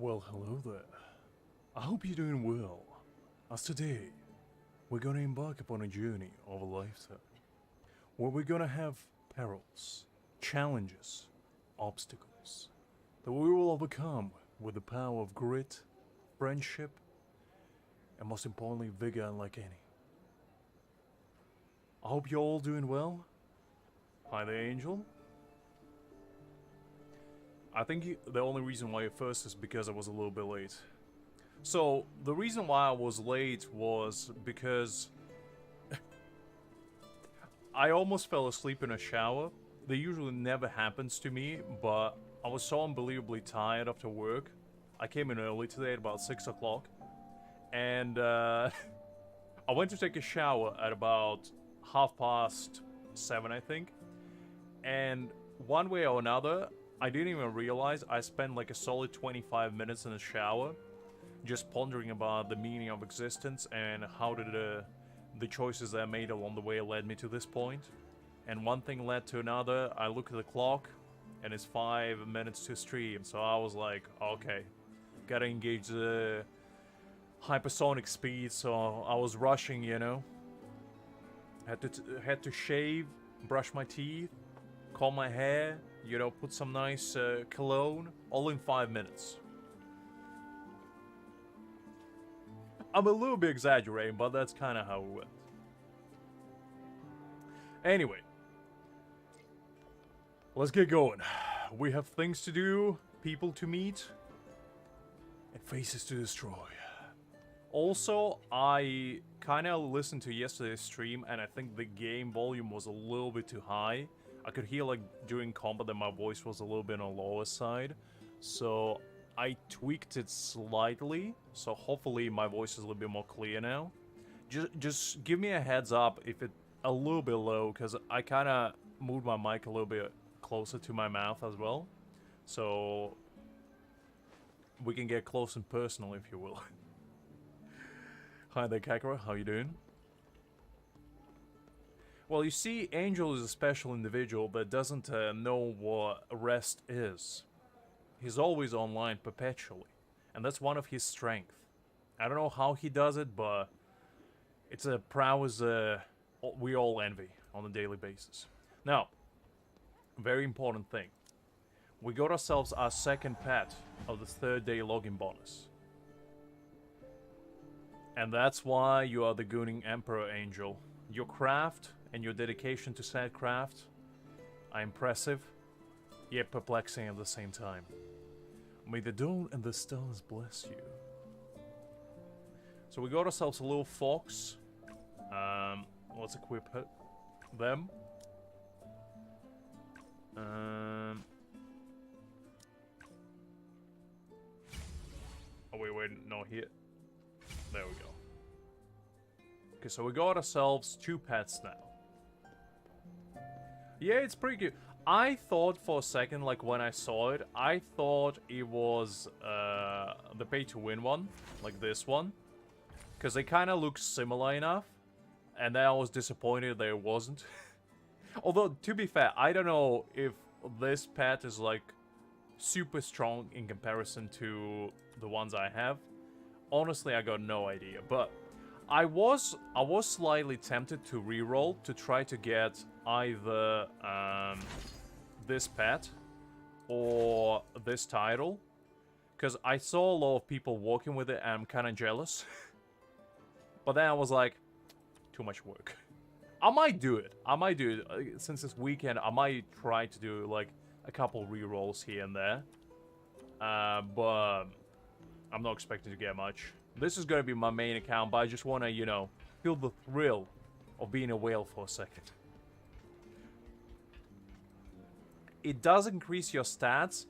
Well, hello there. I hope you're doing well, as today we're gonna embark upon a journey of a lifetime, where we're gonna have perils, challenges, obstacles, that we will overcome with the power of grit, friendship, and most importantly, vigor unlike any. I hope you're all doing well. Hi there, Angel. I think the only reason why you're first is because I was a little bit late. So, the reason why I was late was because I almost fell asleep in a shower. That usually never happens to me, but I was so unbelievably tired after work. I came in early today at about 6 o'clock. And I went to take a shower at about 7:30, I think. And one way or another, I didn't even realize I spent like a solid 25 minutes in the shower just pondering about the meaning of existence and how did the choices that I made along the way led me to this point. And one thing led to another. I look at the clock and it's 5 minutes to stream, so I was like, okay, gotta engage the hypersonic speed, so I was rushing, you know. Had to shave, brush my teeth, comb my hair, you know, put some nice cologne, all in 5 minutes. I'm a little bit exaggerating, but that's kind of how it went. Anyway, let's get going. We have things to do, people to meet, and faces to destroy. Also, I kind of listened to yesterday's stream, and I think the game volume was a little bit too high. I could hear, like, during combat that my voice was a little bit on the lower side. So, I tweaked it slightly. So, hopefully my voice is a little bit more clear now. Just give me a heads up if it's a little bit low, because I kind of moved my mic a little bit closer to my mouth as well. So, we can get close and personal, if you will. Hi there, Kakara. How you doing? Well, you see, Angel is a special individual that doesn't know what rest is. He's always online perpetually, and that's one of his strengths. I don't know how he does it, but it's a prowess we all envy on a daily basis. Now, very important thing. We got ourselves our second pet of the 3rd day login bonus. And that's why you are the Gooning Emperor, Angel. Your craft and your dedication to said craft are impressive, yet perplexing at the same time. May the dawn and the stars bless you. So we got ourselves a little fox. Let's equip them. Oh wait, no, here. There we go. Okay, so we got ourselves 2 pets now. Yeah, it's pretty good. I thought for a second, like when I saw it, I thought it was the pay-to-win one, like this one. Because they kind of look similar enough. And then I was disappointed that it wasn't. Although, to be fair, I don't know if this pet is like super strong in comparison to the ones I have. Honestly, I got no idea, but I was slightly tempted to reroll to try to get either this pet or this title, because I saw a lot of people walking with it and I'm kind of jealous. But then I was like, too much work. I might do it. Since it's weekend, I might try to do like a couple rerolls here and there. But I'm not expecting to get much. This is going to be my main account, but I just want to, you know, feel the thrill of being a whale for a second. It does increase your stats,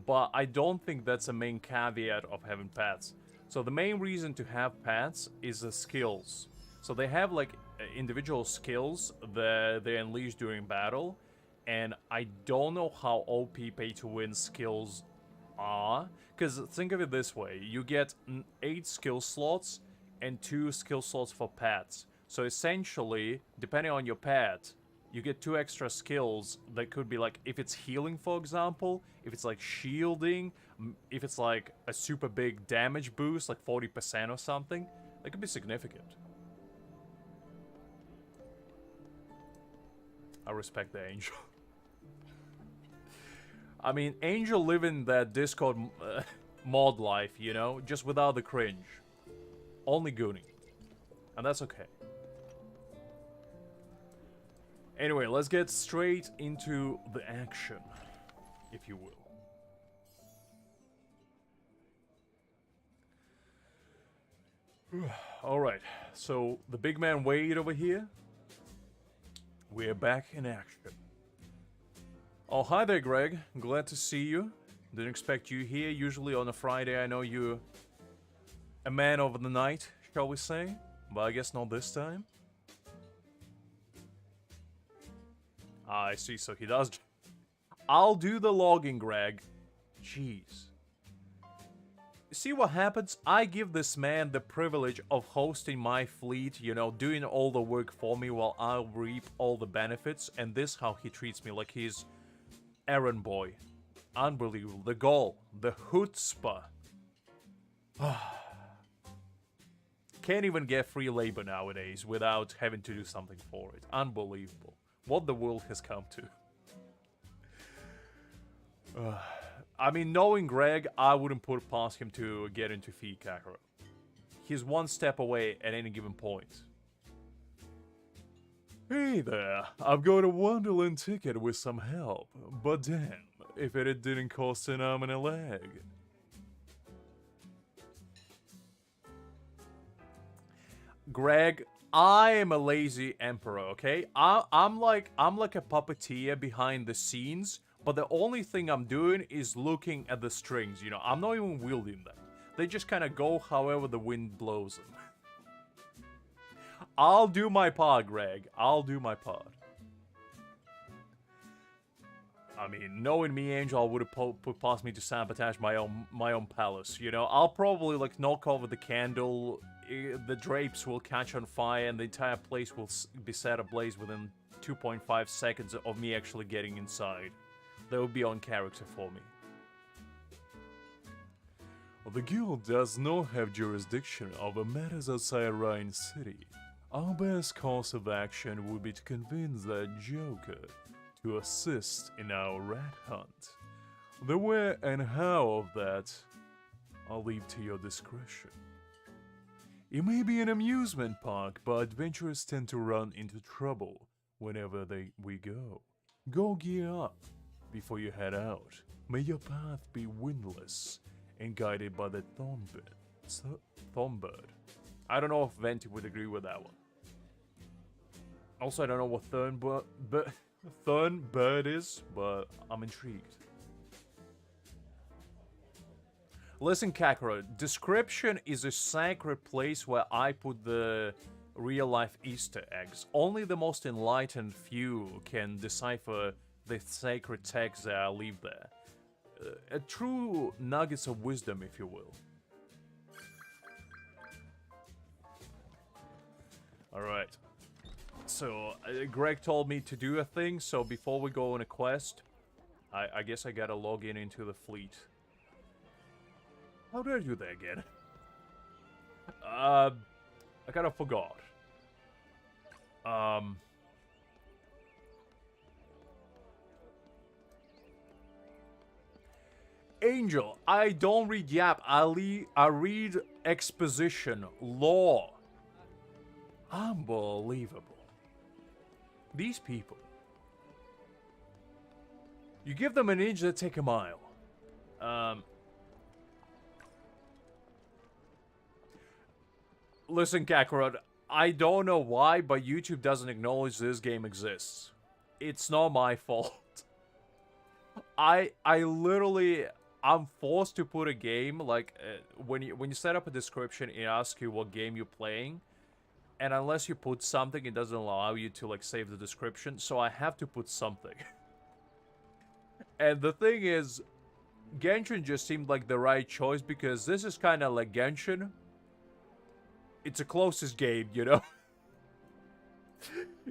but I don't think that's a main caveat of having pets. So the main reason to have pets is the skills. So they have like individual skills that they unleash during battle, and I don't know how OP pay-to-win skills are, because think of it this way: you get 8 skill slots and 2 skill slots for pets. So essentially, depending on your pet, you get 2 extra skills that could be like, if it's healing, for example, if it's like shielding, if it's like a super big damage boost, like 40% or something, that could be significant. I respect the Angel. I mean, Angel living that Discord mod life, you know, just without the cringe. Only gooning. And that's okay. Anyway, let's get straight into the action, if you will. Alright, so the big man Wade over here. We're back in action. Oh, hi there, Greg. Glad to see you. Didn't expect you here. Usually on a Friday, I know you're a man of the night, shall we say? But I guess not this time. Ah, I see, so he does. I'll do the logging, Greg. Jeez. See what happens? I give this man the privilege of hosting my fleet, you know, doing all the work for me while I'll reap all the benefits, and this how he treats me, like he's errand boy. Unbelievable. The goal. The chutzpah. Can't even get free labor nowadays without having to do something for it. Unbelievable. What the world has come to. I mean, knowing Greg, I wouldn't put it past him to get into Feed Kakarot. He's one step away at any given point. Hey there, I've got a Wonderland ticket with some help, but damn, if it didn't cost an arm and a leg. Greg, I am a lazy emperor, okay? I'm like a puppeteer behind the scenes, but the only thing I'm doing is looking at the strings, you know? I'm not even wielding them. They just kind of go however the wind blows them. I'll do my part, Greg. I'll do my part. I mean, knowing me, Angel would have put past me to sabotage my own palace, you know? I'll probably, like, knock over the candle, the drapes will catch on fire, and the entire place will be set ablaze within 2.5 seconds of me actually getting inside. That would be on character for me. The guild does not have jurisdiction over matters outside Rhine City. Our best course of action would be to convince that Joker to assist in our rat hunt. The where and how of that, I'll leave to your discretion. It may be an amusement park, but adventurers tend to run into trouble whenever we go. Go gear up before you head out. May your path be windless and guided by the Thornbird. I don't know if Venti would agree with that one. Also, I don't know what Thornbird is, but I'm intrigued. Listen, Kakarot, description is a sacred place where I put the real-life Easter eggs. Only the most enlightened few can decipher the sacred text that I leave there. A true nuggets of wisdom, if you will. Alright. So, Greg told me to do a thing, so before we go on a quest, I guess I gotta log in into the fleet. How did I do that again? I kind of forgot. Angel, I don't read Yap, I read exposition, lore. Unbelievable. These people. You give them an inch, they take a mile. Listen, Kakarot, I don't know why, but YouTube doesn't acknowledge this game exists. It's not my fault. I literally, I'm forced to put a game, like, when you set up a description, it asks you what game you're playing. And unless you put something, it doesn't allow you to, like, save the description. So I have to put something. And the thing is, Genshin just seemed like the right choice because this is kind of like Genshin. It's the closest game, you know?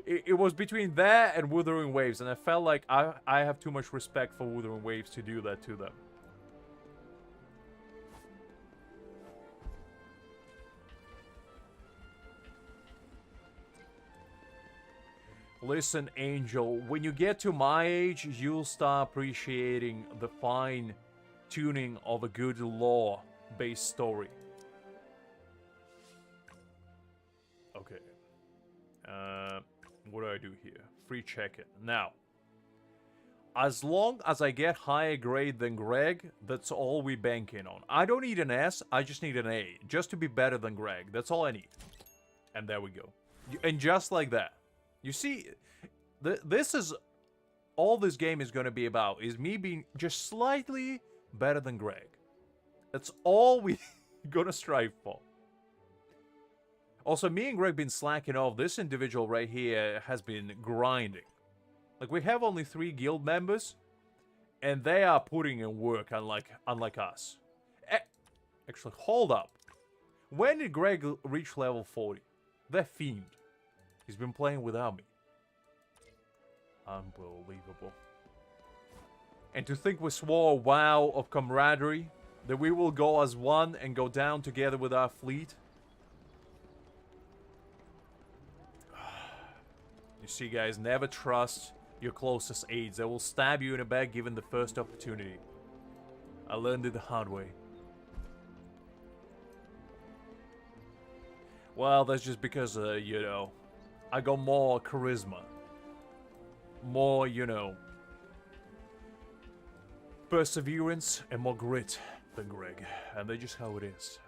It was between that and Wuthering Waves, and I felt like I have too much respect for Wuthering Waves to do that to them. Listen, Angel, when you get to my age, you'll start appreciating the fine tuning of a good lore-based story. Okay. What do I do here? Free check-in. Now, as long as I get higher grade than Greg, that's all we bank in on. I don't need an S, I just need an A. Just to be better than Greg. That's all I need. And there we go. And just like that. You see, this is... all this game is going to be about, is me being just slightly better than Greg. That's all we gonna strive for. Also, me and Greg been slacking off. This individual right here has been grinding. Like, we have only 3 guild members, and they are putting in work, unlike us. Actually, hold up. When did Greg reach level 40? That fiend. He's been playing without me. Unbelievable. And to think we swore a vow of camaraderie, that we will go as one and go down together with our fleet. You see, guys, never trust your closest aides. They will stab you in the back given the first opportunity. I learned it the hard way. Well, that's just because, you know, I got more charisma. More, you know, perseverance and more grit than Greg. And that's just how it is.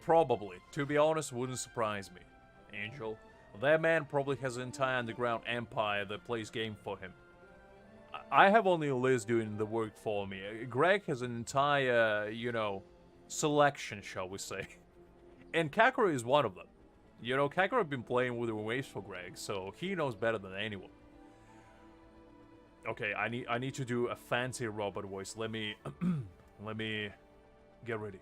Probably. To be honest, wouldn't surprise me. Angel. That man probably has an entire underground empire that plays game for him. I have only Liz doing the work for me. Greg has an entire, you know, selection, shall we say. And Kakarot is one of them. You know, Kakarot been playing with the waves for Greg, so he knows better than anyone. Okay, I need to do a fancy robot voice. Let me let me get ready.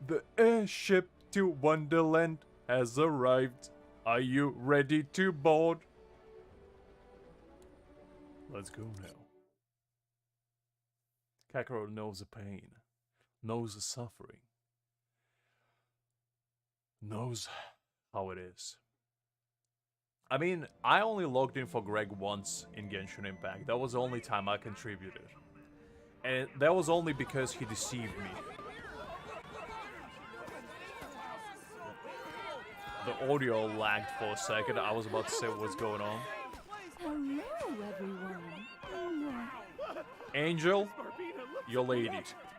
The airship to Wonderland has arrived. Are you ready to board? Let's go now. Kakarot knows the pain, knows the suffering, knows how it is. I mean, I only logged in for Greg once in Genshin Impact. That was the only time I contributed. And that was only because he deceived me. The audio lagged for a second. I was about to say what's going on. Hello, everyone. Angel, your lady.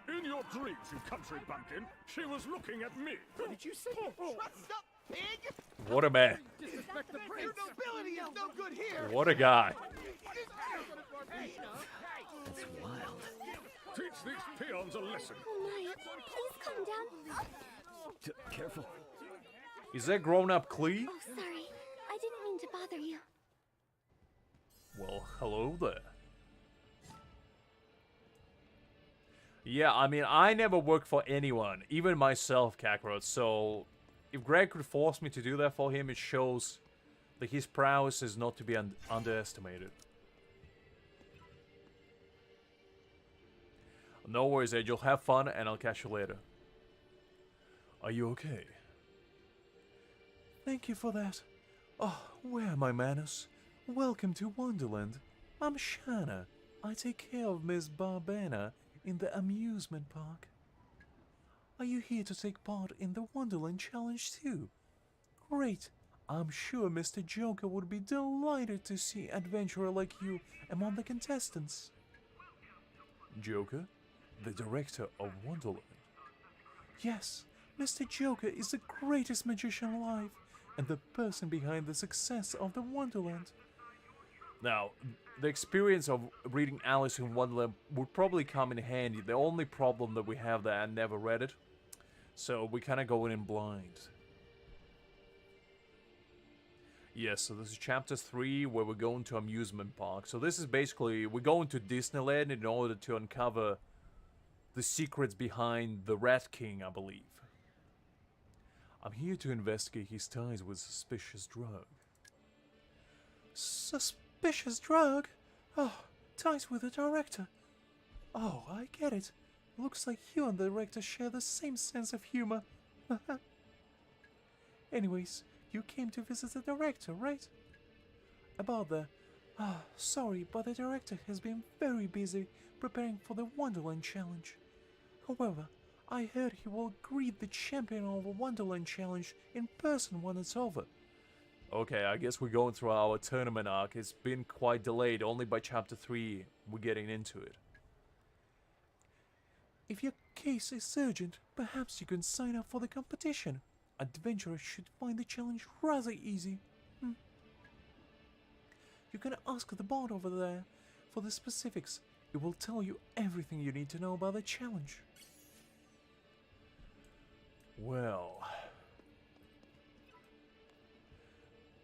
In your dreams, you country bumpkin, she was looking at me. What did you say? What's up, pig? What a man. Your nobility is no good here. What a guy. That's wild. Teach these peons a lesson. Oh my, please calm down. Careful. Is that grown-up Klee? Oh, sorry. I didn't mean to bother you. Well, hello there. Yeah, I mean, I never worked for anyone, even myself, Kakarot, so if Greg could force me to do that for him, it shows that his prowess is not to be underestimated. No worries, Ed, you'll have fun, and I'll catch you later. Are you okay? Thank you for that. Oh, where are my manners? Welcome to Wonderland. I'm Shanna. I take care of Miss Barbana in the amusement park. Are you here to take part in the Wonderland Challenge too? Great. I'm sure Mr. Joker would be delighted to see an adventurer like you among the contestants. Joker? The director of Wonderland? Yes, Mr. Joker is the greatest magician alive, and the person behind the success of the Wonderland. Now, the experience of reading Alice in Wonderland would probably come in handy. The only problem that we have that I never read it, so we kind of go in blind. Yes, so this is chapter 3 where we're going to amusement park. So this is basically, we're going to Disneyland in order to uncover the secrets behind the Rat King, I believe. I'm here to investigate his ties with suspicious drug. Suspicious drug? Oh, ties with the director. Oh, I get it. Looks like you and the director share the same sense of humor. Anyways, you came to visit the director, right? About the... sorry, but the director has been very busy preparing for the Wonderland Challenge. However, I heard he will greet the champion of the Wonderland Challenge in person when it's over. Okay, I guess we're going through our tournament arc. It's been quite delayed, only by chapter 3 we're getting into it. If your case is urgent, perhaps you can sign up for the competition. Adventurers should find the challenge rather easy. You can ask the bard over there for the specifics. It will tell you everything you need to know about the challenge. Well...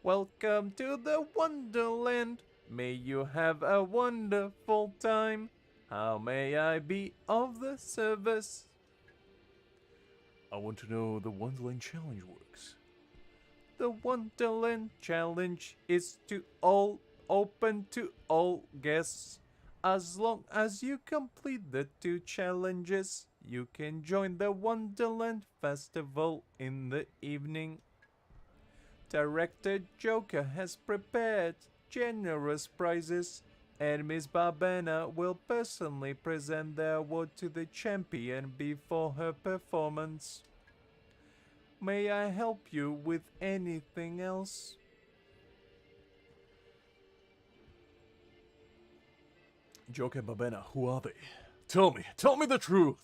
Welcome to the Wonderland. May you have a wonderful time. How may I be of the service? I want to know the Wonderland Challenge works. The Wonderland Challenge is open to all guests. As long as you complete the 2 challenges, you can join the Wonderland Festival in the evening. Director Joker has prepared generous prizes, and Miss Barbena will personally present the award to the champion before her performance. May I help you with anything else? Joker and Barbena, who are they? Tell me the truth!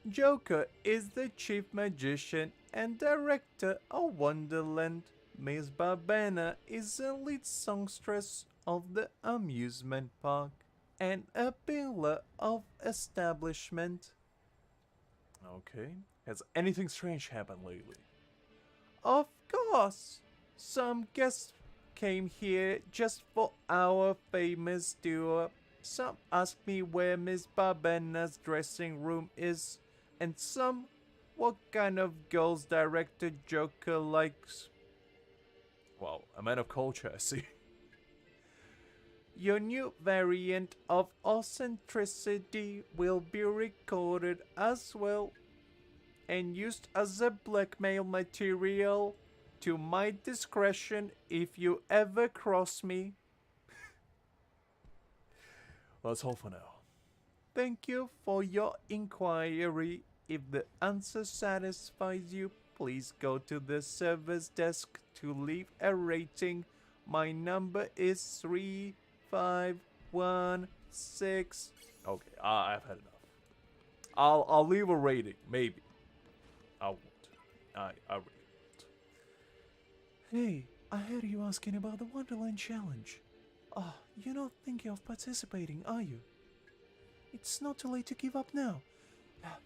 Joker is the chief magician and director of Wonderland. Miss Barbena is a lead songstress of the amusement park and a pillar of establishment. Okay. Has anything strange happened lately? Of course. Some guests came here just for our famous duo. Some asked me where Miss Barbena's dressing room is, and some what kind of girls director Joker likes. Wow, a man of culture, I see. Your new variant of eccentricity will be recorded as well and used as a blackmail material to my discretion if you ever cross me. That's all for now. Thank you for your inquiry. If the answer satisfies you, please go to the service desk to leave a rating. My number is 3516. Okay, I've had enough. I'll leave a rating, maybe. I won't. I really won't. Hey, I heard you asking about the Wonderland Challenge. Oh, you're not thinking of participating, are you? It's not too late to give up now.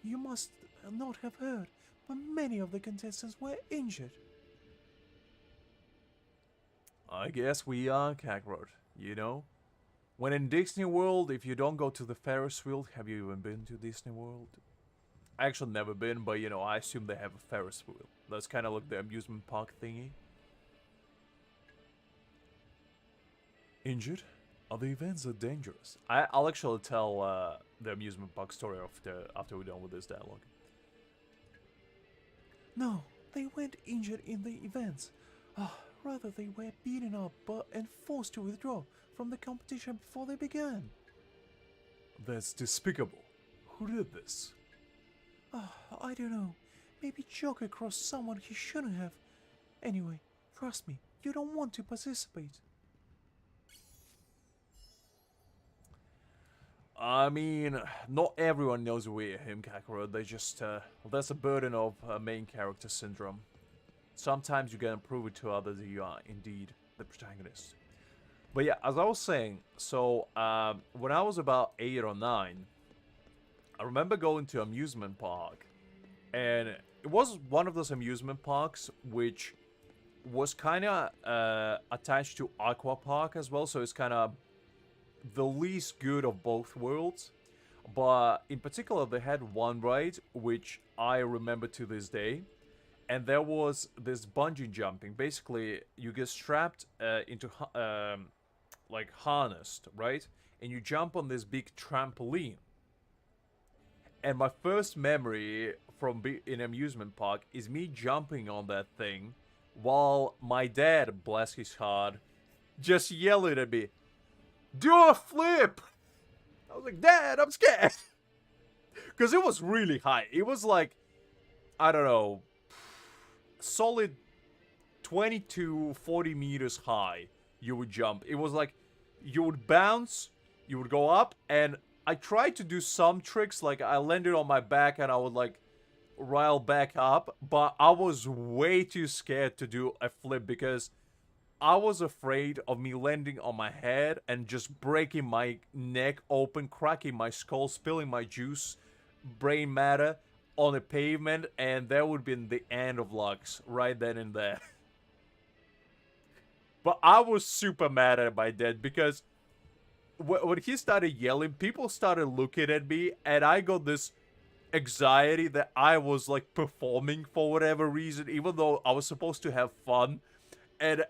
You must not have heard, but many of the contestants were injured. I guess we are, Kakarot, you know? When in Disney World, if you don't go to the Ferris wheel, have you even been to Disney World? I actually never been, but you know, I assume they have a Ferris wheel. That's kind of like the amusement park thingy. Injured? Other events are dangerous. I'll actually tell the amusement park story after we're done with this dialogue. No, they weren't injured in the events. Rather, they were beaten up and forced to withdraw from the competition before they began. That's despicable. Who did this? I don't know. Maybe Joker crossed someone he shouldn't have. Anyway, trust me, you don't want to participate. I mean, not everyone knows we're him, Kakarot. They just, that's a burden of main character syndrome. Sometimes you gotta prove it to others that you are indeed the protagonist. But yeah, as I was saying, so when I was about 8 or 9, I remember going to amusement park, and it was one of those amusement parks which was kind of attached to Aqua Park as well, so it's kind of the least good of both worlds. But in particular, they had one ride which I remember to this day. And there was this bungee jumping. Basically, you get strapped into like harnessed, right? And you jump on this big trampoline. And my first memory from in amusement park is me jumping on that thing while my dad, bless his heart, just yelling at me, "Do a flip!" I was like, "Dad, I'm scared." Because it was really high. It was like, I don't know, solid 20 to 40 meters high you would jump. It was like, you would bounce, you would go up, and I tried to do some tricks, like I landed on my back and I would like rile back up, but I was way too scared to do a flip because I was afraid of me landing on my head and just breaking my neck open, cracking my skull, spilling my juice, brain matter on the pavement, and that would have been the end of Lux right then and there. But I was super mad at my dad because when he started yelling, people started looking at me, and I got this anxiety that I was like performing for whatever reason, even though I was supposed to have fun. And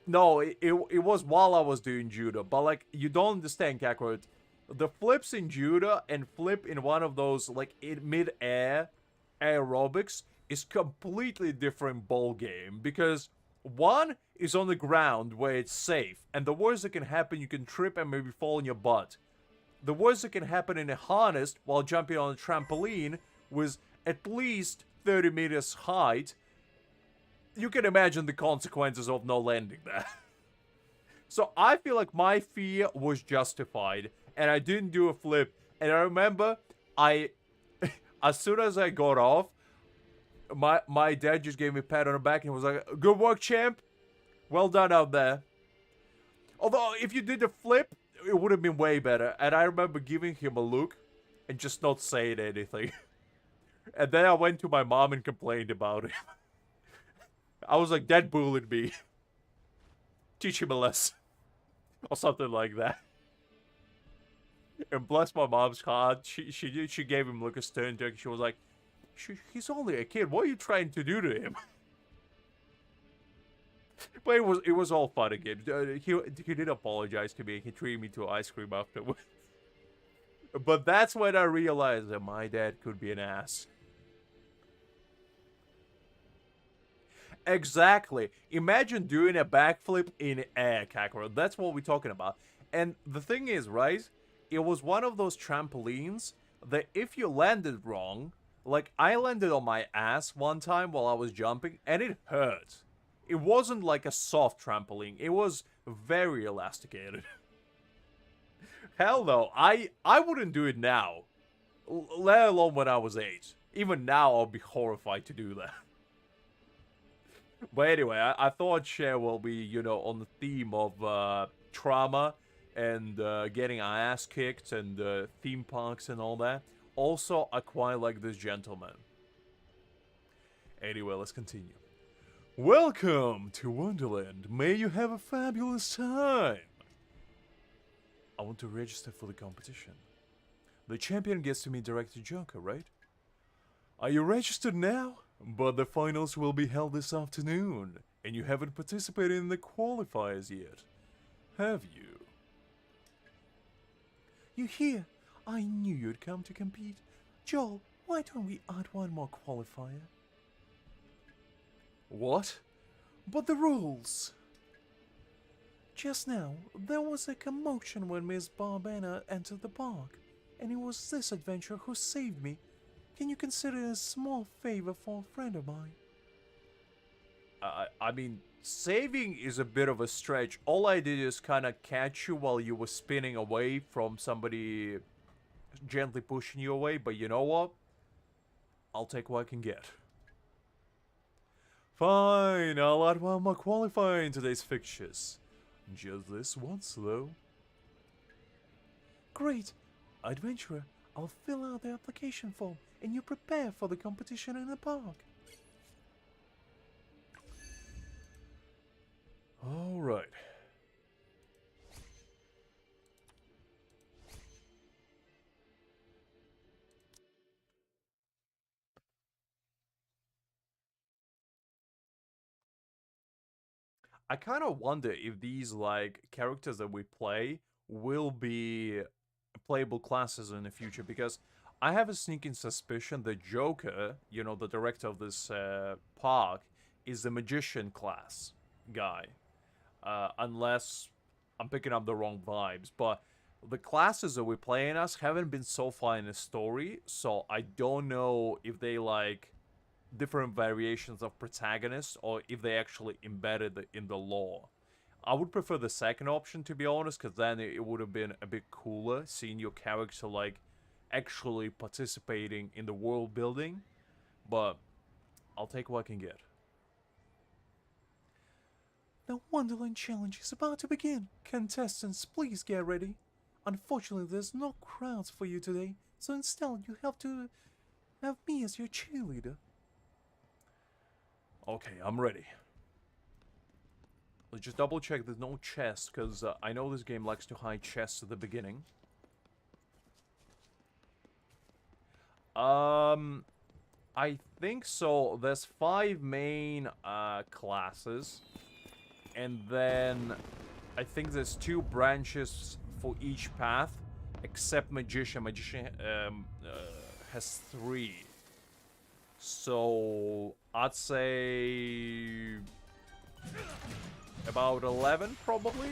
no, it was while I was doing judo, but like, you don't understand, Kakarot. The flips in judo and flip in one of those like in mid-air aerobics is completely different ball game, because one is on the ground where it's safe, and the worst that can happen, you can trip and maybe fall on your butt. The worst that can happen in a harness while jumping on a trampoline with at least 30 meters height, you can imagine the consequences of no landing there. So I feel like my fear was justified, and I didn't do a flip. And I remember, as soon as I got off, my dad just gave me a pat on the back and was like, "Good work, champ. Well done out there." Although, if you did the flip, it would have been way better. And I remember giving him a look and just not saying anything. And then I went to my mom and complained about it. I was like, "Dad bullied me. Teach him a lesson." Or something like that. And bless my mom's heart, she gave him like a stern look. She was like, "He's only a kid. What are you trying to do to him?" But it was all fun again. He did apologize to me. He treated me to ice cream afterwards. But that's when I realized that my dad could be an ass. Exactly. Imagine doing a backflip in air, Kakarot. That's what we're talking about. And the thing is, right? It was one of those trampolines that if you landed wrong, like I landed on my ass one time while I was jumping, and it hurt. It wasn't like a soft trampoline. It was very elasticated. Hell no. I wouldn't do it now. Let alone when I was 8. Even now, I'll be horrified to do that. But anyway, I thought share will be, you know, on the theme of trauma and getting our ass kicked and theme parks and all that. Also, I quite like this gentleman. Anyway, let's continue. Welcome to Wonderland. May you have a fabulous time. I want to register for the competition. The champion gets to meet Director Joker, right? Are you registered now? But the finals will be held this afternoon, and you haven't participated in the qualifiers yet, have you? You here? I knew you'd come to compete. Joel, why don't we add one more qualifier? What? But the rules! Just now, there was a commotion when Miss Barbana entered the park, and it was this adventurer who saved me. Can you consider it a small favor for a friend of mine? I mean, saving is a bit of a stretch. All I did is kind of catch you while you were spinning away from somebody gently pushing you away, but you know what? I'll take what I can get. Fine, I'll add one more qualifier in today's fixtures. Just this once, though. Great. Adventurer, I'll fill out the application form, and you prepare for the competition in the park. Alright. I kind of wonder if these, like, characters that we play will be playable classes in the future, because I have a sneaking suspicion that Joker, you know, the director of this park, is the magician class guy. Unless I'm picking up the wrong vibes. But the classes that we're playing as haven't been so far in the story, so I don't know if they, like, different variations of protagonists or if they actually embedded it in the lore. I would prefer the second option, to be honest, because then it would have been a bit cooler seeing your character, like, actually participating in the world building. But I'll take what I can get. The Wonderland Challenge is about to begin. Contestants, please get ready. Unfortunately, there's no crowds for you today, so instead you have to have me as your cheerleader. Okay, I'm ready. Let's just double check there's no chest, because I know this game likes to hide chests at the beginning. I think so. There's 5 main classes, and then I think there's 2 branches for each path, except Magician. Magician has 3. So I'd say about 11, probably.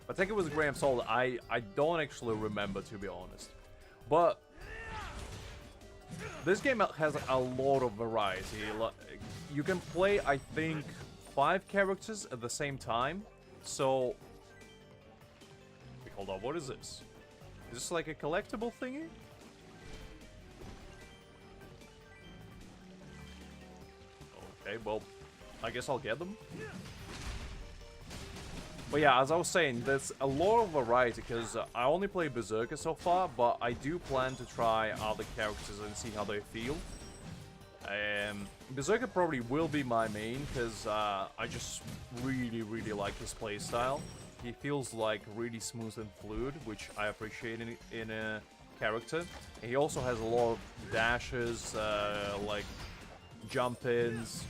I think it was Graham Soul. I don't actually remember, to be honest. But this game has a lot of variety. You can play, I think, 5 characters at the same time. So, wait, hold on, what is this? Is this like a collectible thingy? Okay, well, I guess I'll get them. But yeah, as I was saying, there's a lot of variety, because I only play Berserker so far, but I do plan to try other characters and see how they feel. Berserker probably will be my main, because I just really, really like his playstyle. He feels like really smooth and fluid, which I appreciate in a character. And he also has a lot of dashes, like jump-ins,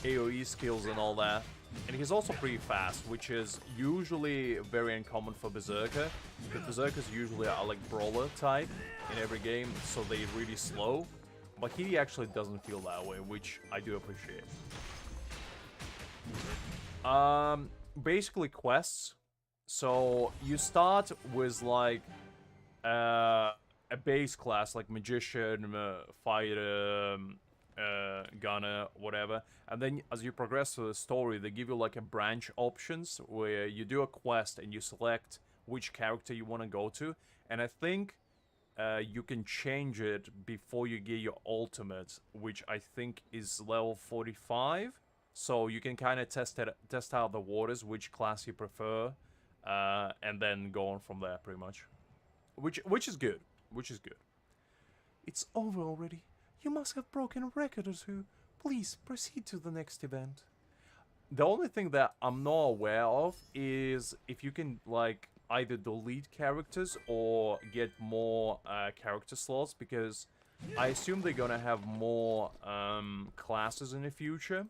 AoE skills and all that. And he's also pretty fast, which is usually very uncommon for Berserker. Because Berserkers usually are like brawler type in every game, so they're really slow. But he actually doesn't feel that way, which I do appreciate. Basically quests. So you start with like a base class like Magician, Fighter, Gunner, whatever. And then as you progress through the story, they give you like a branch options where you do a quest and you select which character you want to go to. And I think you can change it before you get your ultimate, which I think is level 45. So you can kind of test out the waters, which class you prefer, and then go on from there, pretty much. Which is good. Which is good. It's over already. You must have broken a record or two. Please proceed to the next event. The only thing that I'm not aware of is if you can, like, either delete characters or get more character slots, because I assume they're gonna have more classes in the future.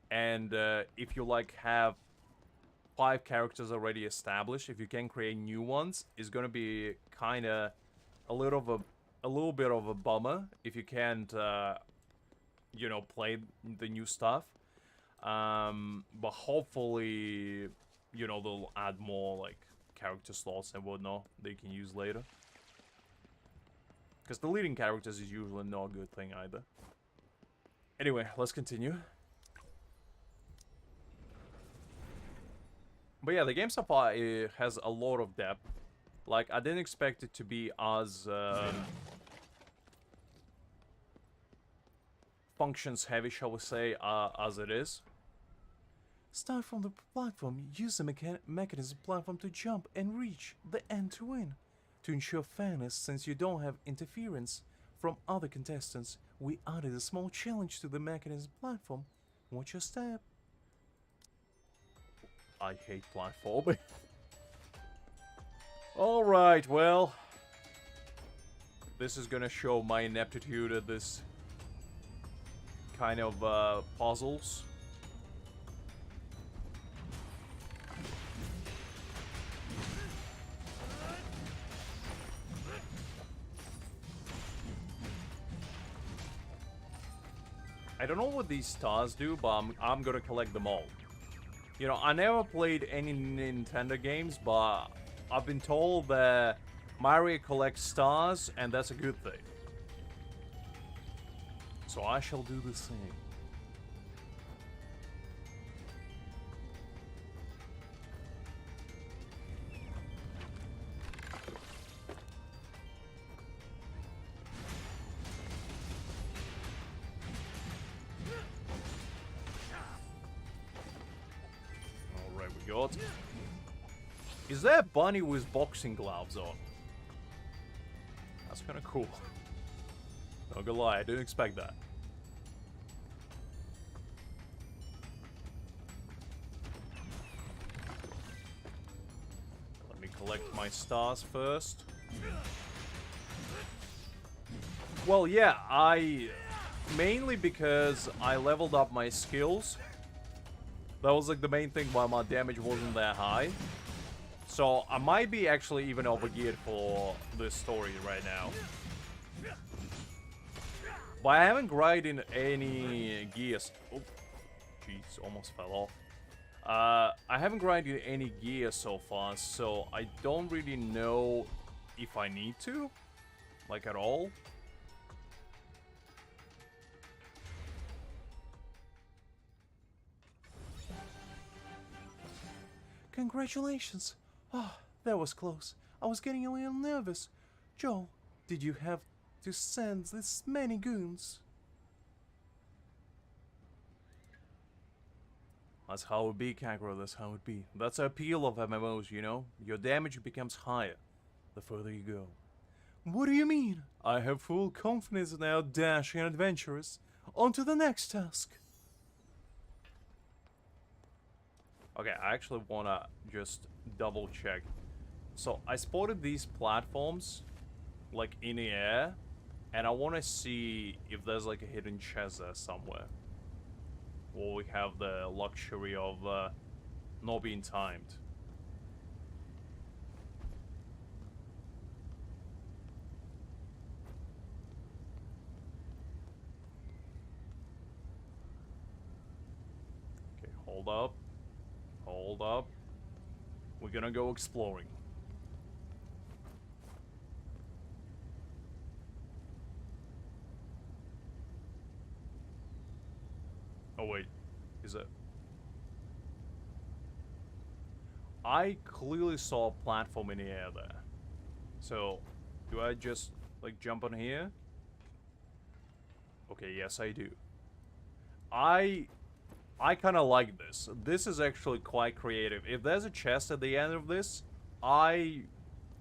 And if you, like, have 5 characters already established, if you can create new ones, it's gonna be kind of a little bit of a bummer if you can't, you know, play the new stuff. But hopefully, you know, they'll add more, like, character slots and whatnot that you can use later. Because deleting characters is usually not a good thing either. Anyway, let's continue. But yeah, the game so far has a lot of depth. Like, I didn't expect it to be as functions heavy, shall we say, as it is. Start from the platform. Use the mechanism platform to jump and reach the end to win. To ensure fairness, since you don't have interference from other contestants, we added a small challenge to the mechanism platform. Watch your step. I hate platforming. Alright, well, This is gonna show my ineptitude at this kind of puzzles. I don't know what these stars do, but I'm gonna collect them all. You know, I never played any Nintendo games, but I've been told that Mario collects stars, and that's a good thing. So I shall do the same. Alright, we got... Is there a bunny with boxing gloves on? That's kind of cool. Not gonna lie, I didn't expect that. Let me collect my stars first. Well, yeah, mainly because I leveled up my skills. That was like the main thing why my damage wasn't that high. So I might be actually even overgeared for this story right now. But I haven't grinded any gears. Oh, jeez, almost fell off. I haven't grinded any gear so far, so I don't really know if I need to, like at all. Congratulations. Ah, that was close. I was getting a little nervous. Joel, did you have to send this many goons? That's how it be, Kagura, that's how it be. That's the appeal of MMOs, you know? Your damage becomes higher the further you go. What do you mean? I have full confidence in our dashing adventurers. On to the next task. Okay, I actually wanna just double check. So I spotted these platforms like in the air, and I wanna see if there's like a hidden chest there somewhere. Or we have the luxury of not being timed. Okay, hold up. Hold up. We're gonna go exploring. Oh wait, is it? I clearly saw a platform in the air there. So, do I just like jump on here? Okay, yes I do. I kind of like this. This is actually quite creative. If there's a chest at the end of this, I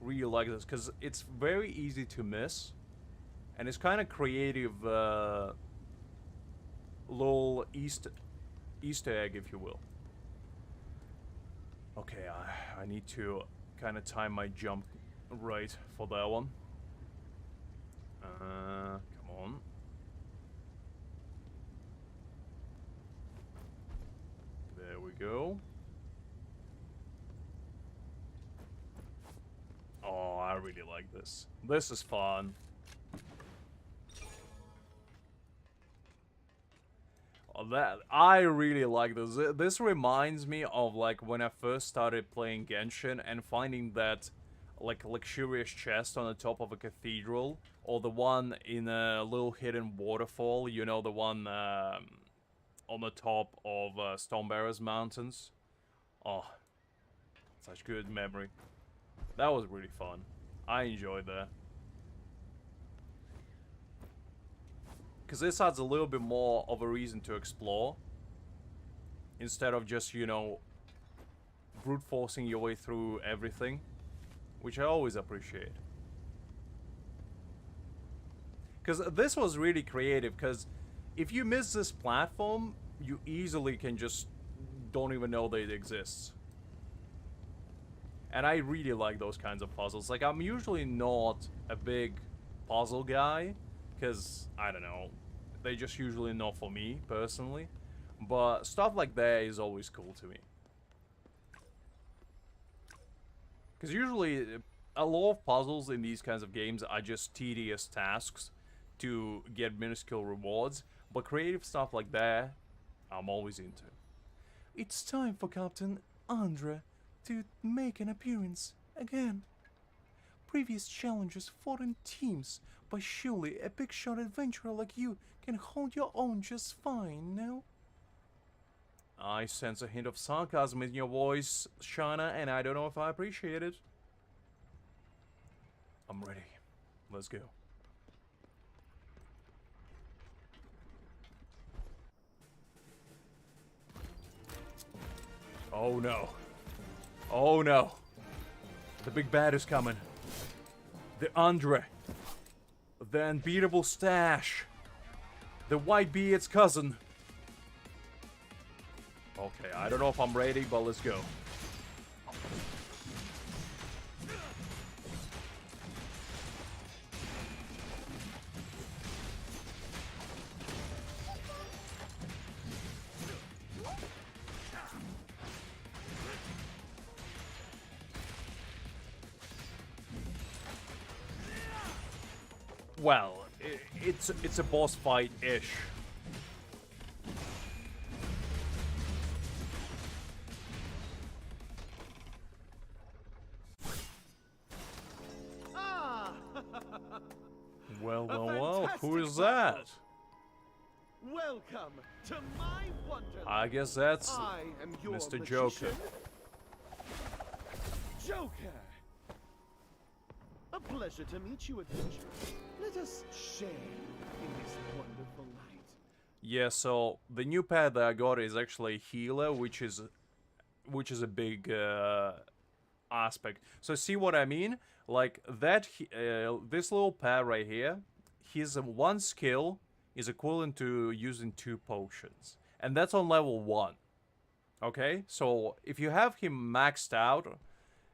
really like this because it's very easy to miss, and it's kind of creative. Little Easter egg, if you will. Okay, I need to kind of time my jump right for that one. Come on. There we go. Oh, I really like this. This is fun. That I really like this. This reminds me of like when I first started playing Genshin and finding that like luxurious chest on the top of a cathedral, or the one in a little hidden waterfall. You know, the one on the top of Stonebearer's Mountains. Oh, such good memory. That was really fun. I enjoyed that. Because this adds a little bit more of a reason to explore. Instead of just, you know, brute forcing your way through everything. Which I always appreciate. Because this was really creative, because if you miss this platform, you easily can just don't even know that it exists. And I really like those kinds of puzzles. Like, I'm usually not a big puzzle guy, because, I don't know, they just usually not for me, personally. But stuff like that is always cool to me. Because usually, a lot of puzzles in these kinds of games are just tedious tasks to get minuscule rewards. But creative stuff like that, I'm always into. It's time for Captain Andre to make an appearance again. Previous challengers fought in teams, but surely a big shot adventurer like you can hold your own just fine, no? I sense a hint of sarcasm in your voice, Shana, and I don't know if I appreciate it. I'm ready. Let's go. Oh no. Oh no. The big bad is coming. The Andre. The unbeatable Stash. The Whitebeard's cousin. Okay, I don't know if I'm ready, but let's go. Well, it's a boss fight-ish. Ah! Well, who is that? Welcome to my wonderland. I guess that's I am your Mr. magician, Joker. Joker. A pleasure to meet you, adventurer. Let us share in this wonderful night. Yeah, so the new pet that I got is actually healer, which is a big aspect. So see what I mean? Like that, this little pet right here, his one skill is equivalent to using 2 potions, and that's on level 1. Okay, so if you have him maxed out,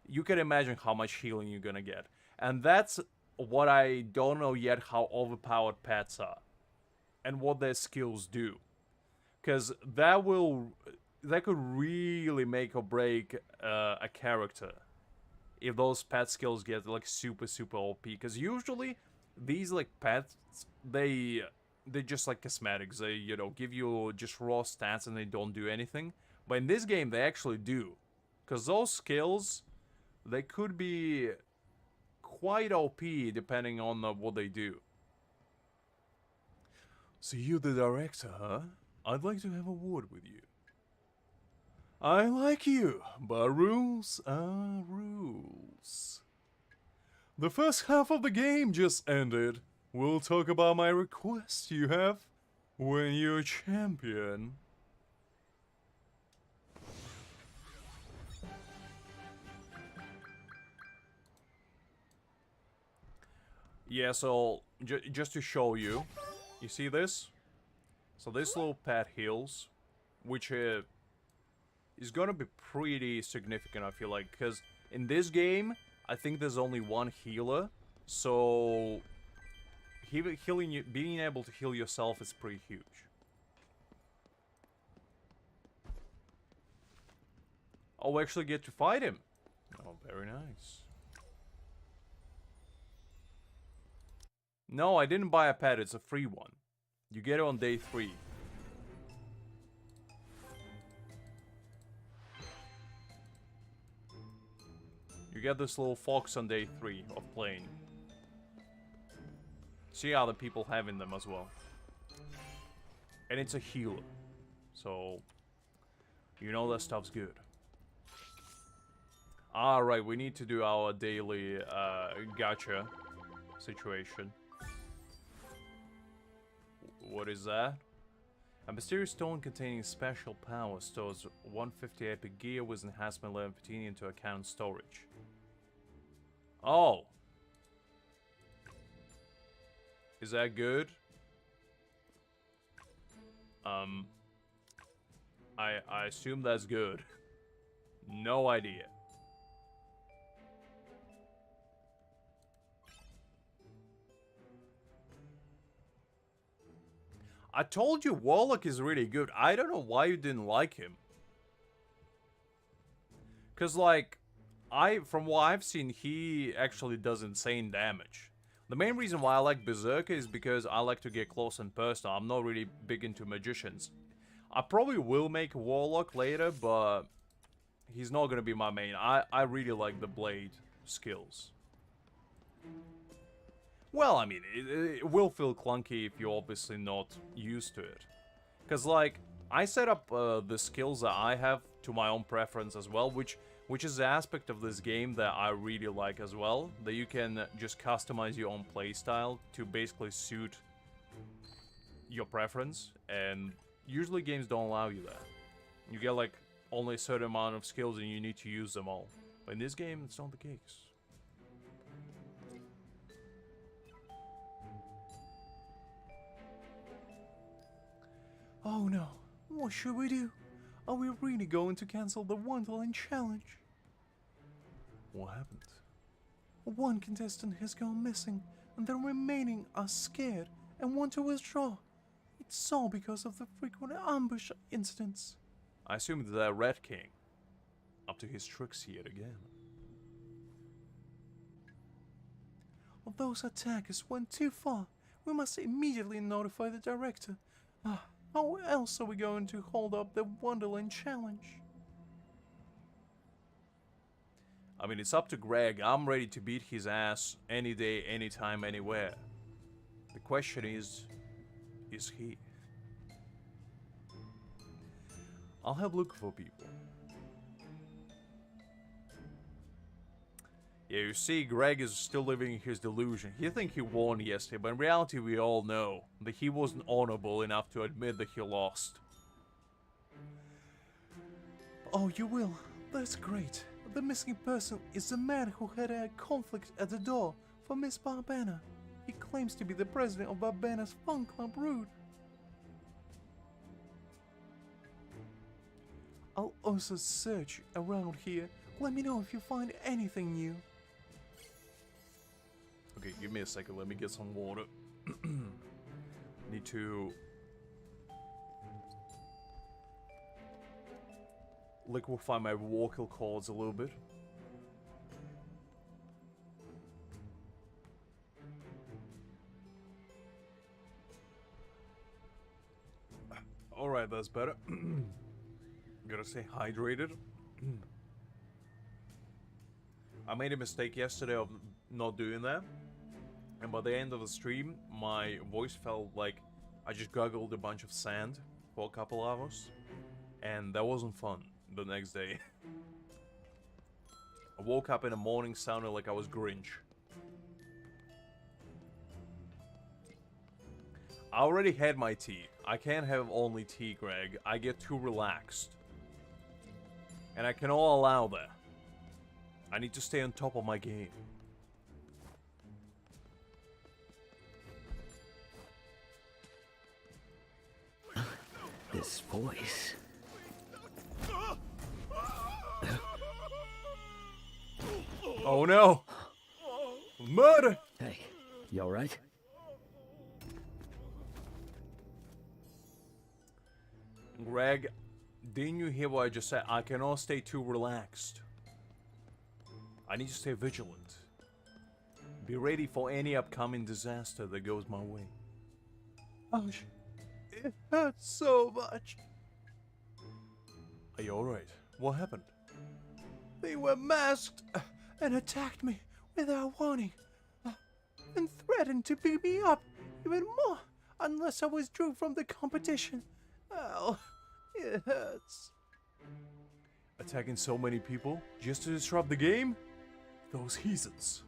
you can imagine how much healing you're gonna get, and that's what I don't know yet, how overpowered pets are and what their skills do, because that could really make or break a character if those pet skills get like super OP. Because usually these like pets, they're just like cosmetics. They, you know, give you just raw stats and they don't do anything. But in this game they actually do, because those skills, they could be quite OP depending on what they do. So you're the director, huh? I'd like to have a word with you. I like you, but rules are rules. The first half of the game just ended. We'll talk about my request you have when you're champion. Yeah, so just to show you, you see this? So this little pet heals, which is gonna be pretty significant, I feel like, because in this game, I think there's only one healer, so healing you, being able to heal yourself is pretty huge. Oh, we actually get to fight him. Oh, very nice. No, I didn't buy a pet, it's a free one. You get it on day 3. You get this little fox on day 3 of playing. See other people having them as well. And it's a healer. So, you know that stuff's good. Alright, we need to do our daily gacha situation. What is that? A mysterious stone containing special power stores 150 epic gear with enhancement level 15 into account storage. Oh! Is that good? I assume that's good. No idea. I told you Warlock is really good. I don't know why you didn't like him. Because, like, from what I've seen, he actually does insane damage. The main reason why I like Berserker is because I like to get close and personal. I'm not really big into magicians. I probably will make a Warlock later, but he's not going to be my main. I really like the blade skills. Well, I mean, it will feel clunky if you're obviously not used to it. Because, like, I set up the skills that I have to my own preference as well, which is the aspect of this game that I really like as well. That you can just customize your own playstyle to basically suit your preference. And usually games don't allow you that. You get, like, only a certain amount of skills and you need to use them all. But in this game, it's not the case. Oh no, what should we do? Are we really going to cancel the Wonderland Challenge? What happened? One contestant has gone missing, and the remaining are scared and want to withdraw. It's all because of the frequent ambush incidents. I assume it's the Red King. Up to his tricks yet again. Well, those attackers went too far. We must immediately notify the director. How else are we going to hold up the Wonderland Challenge? I mean, it's up to Greg. I'm ready to beat his ass any day, anytime, anywhere. The question is he? I'll have a look for people. Yeah, you see, Greg is still living in his delusion. He thinks he won yesterday, but in reality we all know that he wasn't honorable enough to admit that he lost. Oh, you will? That's great. The missing person is the man who had a conflict at the door for Miss Barbana. He claims to be the president of Barbana's Fun Club Rude. I'll also search around here. Let me know if you find anything new. Okay, give me a second. Let me get some water. Need to liquefy my vocal cords a little bit. Alright, that's better. Gotta stay hydrated. I made a mistake yesterday of not doing that. And by the end of the stream, my voice felt like I just gargled a bunch of sand for a couple hours. And that wasn't fun the next day. I woke up in the morning sounding like I was Grinch. I already had my tea. I can't have only tea, Greg. I get too relaxed. And I cannot allow that. I need to stay on top of my game. This voice. Oh no! Murder! Hey, you alright? Greg, didn't you hear what I just said? I cannot stay too relaxed. I need to stay vigilant. Be ready for any upcoming disaster that goes my way. Ouch. It hurts so much. Are you alright? What happened? They were masked and attacked me without warning. And threatened to beat me up even more unless I withdrew from the competition. Ow, it hurts. Attacking so many people just to disrupt the game? Those heathens.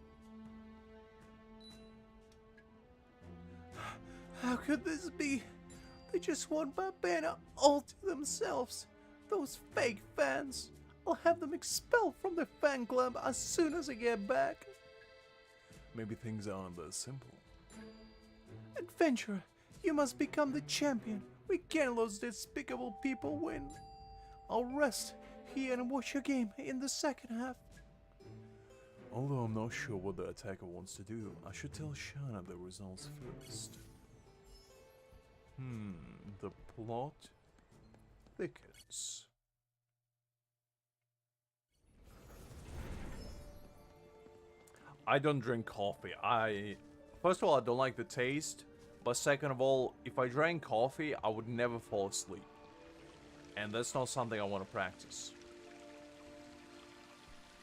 How could this be? They just want Barbana all to themselves. Those fake fans. I'll have them expelled from the fan club as soon as I get back. Maybe things aren't that simple. Adventurer, you must become the champion. We can't let despicable people win. I'll rest here and watch your game in the second half. Although I'm not sure what the attacker wants to do, I should tell Shana the results first. The plot thickens. I don't drink coffee. First of all, I don't like the taste. But second of all, if I drank coffee, I would never fall asleep. And that's not something I want to practice.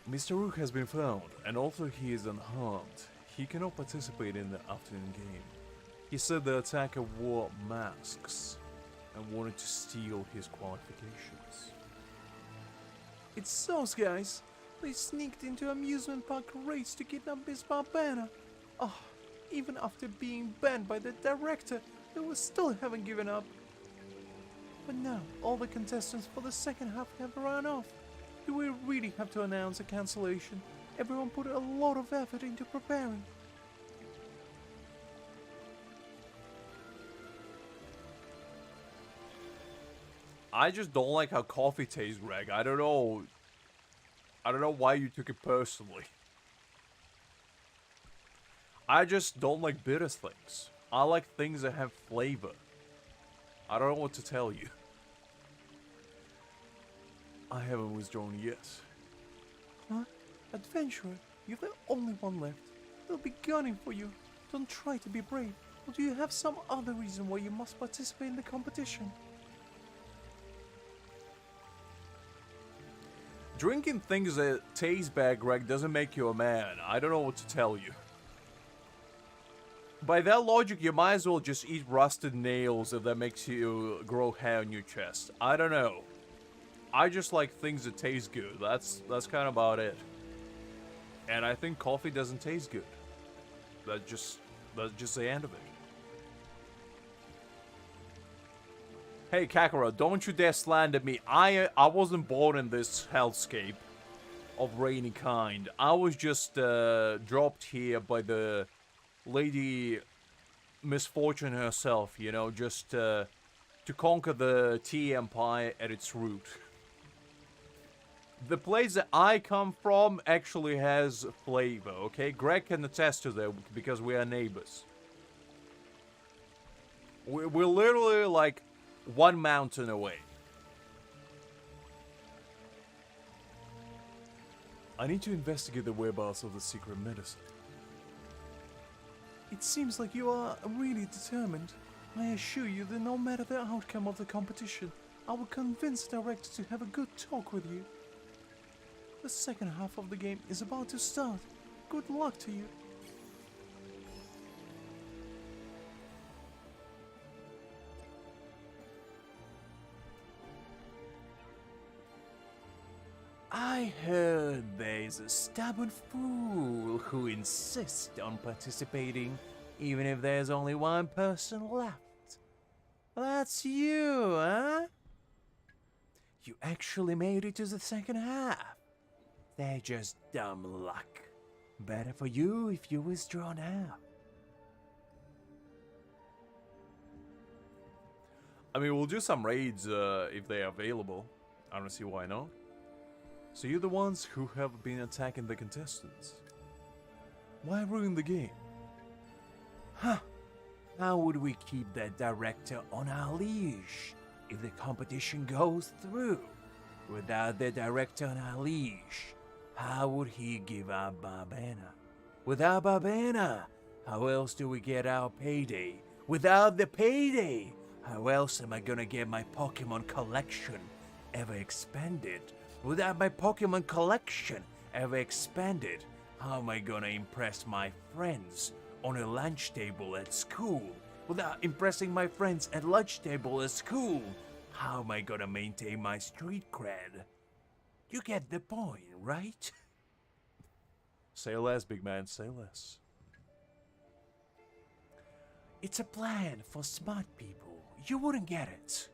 Mr. Rook has been found, and although he is unharmed, he cannot participate in the afternoon game. He said the attacker wore masks and wanted to steal his qualifications. It's those guys. They sneaked into amusement park race to kidnap Miss Barbana. Oh, even after being banned by the director, they still haven't given up. But now, all the contestants for the second half have run off. Do we really have to announce a cancellation? Everyone put a lot of effort into preparing. I just don't like how coffee tastes, Greg. I don't know why you took it personally. I just don't like bitter things. I like things that have flavor. I don't know what to tell you. I haven't withdrawn yet. Huh? Adventurer, you're the only one left. They'll be gunning for you. Don't try to be brave. Or do you have some other reason why you must participate in the competition? Drinking things that taste bad, Greg, doesn't make you a man. I don't know what to tell you. By that logic, you might as well just eat rusted nails if that makes you grow hair on your chest. I don't know. I just like things that taste good. That's kind of about it. And I think coffee doesn't taste good. That's just the end of it. Hey Kakarot, don't you dare slander me. I wasn't born in this hellscape of rainy kind. I was just dropped here by the Lady Misfortune herself, you know, just to conquer the tea empire at its root. The place that I come from actually has flavor, okay? Greg can attest to that because we are neighbors. We're literally like one mountain away. I need to investigate the whereabouts of the secret medicine. It seems like you are really determined. I assure you that no matter the outcome of the competition, I will convince the director to have a good talk with you. The second half of the game is about to start. Good luck to you. I heard there's a stubborn fool who insists on participating even if there's only one person left. That's you, huh? You actually made it to the second half. They're just dumb luck. Better for you if you withdraw now. I mean, we'll do some raids if they're available. I don't see why not. So you're the ones who have been attacking the contestants. Why ruin the game? Huh. How would we keep that director on our leash if the competition goes through? Without the director on our leash, how would he give up Barbana? Without Barbana, how else do we get our payday? Without the payday, how else am I gonna get my Pokemon collection ever expanded? Without my Pokemon collection ever expanded, how am I gonna impress my friends on a lunch table at school? Without impressing my friends at lunch table at school, how am I gonna maintain my street cred? You get the point, right? Say less, big man, say less. It's a plan for smart people. You wouldn't get it.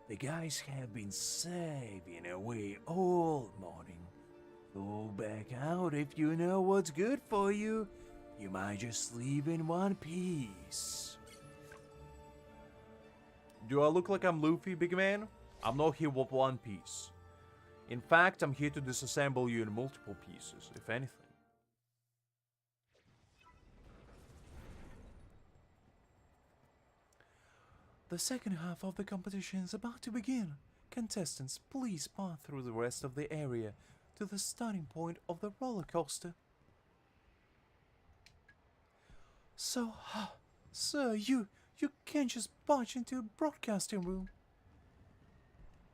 The guys have been saving away all morning. Go back out if you know what's good for you. You might just leave in one piece. Do I look like I'm Luffy, big man? I'm not here with one piece. In fact, I'm here to disassemble you in multiple pieces, if anything. The second half of the competition is about to begin. Contestants, please pass through the rest of the area to the starting point of the roller coaster. So, sir, you can't just barge into a broadcasting room.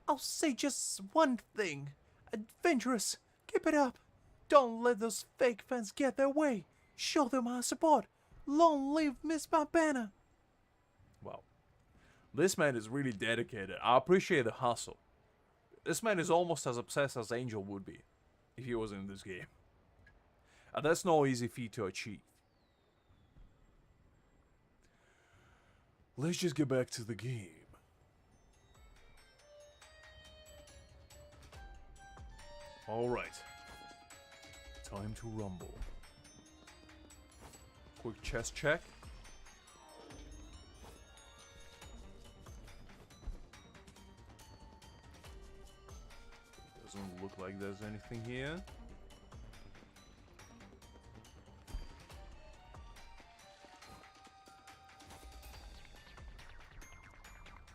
I'll say just one thing. Adventurous, keep it up. Don't let those fake fans get their way. Show them our support. Long live Miss Barbana. Wow. This man is really dedicated. I appreciate the hustle. This man is almost as obsessed as Angel would be if he was in this game. And that's no easy feat to achieve. Let's just get back to the game. Alright. Time to rumble. Quick chest check. Doesn't look like there's anything here.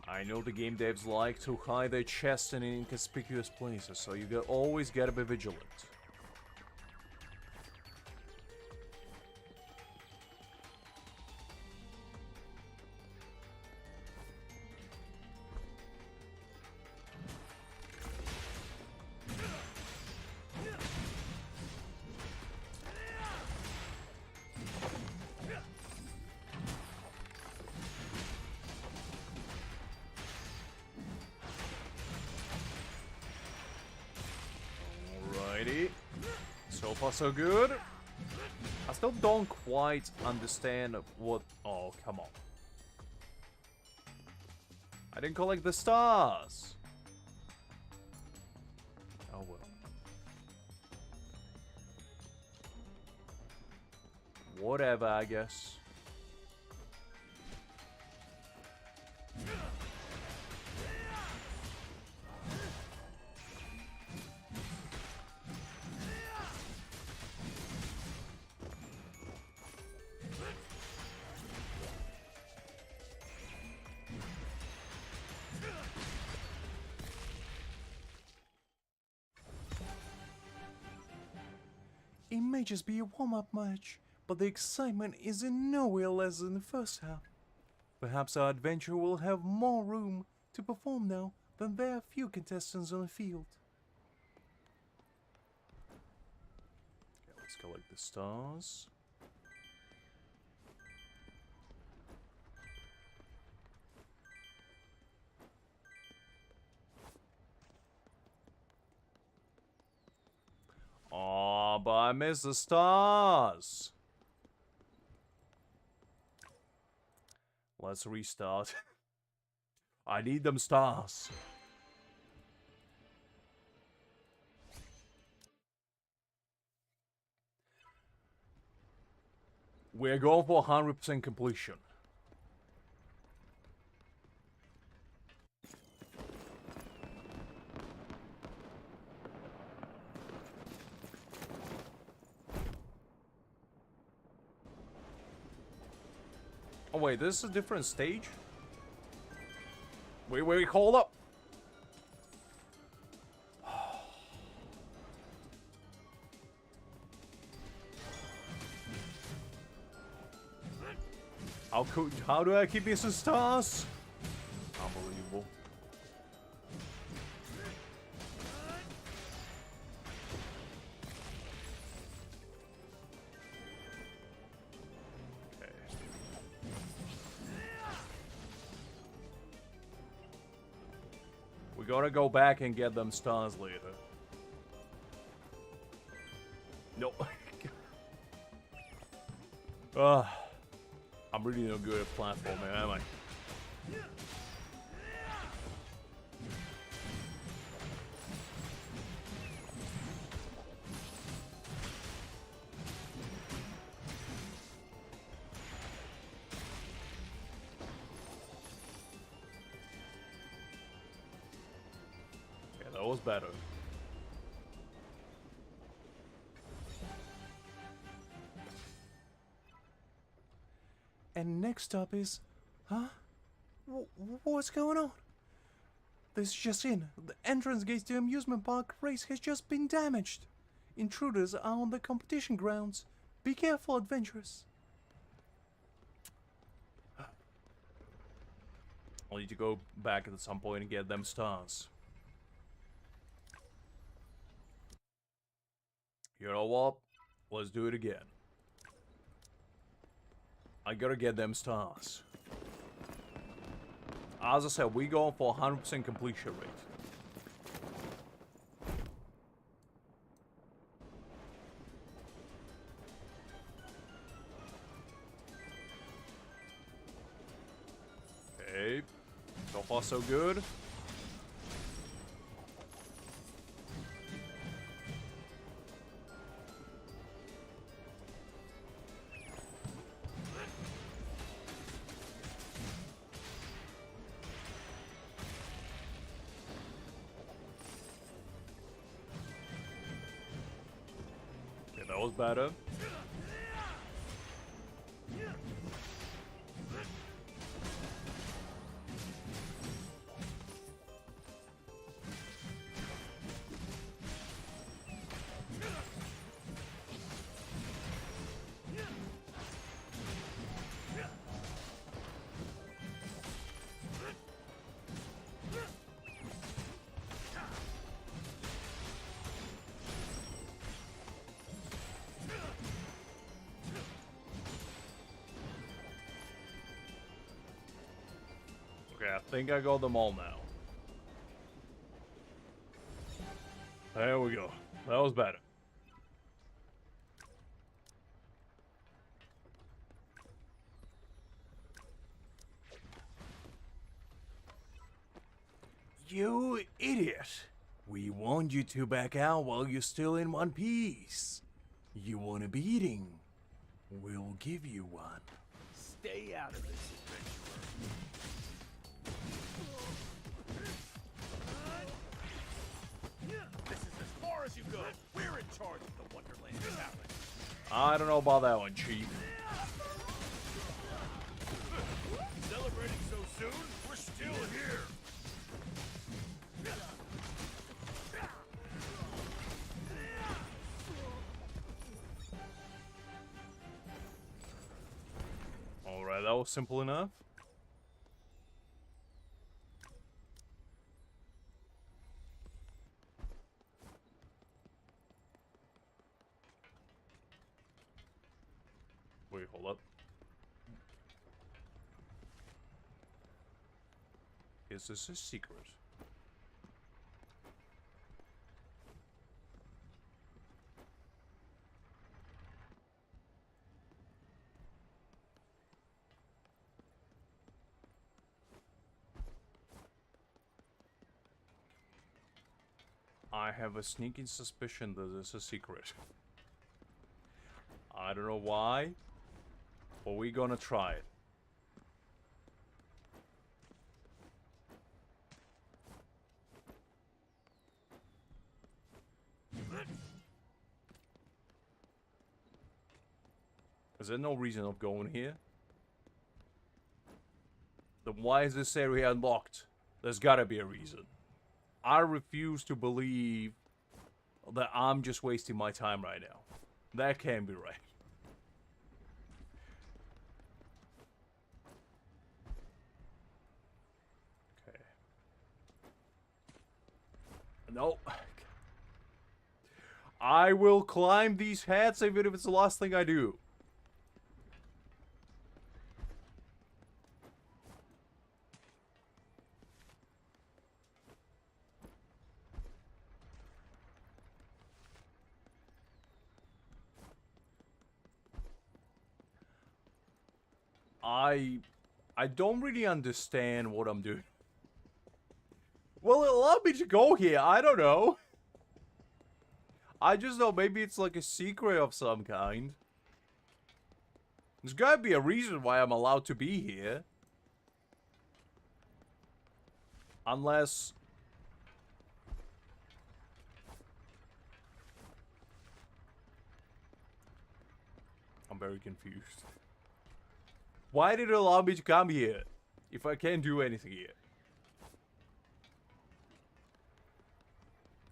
I know the game devs like to hide their chests in inconspicuous places, so you always gotta be vigilant. Alrighty. So far so good. I still don't quite understand what... Oh, come on. I didn't collect the stars. Oh well. Whatever, I guess. It may just be a warm-up match, but the excitement is in nowhere less than the first half. Perhaps our adventure will have more room to perform now than there are few contestants on the field. Okay, let's collect the stars. Oh, but I missed the stars. Let's restart. I need them stars. We're going for 100% completion. Oh wait, this is a different stage? Wait, hold up! How do I keep missing stars? Unbelievable. Okay. We gotta go back and get them stars later. Nope. I'm really no good at platforming, am I? Yeah, that was better. And next up is... Huh? What's going on? This is just in. The entrance gate to amusement park race has just been damaged. Intruders are on the competition grounds. Be careful, adventurers. I'll need to go back at some point and get them stars. You know what? Let's do it again. I gotta get them stars. As I said, we going for 100% completion rate. Okay. So far so good. Okay, that was better. Okay, I think I got them all now. There we go. That was better. You idiot! We warned you to back out while you're still in one piece. You want a beating? We'll give you one. Stay out of this, adventurer. This is as far as you go. We're in charge of the Wonderland Challenge. I don't know about that one, Chief. Celebrating so soon? We're still here. Alright, that was simple enough. Wait, hold up. Is this a secret? I have a sneaking suspicion that this is a secret. I don't know why, but we're gonna try it. Is there no reason of going here? Then why is this area unlocked? There's gotta be a reason. I refuse to believe that I'm just wasting my time right now. That can't be right. Okay. No. I will climb these hats even if it's the last thing I do. I don't really understand what I'm doing. Well, it allowed me to go here. I don't know. I just know maybe it's like a secret of some kind. There's gotta be a reason why I'm allowed to be here. Unless... I'm very confused. Why did it allow me to come here? If I can't do anything here.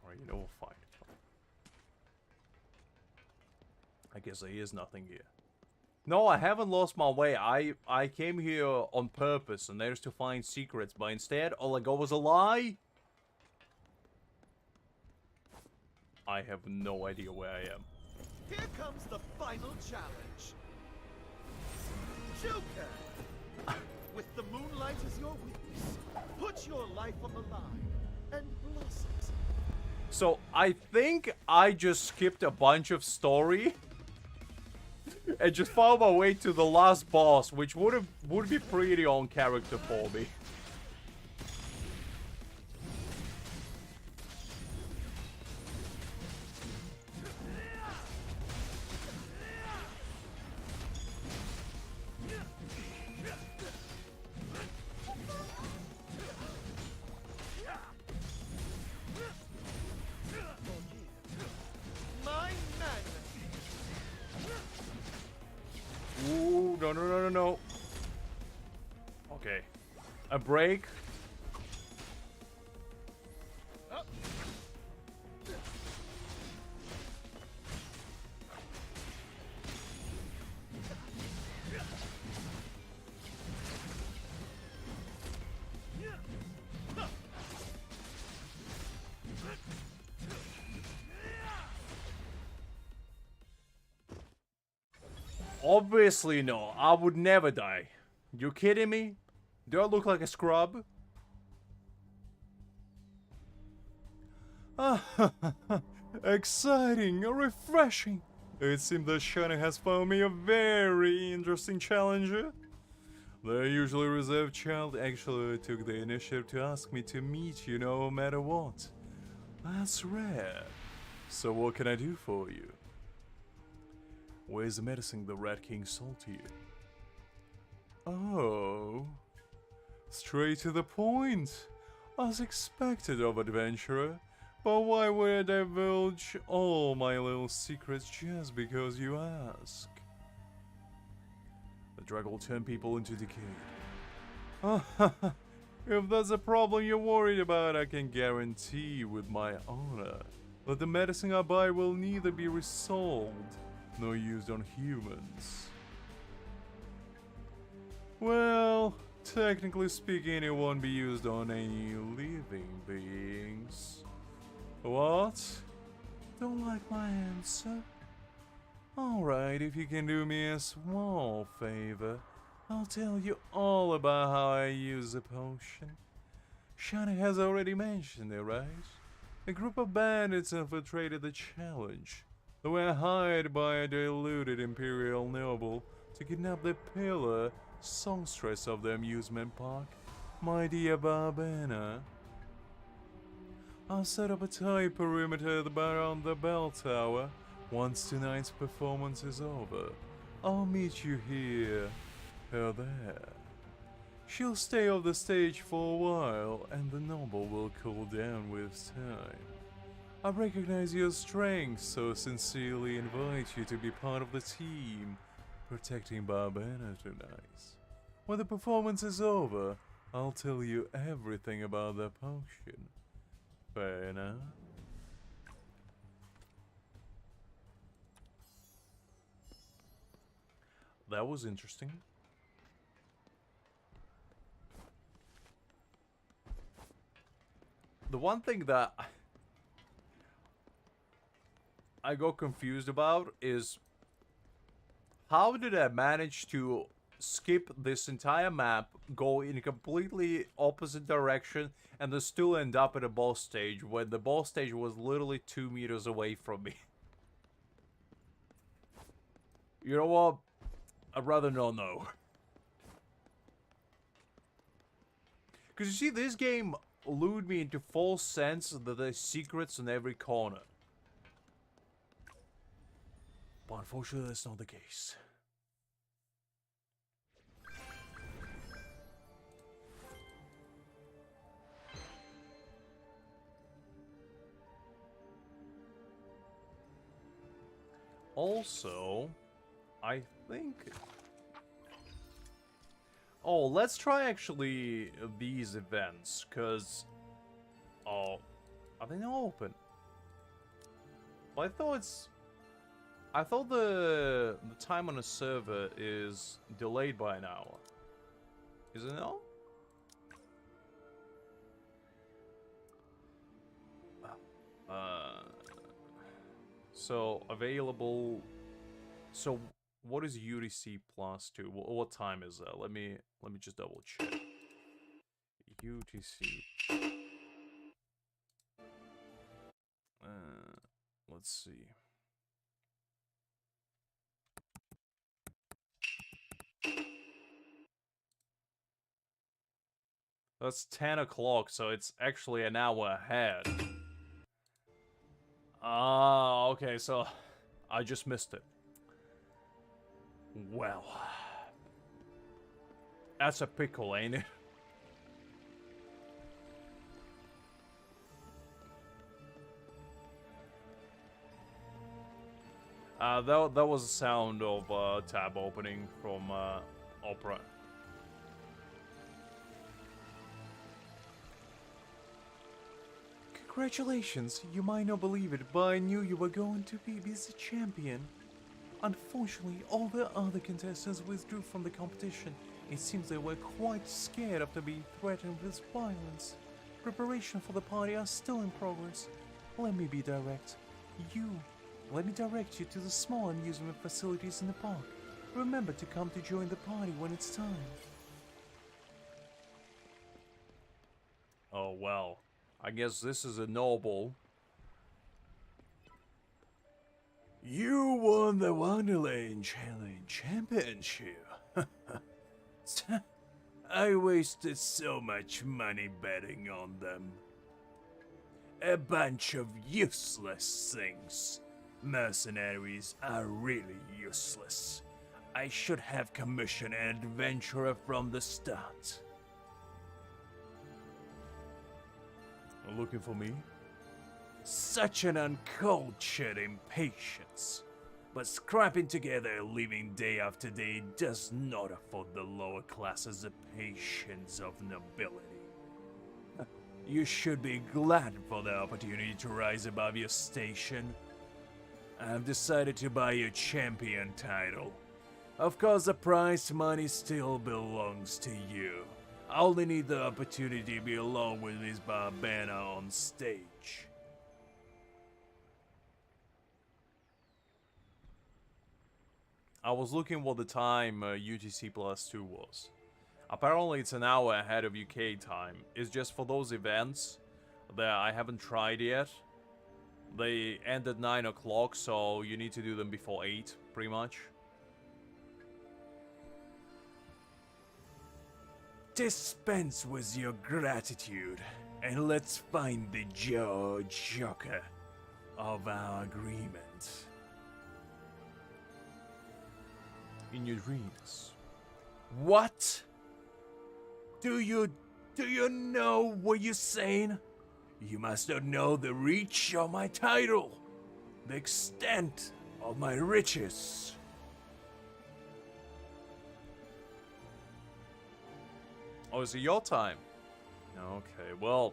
Alright, you know, fine. I guess there is nothing here. No, I haven't lost my way. I came here on purpose, and there's to find secrets, but instead, all I got was a lie. I have no idea where I am. Here comes the final challenge. Joker! With the moonlight as your witness, put your life on the line and blossom. So, I think I just skipped a bunch of story and just found my way to the last boss, which would be pretty on character for me. My man! Ooh, no. Okay. A break. Obviously no, I would never die. You kidding me? Do I look like a scrub? Exciting, refreshing. It seems that Shana has found me a very interesting challenger. The usually reserved child actually took the initiative to ask me to meet you no matter what. That's rare. So what can I do for you? Where's the medicine the Rat King sold to you? Oh, straight to the point. As expected of adventurer. But why would I divulge all my little secrets just because you ask? The drug will turn people into decay. If that's a problem you're worried about, I can guarantee with my honor that the medicine I buy will neither be resolved nor used on humans. Well, technically speaking, it won't be used on any living beings. What? Don't like my answer? Alright, if you can do me a small favor, I'll tell you all about how I use the potion. Shani has already mentioned it, right? A group of bandits infiltrated the challenge. They were hired by a deluded imperial noble to kidnap the pillar songstress of the amusement park, my dear Barbena. I'll set up a tight perimeter around the bell tower. Once tonight's performance is over, I'll meet you here or there. She'll stay off the stage for a while, and the noble will cool down with time. I recognize your strength, so sincerely invite you to be part of the team protecting Barbena tonight. When the performance is over, I'll tell you everything about the potion. Fair enough? That was interesting. The one thing that I got confused about is how did I manage to skip this entire map, go in a completely opposite direction, and then still end up at a boss stage when the boss stage was literally 2 meters away from me? You know what? I'd rather not know. Because you see, this game lured me into false sense that there's secrets in every corner. But unfortunately, that's not the case. Also, I think... Oh, let's try actually these events, cause oh, are they not open? Well, I thought the time on a server is delayed by an hour. Is it not? So available. So what is UTC plus 2? What time is that? Let me just double check. UTC. Let's see. That's 10 o'clock, so it's actually an hour ahead. Ah, okay, so I just missed it. Well, that's a pickle, ain't it? That was the sound of tab opening from Opera. Congratulations, you might not believe it, but I knew you were going to be the champion. Unfortunately, all the other contestants withdrew from the competition. It seems they were quite scared after being threatened with violence. Preparations for the party are still in progress. Let me be direct. Let me direct you to the small amusement facilities in the park. Remember to come to join the party when it's time. Oh, well. I guess this is a noble. You won the Wonderland Challenge Championship. I wasted so much money betting on them. A bunch of useless things. Mercenaries are really useless. I should have commissioned an adventurer from the start. Looking for me? Such an uncultured impatience. But scrapping together a living day after day does not afford the lower classes the patience of nobility. You should be glad for the opportunity to rise above your station. I've decided to buy your champion title. Of course, the prize money still belongs to you. I only need the opportunity to be alone with Miss Barbana on stage. I was looking what the time UTC plus 2 was. Apparently it's an hour ahead of UK time. It's just for those events that I haven't tried yet. They end at 9 o'clock, so you need to do them before 8, pretty much. Dispense with your gratitude, and let's find the joker of our agreement. In your dreams. What? Do you know what you're saying? You must not know the reach of my title, the extent of my riches. Oh, is it your time? Okay, well...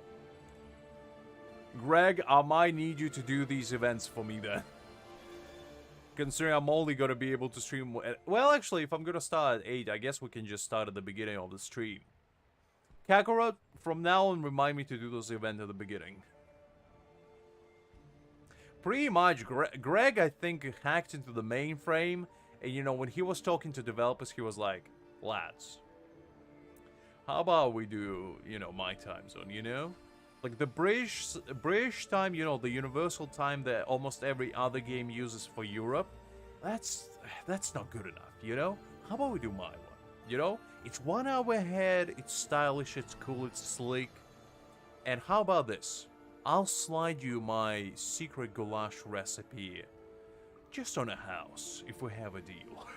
Greg, I might need you to do these events for me then. Considering I'm only gonna be able to stream... Well, actually, if I'm gonna start at 8, I guess we can just start at the beginning of the stream. Kakarot, from now on, remind me to do those events at the beginning. Pretty much, Greg, I think, hacked into the mainframe. And, you know, when he was talking to developers, he was like, lads, how about we do, you know, my time zone, you know? Like, the British time, you know, the universal time that almost every other game uses for Europe, that's not good enough, you know? How about we do my one, you know? It's 1 hour ahead, it's stylish, it's cool, it's sleek. And how about this? I'll slide you my secret goulash recipe just on a house, if we have a deal.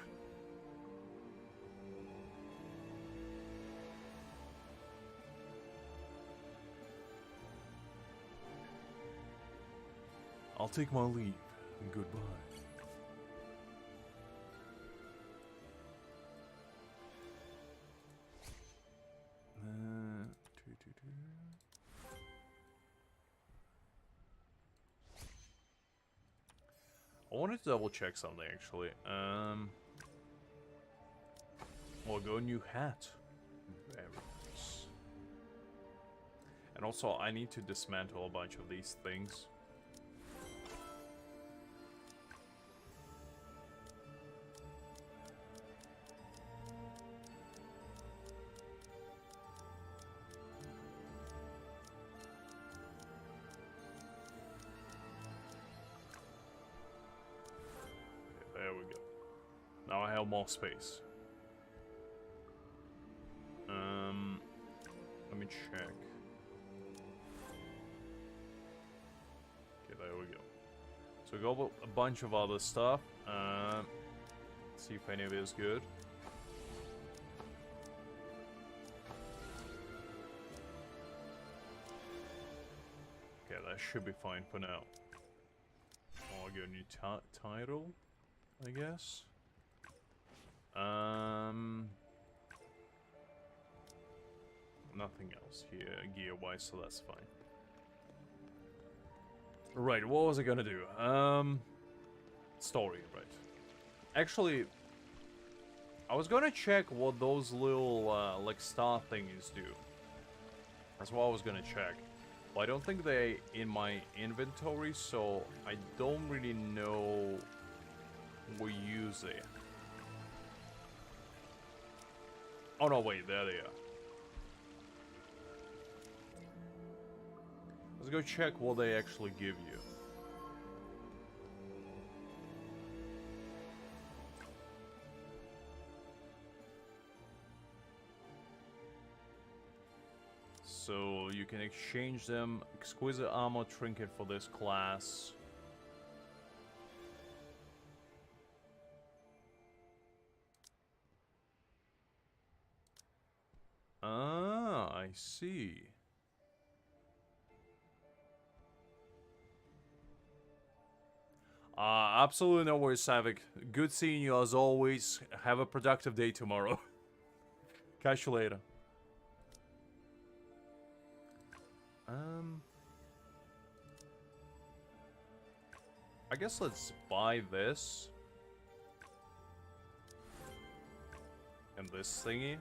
I'll take my leave. Goodbye. wanted to double check something actually. Well, go new hat. Very nice. And also, I need to dismantle a bunch of these things. Okay, there we go. Now I have more space. Let me check. Okay, there we go. So we got a bunch of other stuff. See if any of it is good. Okay, that should be fine for now. Oh, I'll get a new title, I guess. Nothing else here gear-wise, so that's fine. Right, what was I gonna do? Story, right. Actually, I was gonna check what those little, like, star thingies do. That's what I was gonna check. But I don't think they're in my inventory, so I don't really know we use it. Oh no, wait, there they are. Let's go check what they actually give you. So you can exchange them. Exquisite armor trinket for this class. Ah, I see. Absolutely no worries, Savik. Good seeing you as always. Have a productive day tomorrow. Catch you later. I guess let's buy this. And this thingy.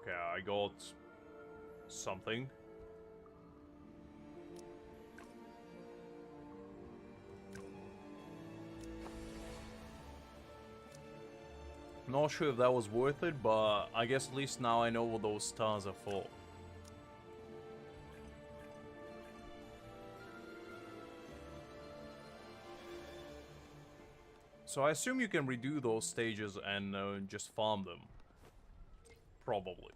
Okay, I got something. Not sure if that was worth it, but I guess at least now I know what those stars are for. So I assume you can redo those stages and just farm them. Probably.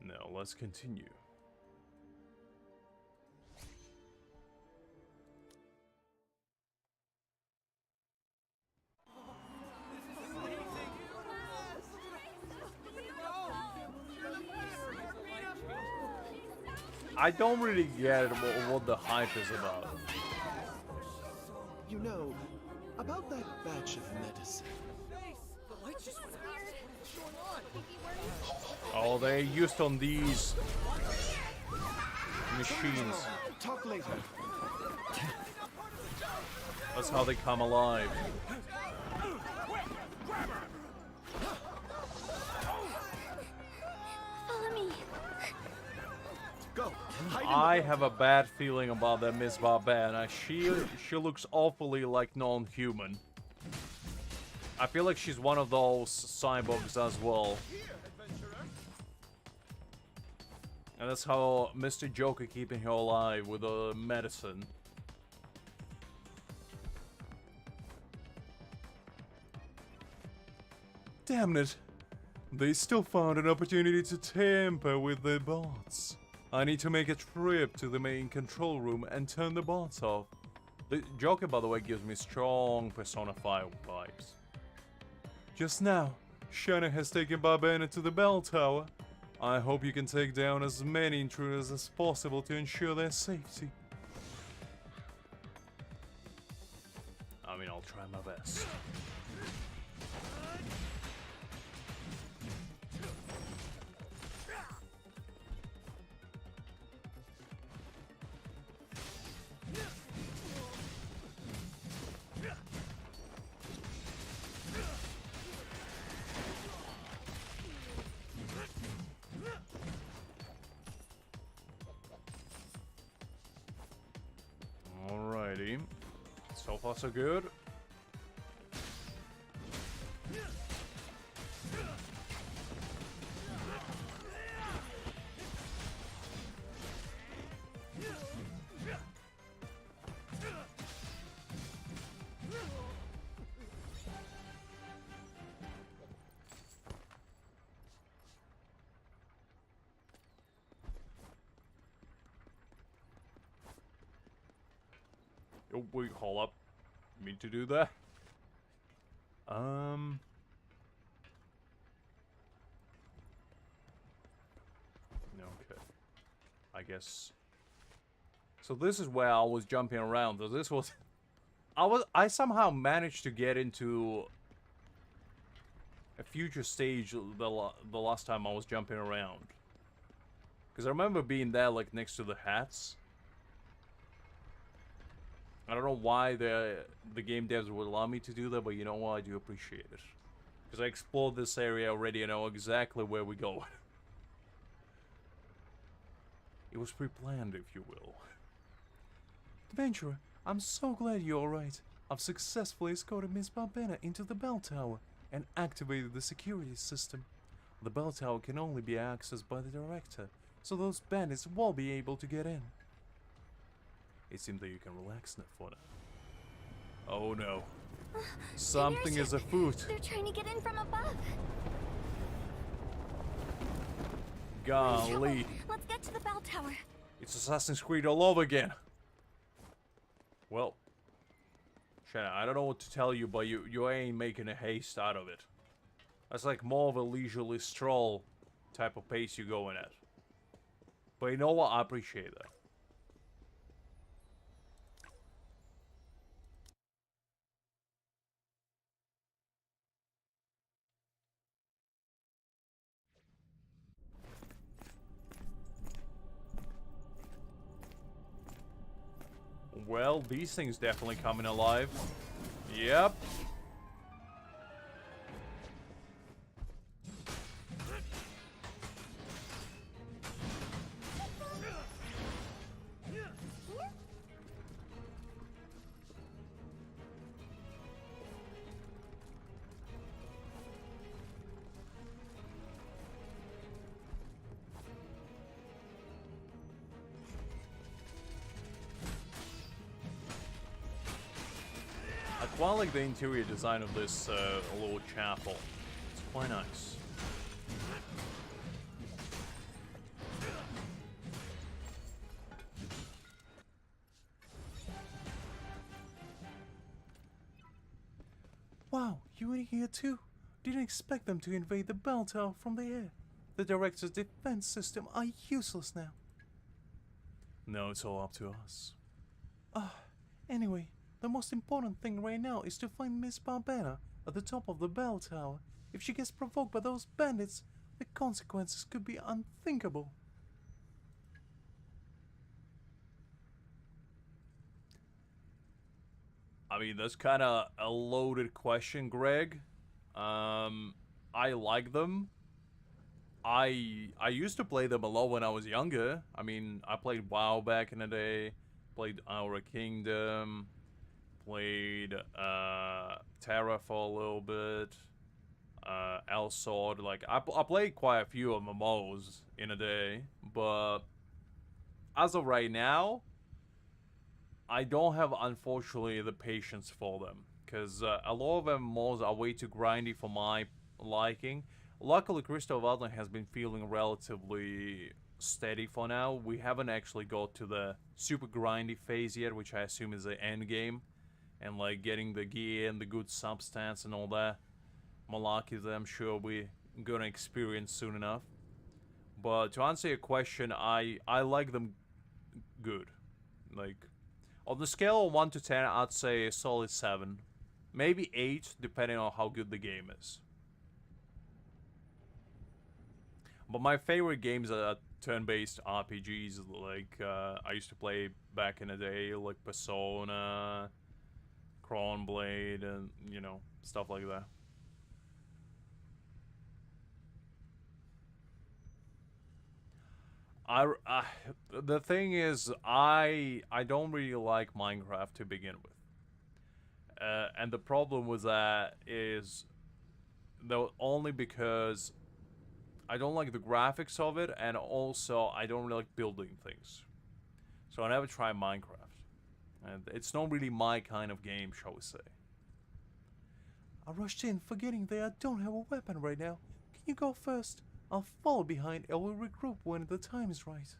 Now let's continue. I don't really get what the hype is about. You know, about that batch of medicine. Oh, they're used on these machines. Talk later. That's how they come alive. Follow me. Go. I have a bad feeling about that Miss Barbana. She looks awfully like non-human. I feel like she's one of those cyborgs as well. And that's how Mr. Joker keeping her alive with the medicine. Damn it. They still found an opportunity to tamper with the bots. I need to make a trip to the main control room and turn the bots off. The Joker, by the way, gives me strong Persona 5 vibes. Just now, Shana has taken Barbana to the bell tower. I hope you can take down as many intruders as possible to ensure their safety. I I mean, I'll try my best. Alrighty. So far so good. Oh, wait, hold up. Mean to do that? Okay. I guess. So this is where I was jumping around. So this was... I somehow managed to get into a future stage the last time I was jumping around. Because I remember being there, like, next to the hats. I don't know why the game devs would allow me to do that, but you know what? I do appreciate it. Because I explored this area already and I know exactly where we go. It was pre-planned, if you will. Adventurer, I'm so glad you're alright. I've successfully escorted Miss Barbena into the bell tower and activated the security system. The bell tower can only be accessed by the director, so those bandits won't be able to get in. It seems that you can relax now for now. Oh no. Something is afoot. They're trying to get in from above. Golly. Let's get to the bell tower. It's Assassin's Creed all over again. Well, Shanna, I don't know what to tell you, but you ain't making a haste out of it. That's like more of a leisurely stroll type of pace you're going at. But you know what? I appreciate that. Well, these things definitely coming alive. Yep. I quite like the interior design of this little chapel. It's quite nice. Wow, you in here too? Didn't expect them to invade the bell tower from the air. The director's defense system are useless now. No, it's all up to us. Anyway, the most important thing right now is to find Miss Barbena at the top of the bell tower. If she gets provoked by those bandits, the consequences could be unthinkable. I mean, that's kind of a loaded question, Greg. I like them. I used to play them a lot when I was younger. I mean, I played WoW back in the day. Played Our Kingdom. Played Terra for a little bit. El Sword. Like, I played quite a few of MMOs in a day. But as of right now, I don't have, unfortunately, the patience for them. Because a lot of MMOs are way too grindy for my liking. Luckily, Crystal of Atlan has been feeling relatively steady for now. We haven't actually got to the super grindy phase yet, which I assume is the end game. And like getting the gear and the good substance and all that malarkey that I'm sure we're gonna experience soon enough. But to answer your question, I like them good. Like, on the scale of 1 to 10, I'd say a solid 7. Maybe 8, depending on how good the game is. But my favorite games are turn-based RPGs, like I used to play back in the day, like Persona, Blade, and you know, stuff like that. The thing is, I don't really like Minecraft to begin with, and the problem with that is, though, only because I don't like the graphics of it, and also I don't really like building things. So I never tried Minecraft, and it's not really my kind of game, shall we say. I rushed in, forgetting that I don't have a weapon right now. Can you go first? I'll follow behind and we'll regroup when the time is right.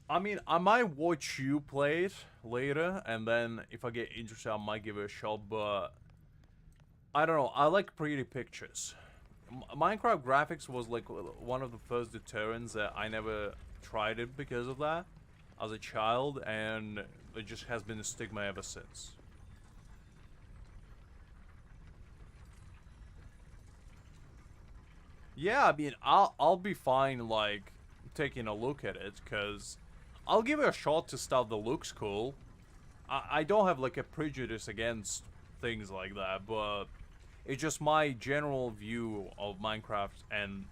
I mean, I might watch you play it later, and then if I get interested, I might give it a shot, but I don't know, I like pretty pictures. Minecraft graphics was like one of the first deterrents that I never tried it because of that as a child, and it just has been a stigma ever since. Yeah, I mean, I'll be fine, like, taking a look at it, because I'll give it a shot to stuff that looks cool. I don't have, like, a prejudice against things like that, but it's just my general view of Minecraft and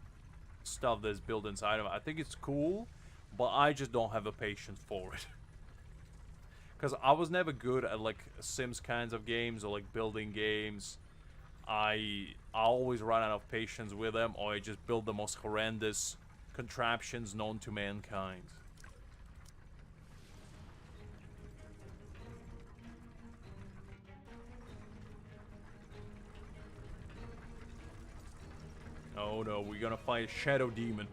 stuff that's built inside of it. I think it's cool, but I just don't have the patience for it. Because I was never good at, like, Sims kinds of games or, like, building games. I always run out of patience with them, or I just build the most horrendous contraptions known to mankind. Oh no, we're gonna fight a shadow demon.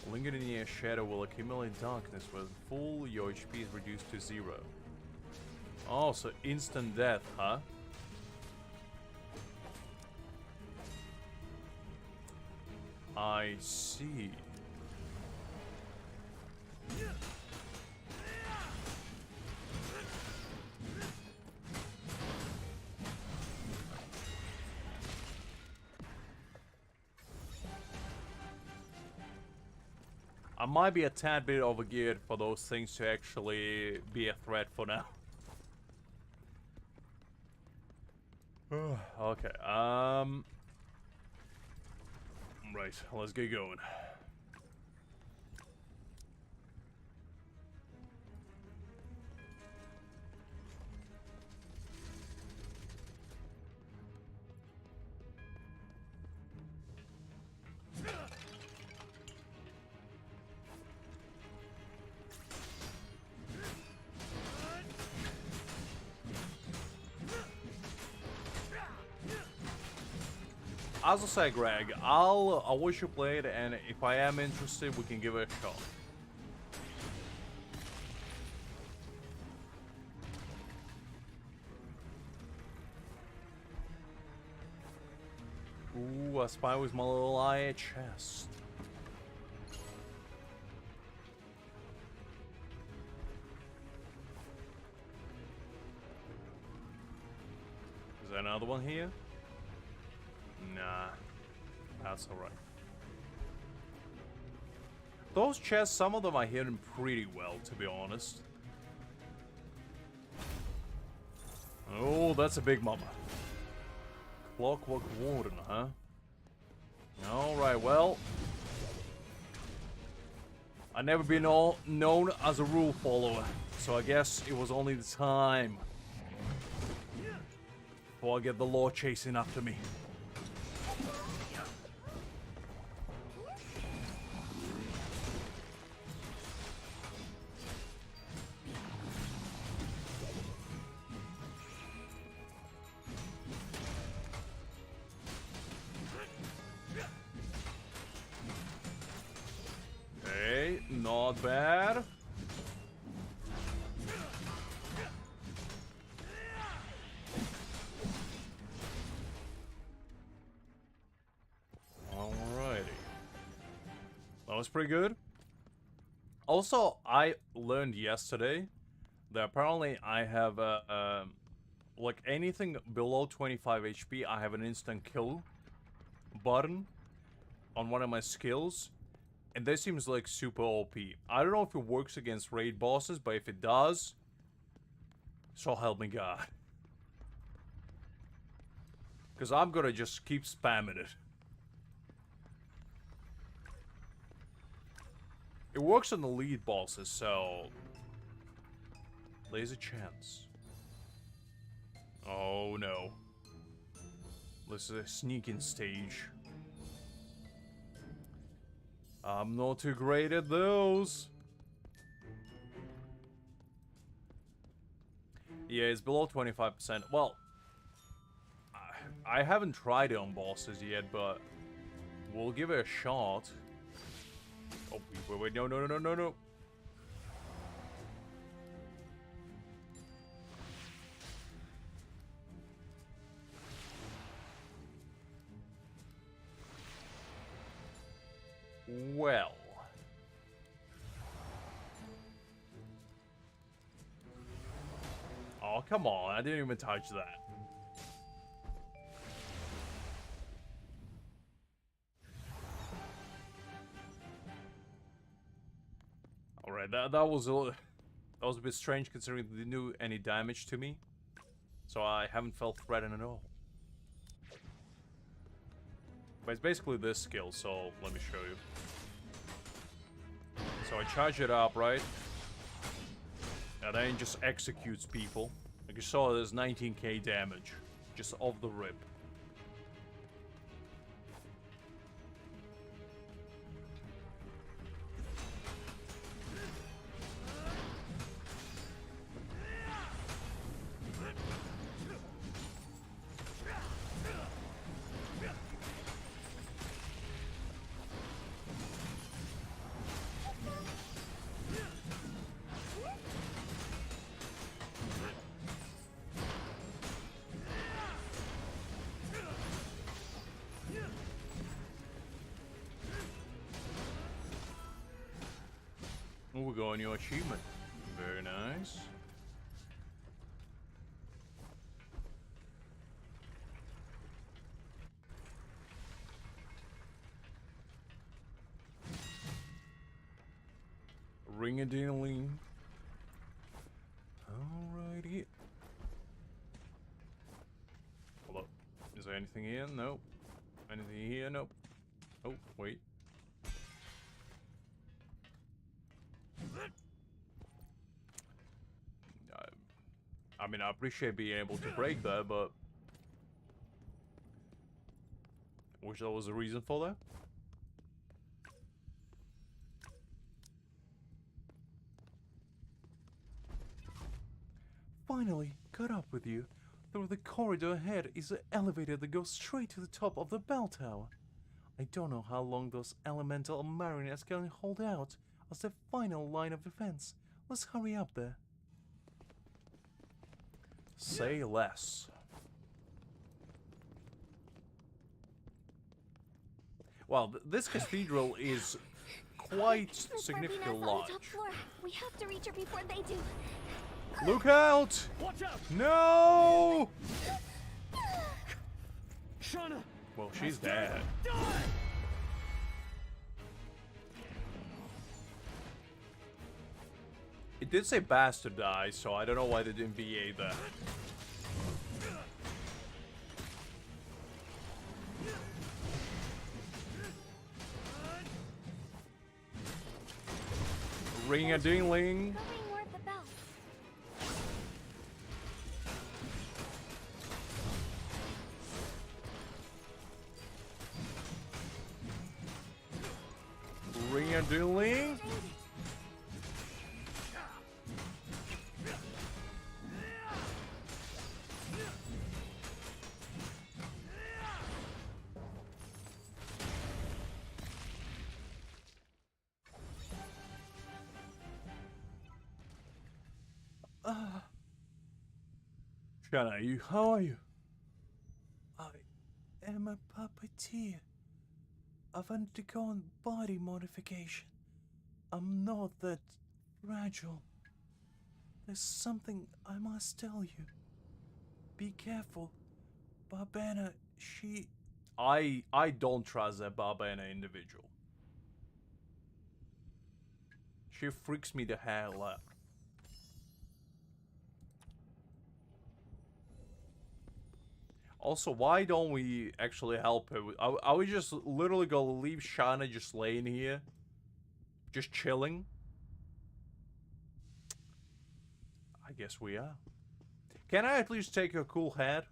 Lingering near a shadow will accumulate darkness. When full, your HP is reduced to 0. Oh, so instant death, huh? I see. I might be a tad bit overgeared for those things to actually be a threat for now. Okay, right, let's get going. As I say, Greg, I'll watch you play it, and if I am interested, we can give it a shot. Ooh, I spy with my little eye at chest. Is there another one here? Nah, that's alright. Those chests, some of them are hidden pretty well, to be honest. Oh, that's a big mama. Clockwork Warden, huh? Alright, well. I've never been known as a rule follower, so I guess it was only the time before I get the law chasing after me. Not bad. Alrighty. That was pretty good. Also, I learned yesterday that apparently I have like anything below 25 HP, I have an instant kill button on one of my skills, and that seems like super OP. I don't know if it works against raid bosses, but if it does, so help me God. Because I'm gonna just keep spamming it. It works on the lead bosses, so there's a chance. Oh no. This is a sneaking stage. I'm not too great at those. Yeah, it's below 25%. Well, I haven't tried it on bosses yet, but we'll give it a shot. Oh, wait, no. Well. Oh, come on. I didn't even touch that. Alright, that was a bit strange considering they didn't do any damage to me. So I haven't felt threatened at all. But it's basically this skill, so let me show you. So I charge it up, right? And then it just executes people. Like you saw, there's 19k damage. Just off the rip. Oh, we got a new achievement. Very nice. Ring-a-ding-a-ling. Alrighty. Hold up. Is there anything here? Nope. Anything here? Nope. Oh, wait. I mean, I appreciate being able to break that, but wish there was a reason for that. Finally, caught up with you. Through the corridor ahead is an elevator that goes straight to the top of the bell tower. I don't know how long those elemental marionettes can hold out as the final line of defense. Let's hurry up there. Say less. Well, this cathedral is quite significantly Ferdinand's on the large. top floor. We have to reach her before they do. Look out! Watch out! No! Shana! Well, she's dead. Die! It did say bastard die, so I don't know why they didn't VA that. Ring-a-ding-ling. Going more of the bell. Ring-a-ding-ling. Shana, how are you? I am a puppeteer. I've undergone body modification. I'm not that fragile. There's something I must tell you. Be careful. Barbana, she... I don't trust that Barbana individual. She freaks me the hell out. Also, why don't we actually help her? Are we just literally gonna leave Shana just laying here? Just chilling? I guess we are. Can I at least take her cool hat?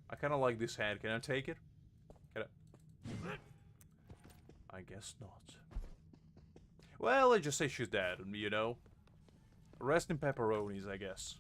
I kind of like this hat. Can I take it? Can I guess not. Well, let's just say she's dead, you know? Rest in pepperonis, I guess.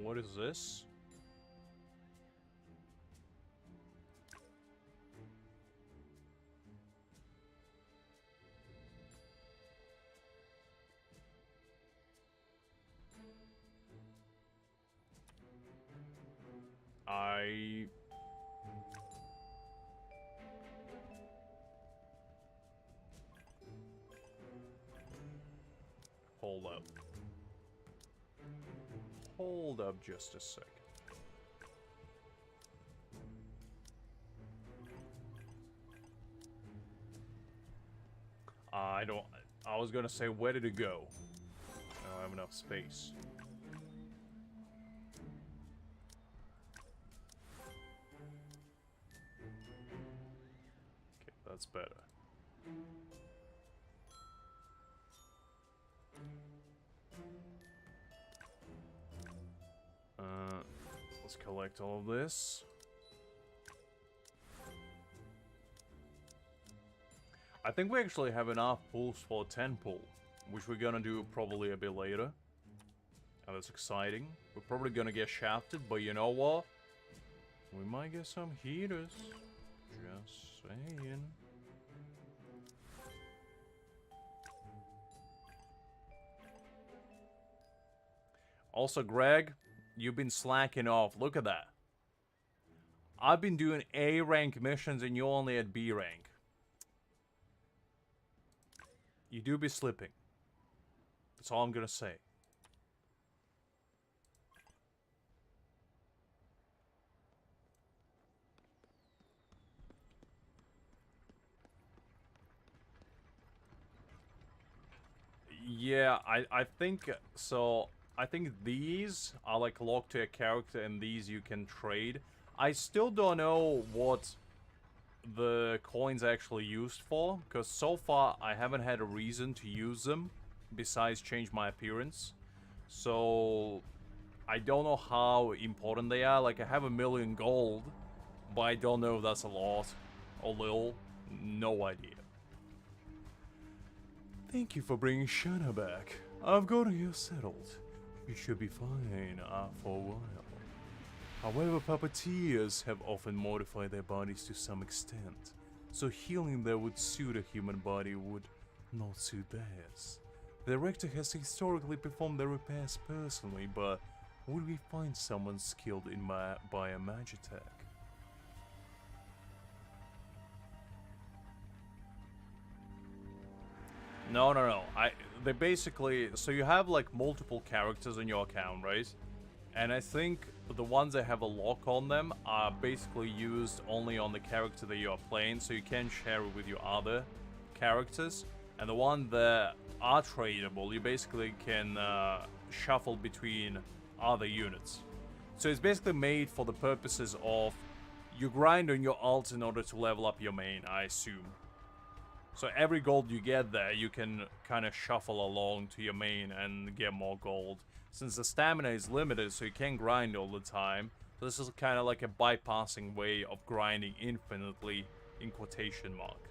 What is this? Hold up. Hold up just a second. I was gonna say, where did it go? I don't have enough space. Okay, that's better. Let's collect all of this. I think we actually have enough pulls for 10 pull, which we're gonna do probably a bit later. And that's exciting. We're probably gonna get shafted, but you know what? We might get some heaters. Just saying. Also, Greg, you've been slacking off. Look at that. I've been doing A rank missions and you're only at B rank. You do be slipping. That's all I'm gonna say. Yeah, I think so. I think these are like locked to a character and these you can trade. I still don't know what the coins are actually used for, because so far I haven't had a reason to use them besides change my appearance. So I don't know how important they are. Like, I have 1,000,000 gold, but I don't know if that's a lot or little. No idea. Thank you for bringing Shana back. I've got her settled. You should be fine for a while. However, puppeteers have often modified their bodies to some extent, so healing that would suit a human body would not suit theirs. The director has historically performed the repairs personally, but would we find someone skilled in biomagitech? No. They basically, so you have like multiple characters on your account, right? And I think the ones that have a lock on them are basically used only on the character that you are playing, so you can't share it with your other characters. And the ones that are tradable, you basically can shuffle between other units. So it's basically made for the purposes of you grind on your alt in order to level up your main, I assume. So every gold you get there, you can kind of shuffle along to your main and get more gold. since the stamina is limited, so you can't grind all the time. So this is kind of like a bypassing way of grinding infinitely, in quotation mark.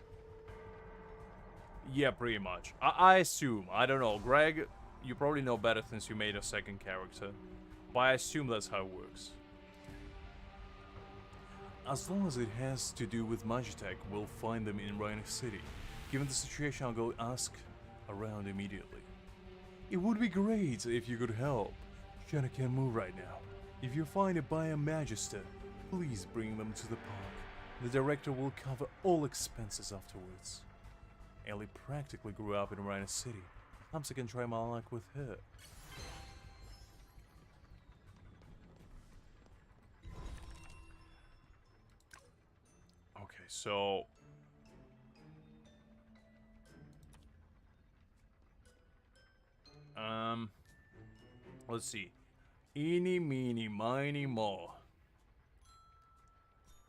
Yeah, pretty much. I assume. I don't know. Greg, you probably know better since you made a second character. But I assume that's how it works. As long as it has to do with Magitech, we'll find them in Rhino City. Given the situation, I'll go ask around immediately. It would be great if you could help. Jenna can't move right now. If you find a Biomagister, please bring them to the park. The director will cover all expenses afterwards. Ellie practically grew up in Rhino City. Perhaps I can try my luck with her. Okay, so... let's see. Eeny, meeny, miny, mo.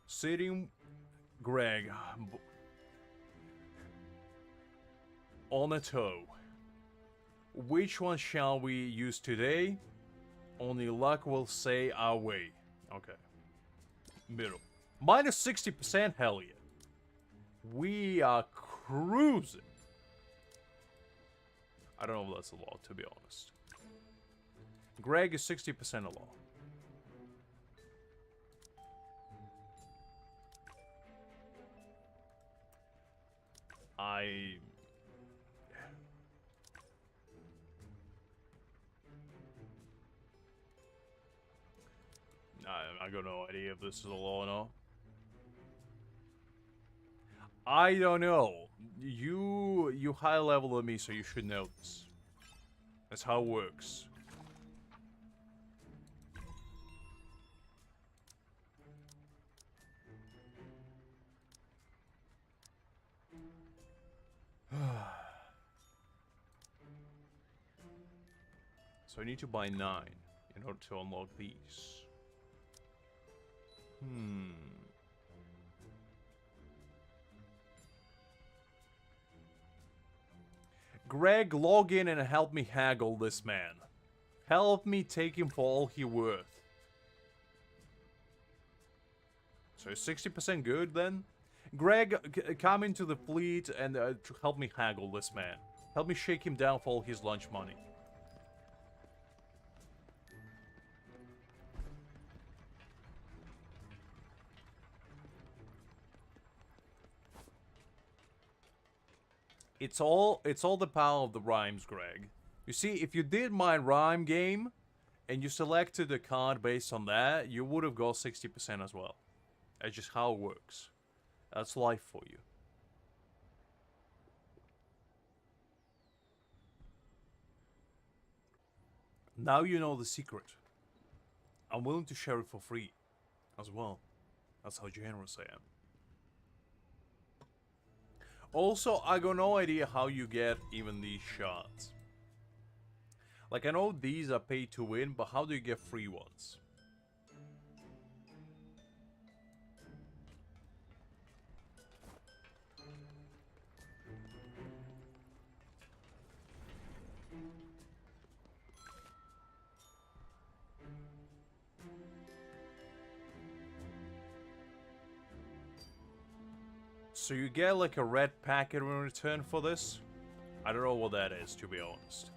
Sitting Greg on a toe. Which one shall we use today? Only luck will say our way. Okay. Middle. Minus 60%? Hell yeah. We are cruising. I don't know if that's a lot, to be honest. Greg is 60% a lot. I got no idea if this is a law or not. I don't know. You high level than me, so you should know this. That's how it works. So I need to buy 9 in order to unlock these. Greg, log in and help me haggle this man. Help me take him for all he worth. So 60% good then? Greg, come into the fleet and help me haggle this man. Help me shake him down for all his lunch money. It's all the power of the rhymes, Greg. You see, if you did my rhyme game and you selected a card based on that, you would have got 60% as well. That's just how it works. That's life for you. Now you know the secret. I'm willing to share it for free as well. That's how generous I am. Also, I got no idea how you get even these shots. Like, I know these are pay to win, but how do you get free ones? So you get like a red packet in return for this? I don't know what that is, to be honest.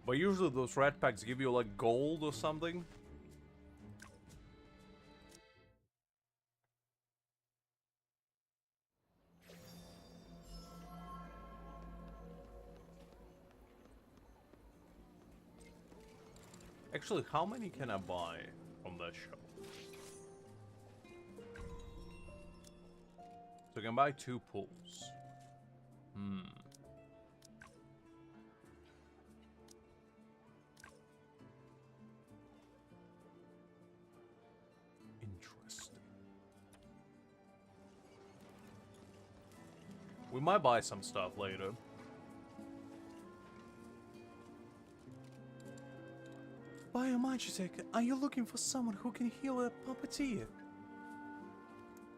But usually those red packs give you like gold or something. Actually, how many can I buy from that shop? So I can buy 2 pools. Interesting. We might buy some stuff later. Biomagitek, are you looking for someone who can heal a puppeteer?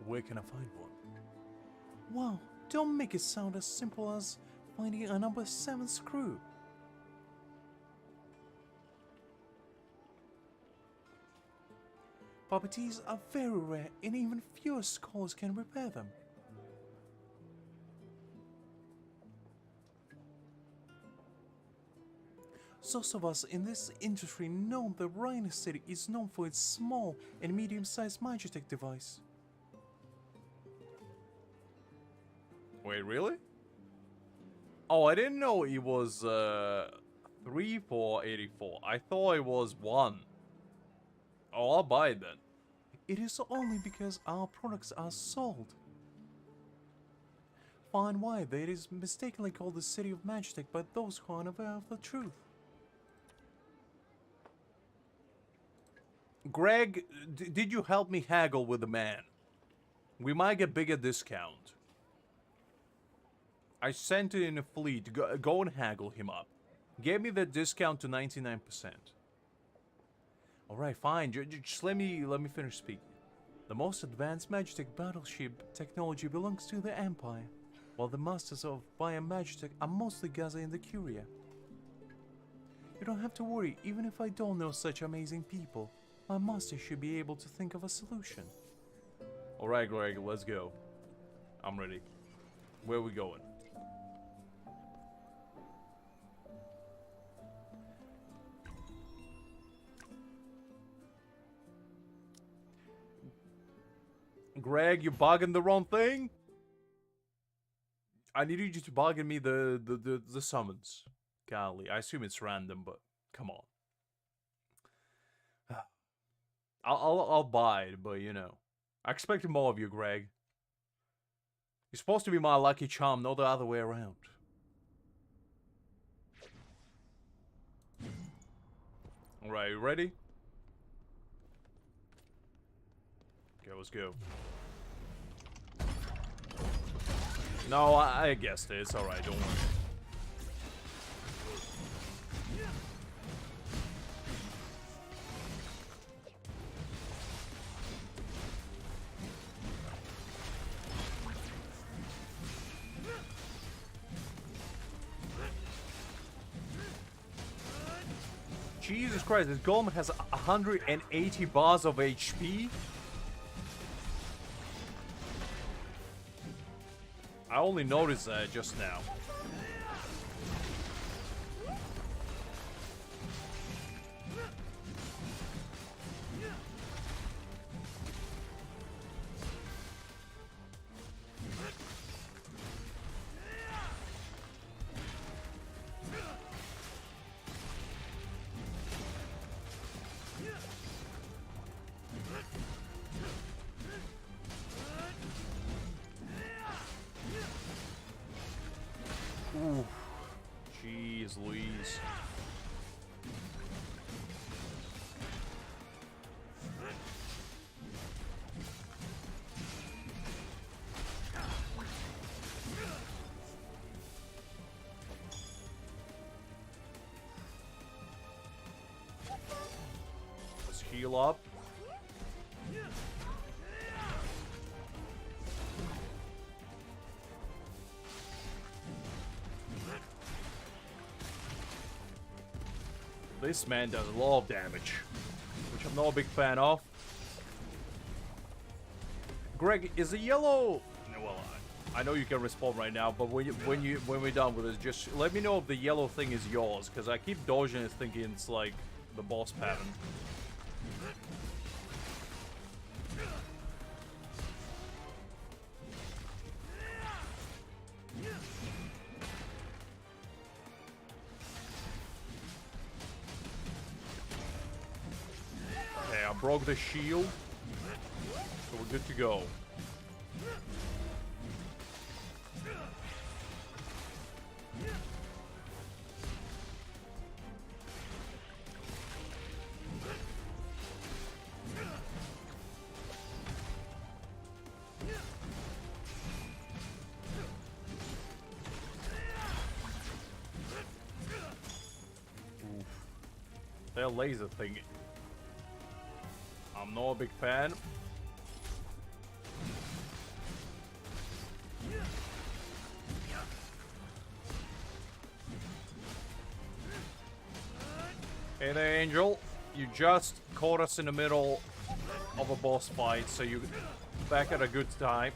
Where can I find one? Wow, don't make it sound as simple as finding a number 7 screw. Properties are very rare, and even fewer scholars can repair them. Those of us in this industry know the Rhine City is known for its small and medium-sized Magitech device. Wait, really? Oh, I didn't know it was 3 for 84. I thought it was 1. Oh, I'll buy it then. It is only because our products are sold. Find why that it is mistakenly called the City of Magitech by those who are unaware of the truth. Greg, did you help me haggle with the man? We might get bigger discount. I sent it in a fleet. Go and haggle him up. Gave me the discount to 99%. Alright, fine. Just let me finish speaking. The most advanced Magitech battleship technology belongs to the Empire, while the masters of Biomagitech are mostly Gaza and the Curia. You don't have to worry, even if I don't know such amazing people. My master should be able to think of a solution. Alright, Greg, let's go. I'm ready. Where are we going? Greg, you bargained the wrong thing? I needed you to bargain me the summons. Golly, I assume it's random, but come on. I'll buy it, but you know. I expected more of you, Greg. You're supposed to be my lucky charm, not the other way around. Alright, you ready? Okay, let's go. No, I guessed it. It's alright, don't worry. Jesus Christ, this golem has 180 bars of HP? I only noticed that just now. Ooh, jeez Louise. Let's heal up. This man does a lot of damage, which I'm not a big fan of. Greg, is the yellow? Well, I know you can respond right now, but when we're done with this, just let me know if the yellow thing is yours, because I keep dodging it thinking it's like the boss pattern. Broke the shield, so we're good to go. Oof. That laser thing. I'm not a big fan. Hey there, Angel. You just caught us in the middle of a boss fight, so you back at a good time.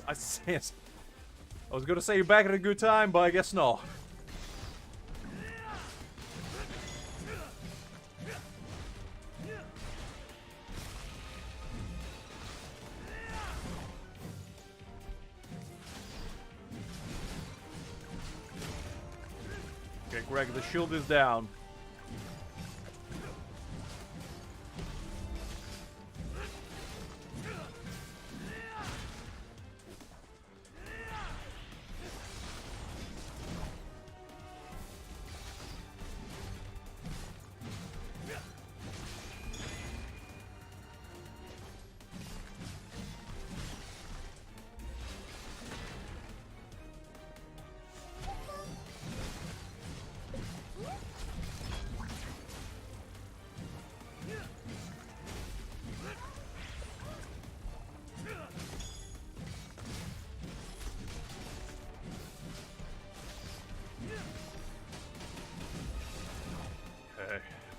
I was gonna say you're back at a good time, but I guess not. Okay, Greg, the shield is down.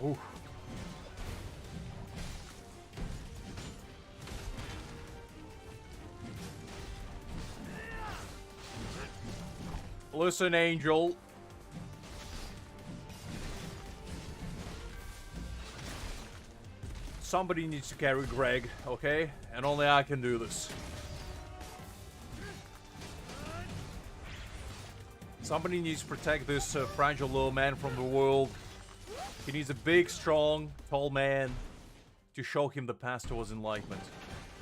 Ooh. Listen, Angel. Somebody needs to carry Greg, okay? And only I can do this. Somebody needs to protect this fragile little man from the world. He needs a big, strong, tall man to show him the path towards enlightenment.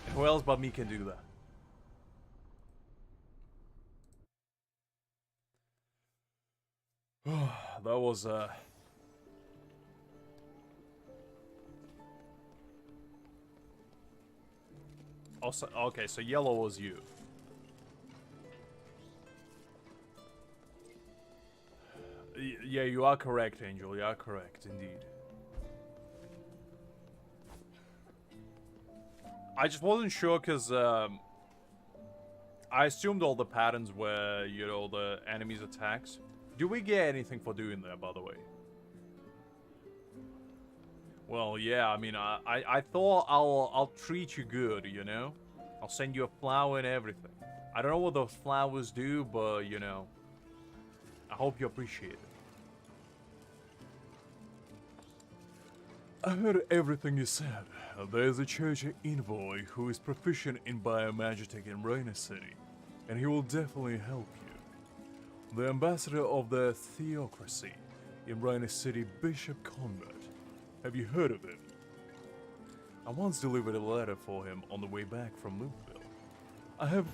And who else but me can do that? That was, Also, okay, so yellow was you. Yeah, you are correct, Angel. You are correct, indeed. I just wasn't sure because I assumed all the patterns were, you know, the enemy's attacks. Do we get anything for doing that, by the way? Well, yeah, I mean, I thought I'll treat you good, you know? I'll send you a flower and everything. I don't know what those flowers do, but, you know, I hope you appreciate it. I heard everything you said. There's a church envoy who is proficient in biomagic in Raina City, and he will definitely help you. The ambassador of the theocracy in Raina City, Bishop Conrad. Have you heard of him? I once delivered a letter for him on the way back from Loopville. I have...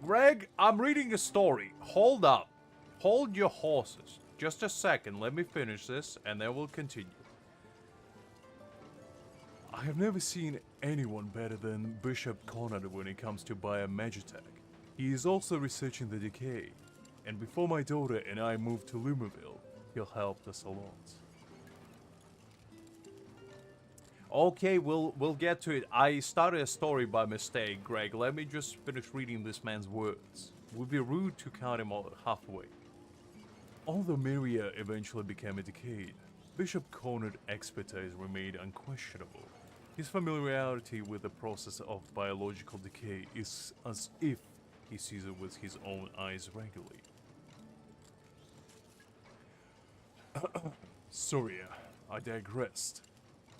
Greg, I'm reading a story. Hold up. Hold your horses. Just a second, let me finish this, and then we'll continue. I have never seen anyone better than Bishop Conrad when it comes to biomagitech. He is also researching the decay, and before my daughter and I move to Lumaville, he'll help us a lot. Okay, we'll get to it. I started a story by mistake, Greg. Let me just finish reading this man's words. It would be rude to cut him off halfway. Although Myria eventually became a decade, Bishop Conrad's expertise remained unquestionable. His familiarity with the process of biological decay is as if he sees it with his own eyes regularly. Sorry, I digressed.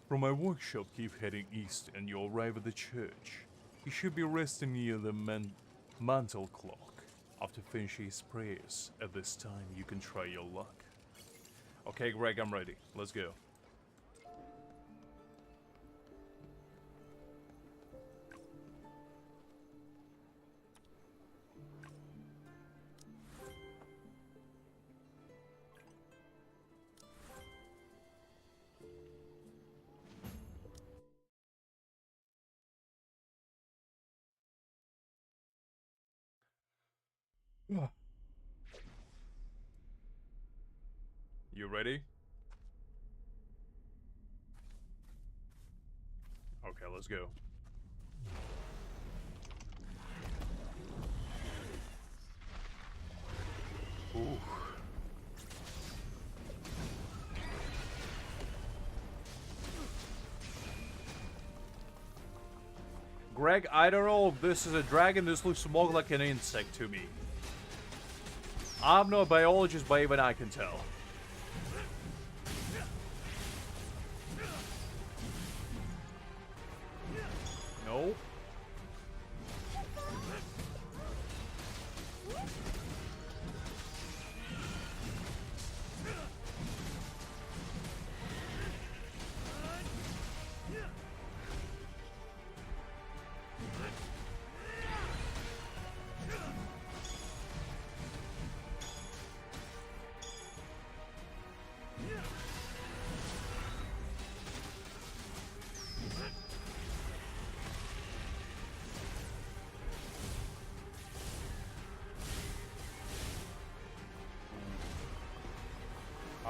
From my workshop, keep heading east and you'll arrive at the church. He should be resting near the mantle clock. After finishing his prayers, at this time you can try your luck. Okay, Greg, I'm ready. Let's go. You ready? Okay, let's go. Ooh. Greg, I don't know if this is a dragon. This looks more like an insect to me. I'm not a biologist, but even I can tell. Nope.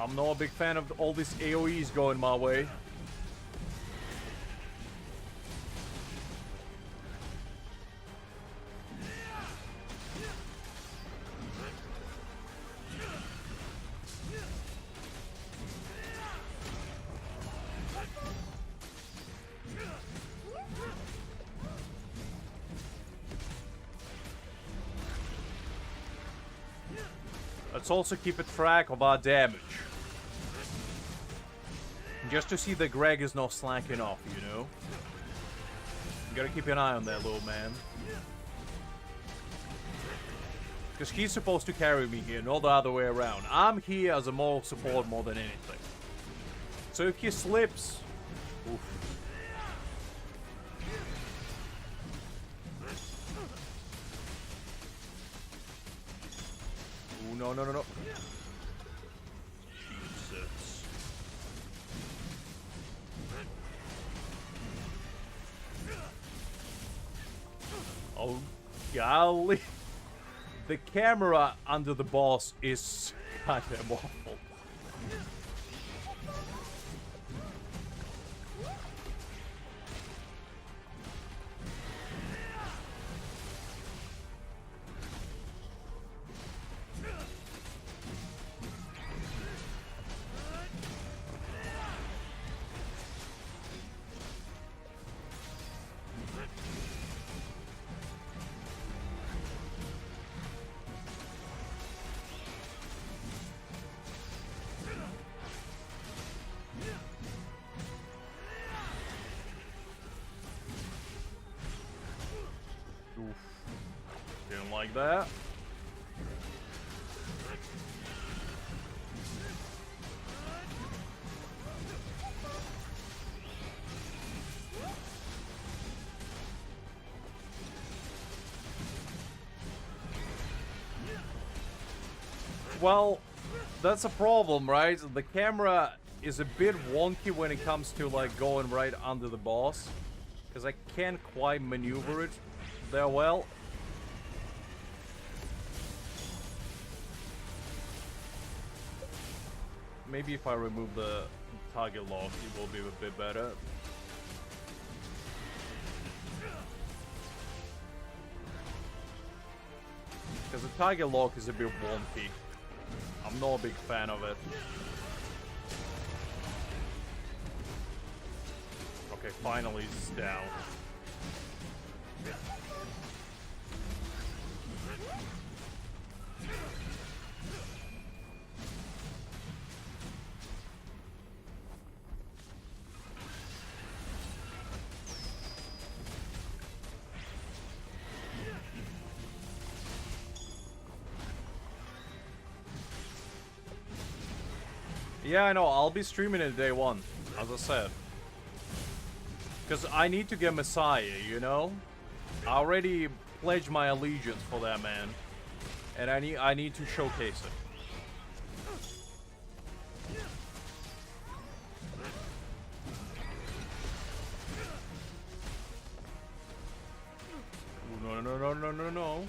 I'm not a big fan of all these AoEs going my way. Let's also keep a track of our damage. Just to see that Greg is not slacking off, you know? You gotta keep an eye on that little man. Because he's supposed to carry me here, not the other way around. I'm here as a moral support more than anything. So if he slips... Oof. Ooh, no, no, no, no. Jesus. Oh, golly. The camera under the boss is kind of awful. Didn't like that. Well, that's a problem, right? The camera is a bit wonky when it comes to like going right under the boss, because I can't quite maneuver it there well. Maybe if I remove the target lock, it will be a bit better. Because the target lock is a bit wonky. I'm not a big fan of it. Okay, finally it's down. Yeah, I know. I'll be streaming it day one, as I said. Because I need to get Messiah, you know? I already pledged my allegiance for that man. And I need to showcase it. Ooh, no, no, no, no, no, no.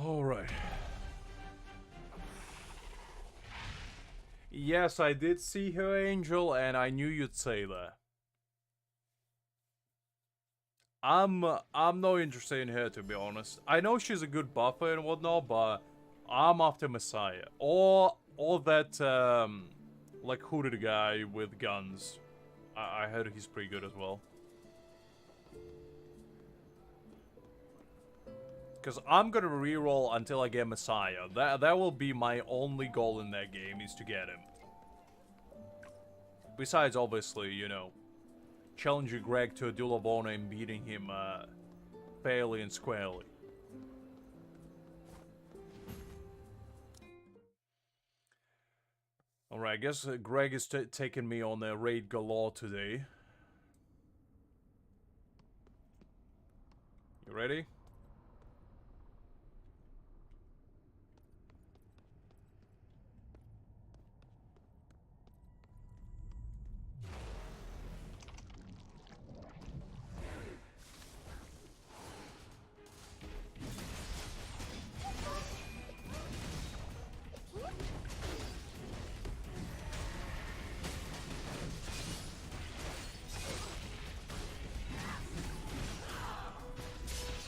Alright. Yes, I did see her, Angel, and I knew you'd say that. I'm not interested in her, to be honest. I know she's a good buffer and whatnot, but I'm after Messiah or that like hooded guy with guns. I heard he's pretty good as well. Because I'm gonna reroll until I get Messiah. That will be my only goal in that game, is to get him. Besides, obviously, you know, challenging Greg to a duel of honor and beating him fairly and squarely. Alright, I guess Greg is taking me on a raid galore today. You ready?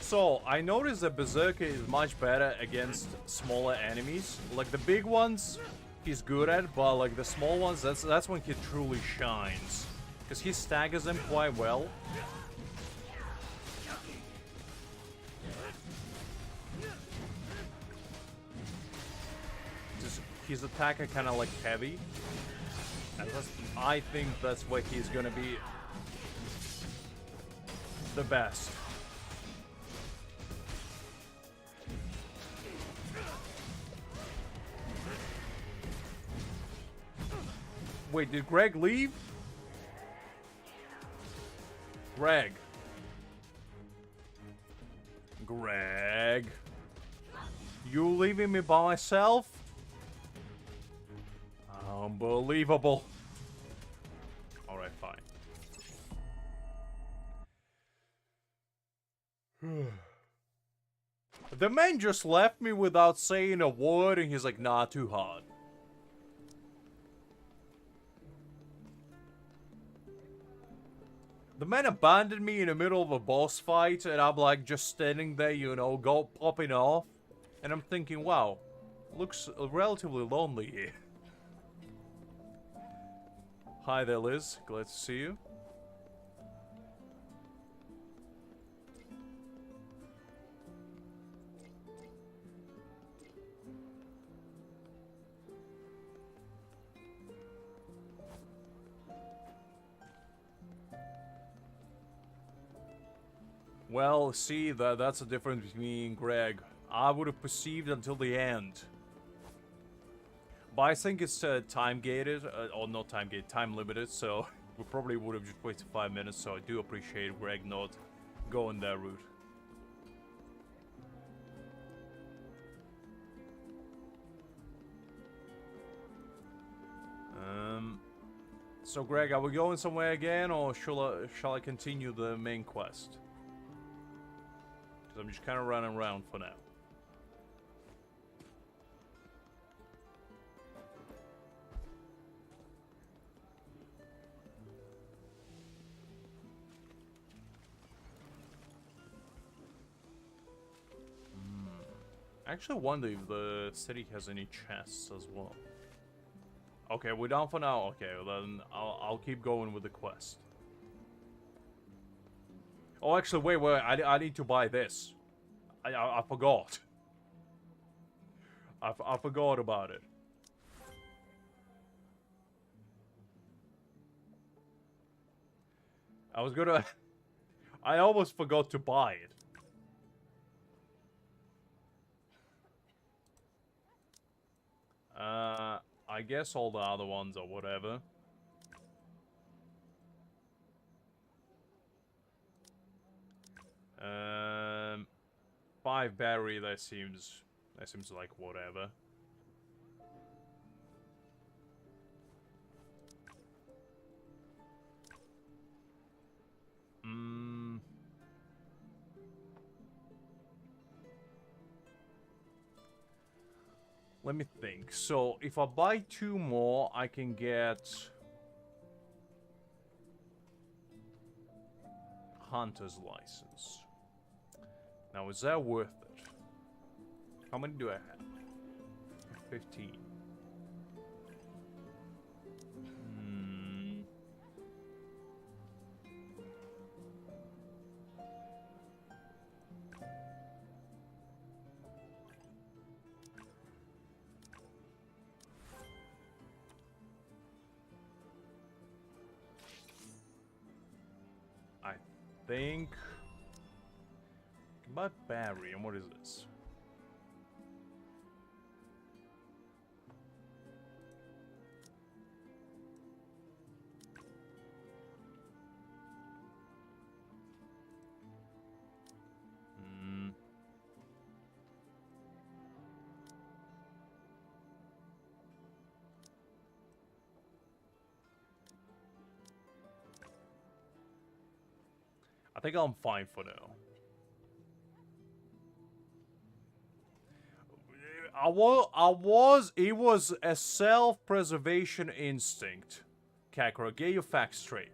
So, I noticed that Berserker is much better against smaller enemies. Like, the big ones, he's good at, but, like, the small ones, that's when he truly shines. Because he staggers them quite well. Just, his attack are kind of, like, heavy. And I think that's where he's gonna be the best. Wait, did Greg leave? Greg. Greg. You leaving me by myself? Unbelievable. Alright, fine. The man just left me without saying a word, and he's like, nah, too hard. The man abandoned me in the middle of a boss fight, and I'm like just standing there, you know, popping off. And I'm thinking, wow, looks relatively lonely here. Hi there, Liz. Glad to see you. Well, see, that's the difference between me and Greg. I would have perceived until the end. But I think it's time-gated, or not time-gated, time-limited, so we probably would have just wasted 5 minutes, so I do appreciate Greg not going that route. So Greg, are we going somewhere again, or shall I continue the main quest? I'm just kind of running around for now. I actually wonder if the city has any chests as well. Okay, we're done for now. Okay, well then I'll keep going with the quest. Oh, actually, wait, I need to buy this. I forgot. I forgot about it. I was gonna... I almost forgot to buy it. I guess all the other ones or whatever. 5 battery, that seems like whatever. Let me think. So, if I buy 2 more, I can get... hunter's license. Now, is that worth it? How many do I have? 15. I think... About Barry, and what is this? I think I'm fine for now. It was a self-preservation instinct. Kakura, get your facts straight.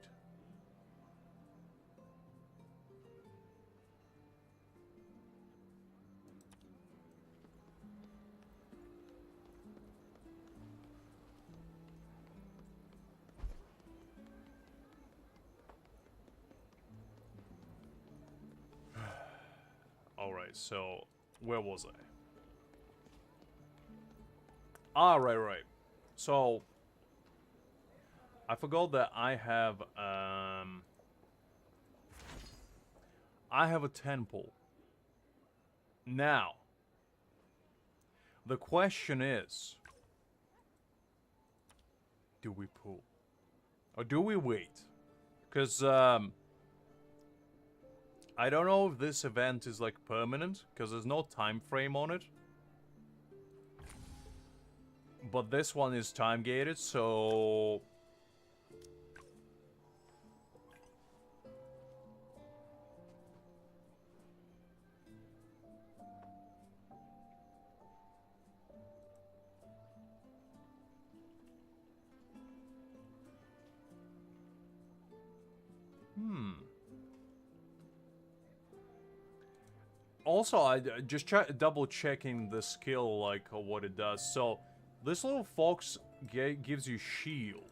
Alright, so where was I? Ah, right. So I forgot that I have a temple. Now, the question is, do we pull? Or do we wait? Because I don't know if this event is like permanent, because there's no time frame on it. But this one is time gated, so... Also, I just double checking the skill, like what it does. So, this little fox gives you shield.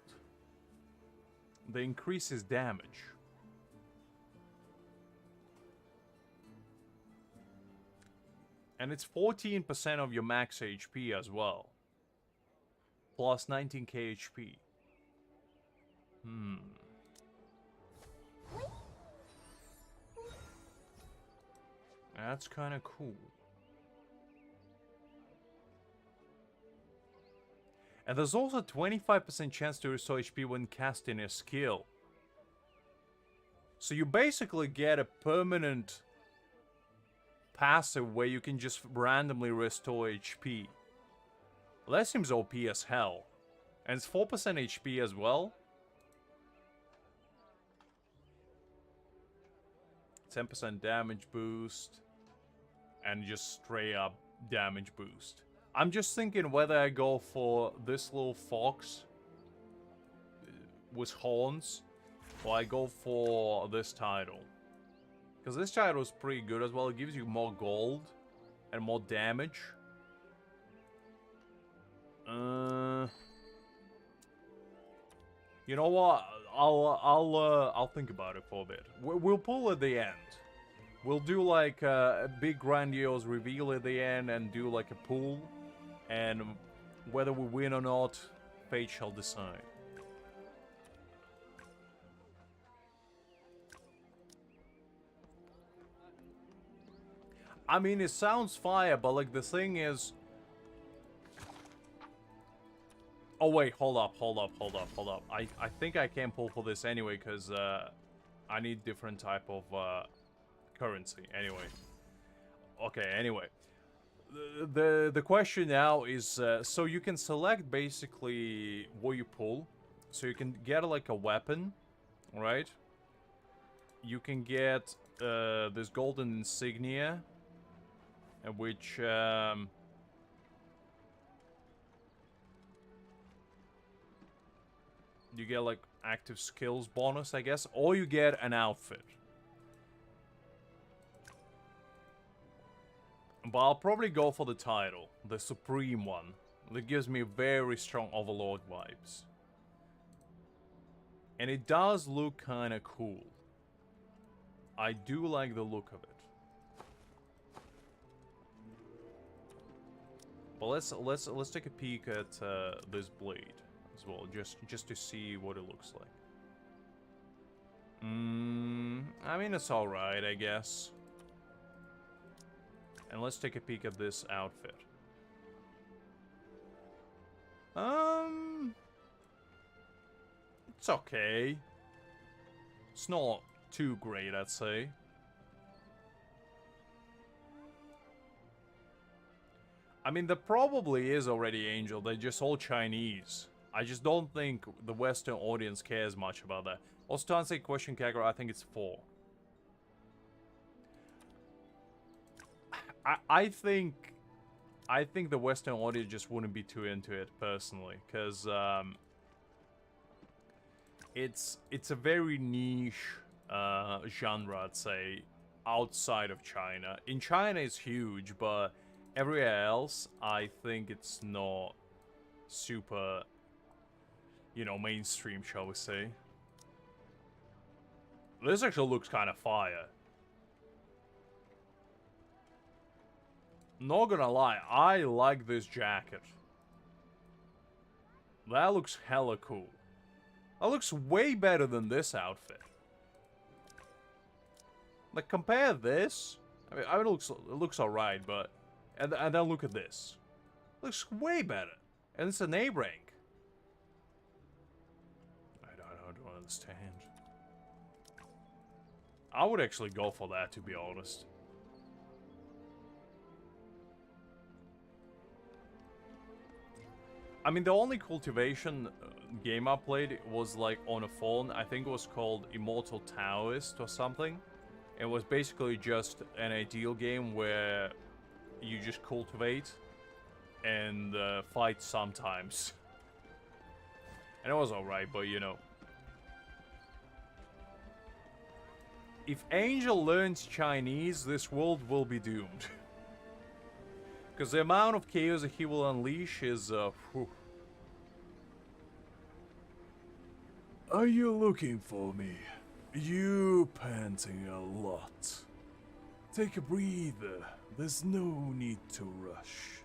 That increases damage. And it's 14% of your max HP as well. Plus 19k HP. That's kind of cool. And there's also a 25% chance to restore HP when casting a skill. So you basically get a permanent passive where you can just randomly restore HP. Well, that seems OP as hell. And it's 4% HP as well. 10% damage boost. And just straight up damage boost. I'm just thinking whether I go for this little fox with horns, or I go for this title. Because this title is pretty good as well. It gives you more gold and more damage. You know what? I'll think about it for a bit. We'll pull at the end. We'll do like a big grandiose reveal at the end and do like a pool. And whether we win or not, fate shall decide. I mean, it sounds fire, but like the thing is... Oh wait, hold up. I think I can pull for this anyway, because I need different type of currency anyway. Okay, anyway. The question now is, so you can select basically what you pull. So you can get like a weapon, right? You can get this golden insignia, which you get like active skills bonus, I guess, or you get an outfit. But I'll probably go for the title, the Supreme one. That gives me very strong Overlord vibes. And it does look kinda cool. I do like the look of it. But let's take a peek at this blade as well, just to see what it looks like. I mean, it's alright, I guess. And let's take a peek at this outfit. It's okay. It's not too great, I'd say. I mean, there probably is already Angel. They're just all Chinese. I just don't think the Western audience cares much about that. Also, to answer your question, Kagura, I think it's 4. I think the Western audience just wouldn't be too into it, personally. Because, it's a very niche genre, I'd say, outside of China. In China, it's huge, but everywhere else, I think it's not super, you know, mainstream, shall we say. This actually looks kind of fire. Not gonna lie, I like this jacket. That looks hella cool. That looks way better than this outfit. Like, compare this. I mean it looks alright, but... And then look at this. It looks way better. And it's an A rank. I don't understand. I would actually go for that, to be honest. I mean, the only cultivation game I played was like on a phone. I think it was called Immortal Taoist or something. It was basically just an ideal game where you just cultivate and fight sometimes. And it was alright, but you know. If Angel learns Chinese, this world will be doomed. Because the amount of chaos that he will unleash is, whew. Are you looking for me? You panting a lot. Take a breather. There's no need to rush.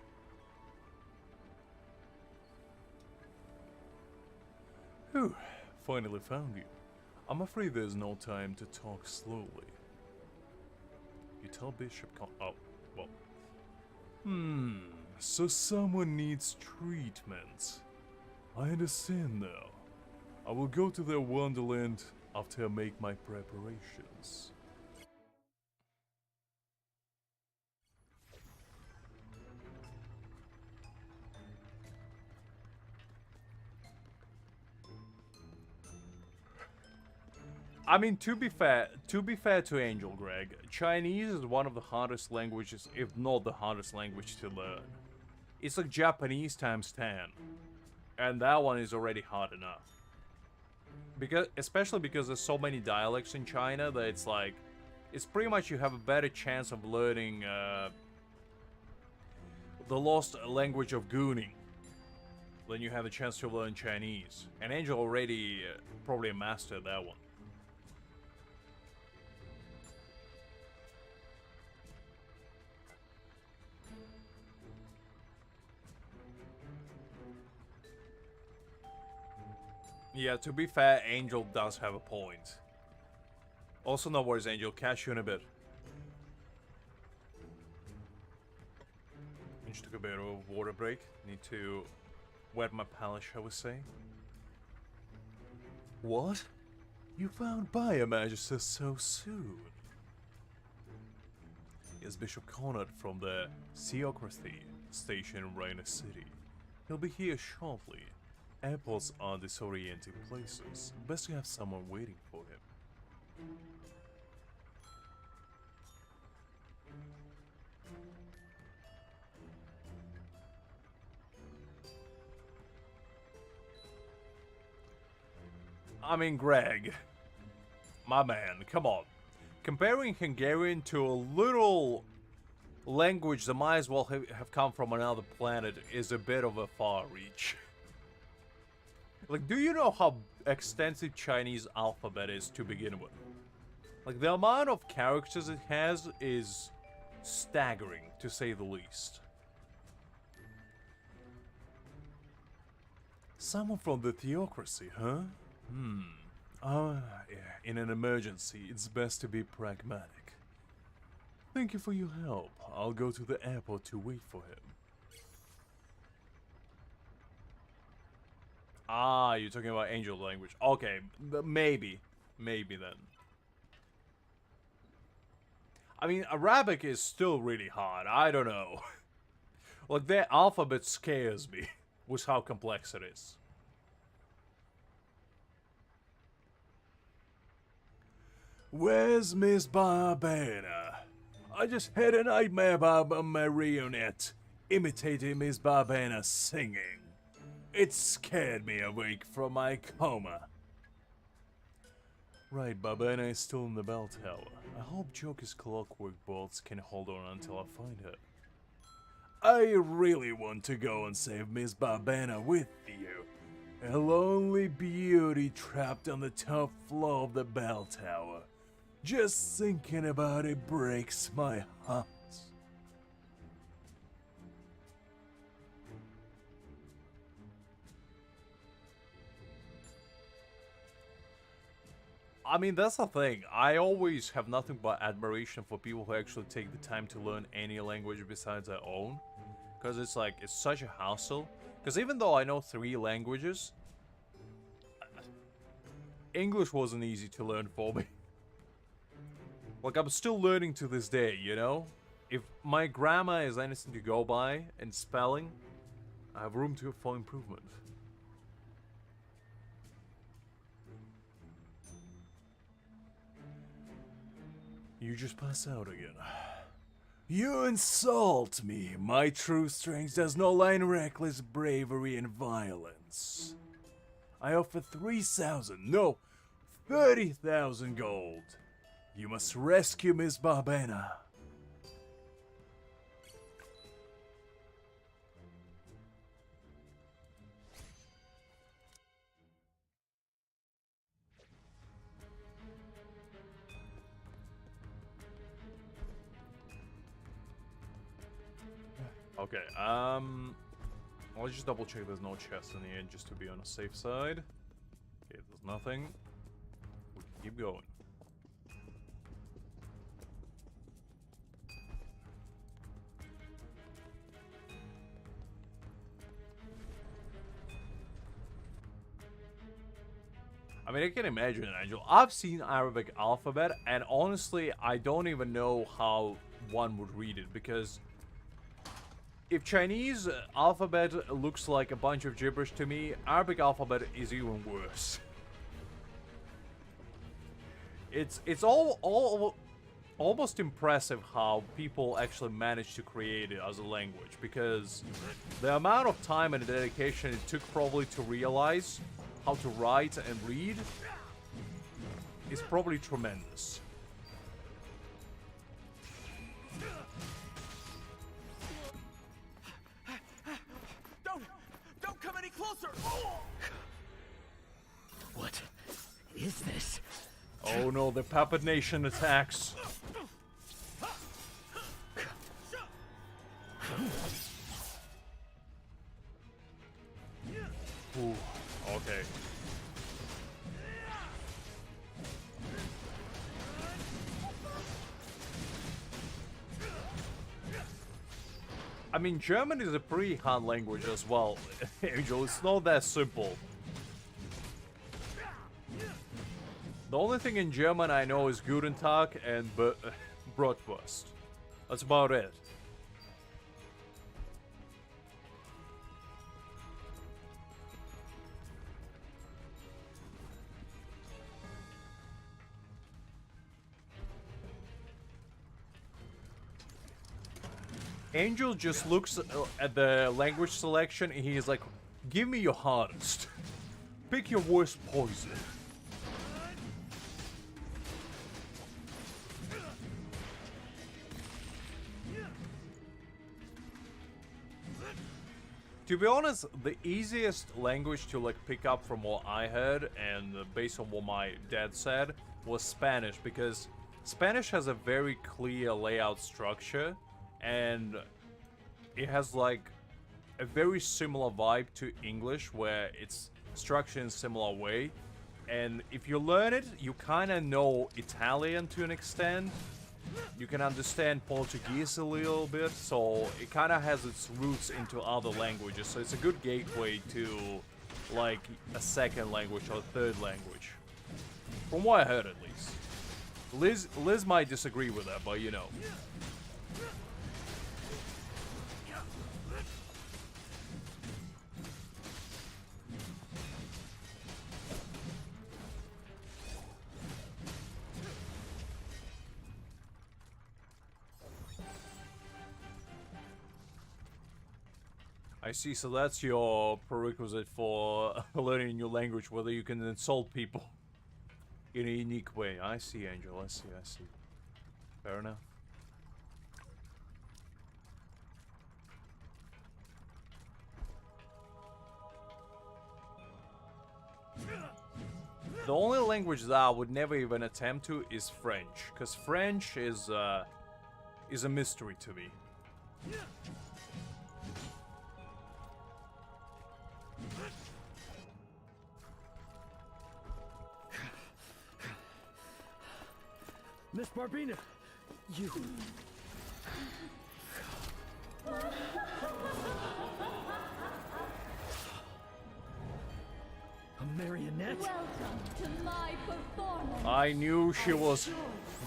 Whew, finally found you. I'm afraid there's no time to talk slowly. You tell Bishop oh, well. So someone needs treatment. I understand now. I will go to their wonderland after I make my preparations. I mean, to be fair to Angel, Greg, Chinese is one of the hardest languages, if not the hardest language to learn. It's like Japanese times 10. And that one is already hard enough. Especially because there's so many dialects in China that it's like, it's pretty much you have a better chance of learning the lost language of Gooning than you have a chance to learn Chinese. And Angel already probably mastered that one. Yeah, to be fair, Angel does have a point. Also, no worries, Angel. Catch you in a bit. I just took a bit of a water break. Need to wet my palate, shall we say. What? You found Biomagister so soon? It's Bishop Conrad from the Theocracy station in Rainer City. He'll be here shortly. Airports are disorienting places. Best to have someone waiting for him. I mean, Greg. My man, come on. Comparing Hungarian to a little language that might as well have come from another planet is a bit of a far reach. Like, do you know how extensive Chinese alphabet is to begin with? Like, the amount of characters it has is staggering, to say the least. Someone from the theocracy, huh? Yeah, in an emergency, it's best to be pragmatic. Thank you for your help. I'll go to the airport to wait for him. Ah, you're talking about angel language. Okay, maybe. Maybe then. I mean, Arabic is still really hard. I don't know. Like, their alphabet scares me with how complex it is. Where's Miss Barbana? I just had a nightmare about a marionette imitating Miss Barbana singing. It scared me awake from my coma. Right, Barbana is still in the bell tower. I hope Joker's clockwork bolts can hold on until I find her. I really want to go and save Miss Barbana with you. A lonely beauty trapped on the top floor of the bell tower. Just thinking about it breaks my heart. I mean, that's the thing. I always have nothing but admiration for people who actually take the time to learn any language besides their own. Because it's like, it's such a hassle. Because even though I know 3 languages, English wasn't easy to learn for me. Like, I'm still learning to this day, you know? If my grammar is anything to go by, and spelling, I have room for improvement. You just pass out again. You insult me. My true strength does not lie in reckless bravery and violence. I offer 3,000, no, 30,000 gold. You must rescue Miss Barbana. Okay, I'll just double check there's no chest in the end just to be on the safe side. Okay, there's nothing. We can keep going. I mean, I can imagine, Angel. I've seen Arabic alphabet, and honestly, I don't even know how one would read it, because if Chinese alphabet looks like a bunch of gibberish to me, Arabic alphabet is even worse. It's almost impressive how people actually manage to create it as a language, because the amount of time and dedication it took probably to realize how to write and read is probably tremendous. Don't come any closer! What is this? Oh no, the Puppet Nation attacks. Ooh, okay. I mean, German is a pretty hard language as well, Angel. It's not that simple. The only thing in German I know is Guten Tag and Bratwurst. That's about it. Angel just looks at the language selection and he's like, give me your hardest. Pick your worst poison. To be honest, the easiest language to like pick up from what I heard and based on what my dad said was Spanish, because Spanish has a very clear layout structure and it has like a very similar vibe to English where it's structured in a similar way. And if you learn it, you kind of know Italian to an extent. You can understand Portuguese a little bit, so it kind of has its roots into other languages. So it's a good gateway to like a second language or a third language. From what I heard, at least. Liz might disagree with that, but you know. I see, so that's your prerequisite for learning a new language, whether you can insult people in a unique way. I see, Angel, I see. Fair enough. The only language that I would never even attempt to is French, because French is a mystery to me. Miss Barbina, you... A marionette? Welcome to my performance. I knew she was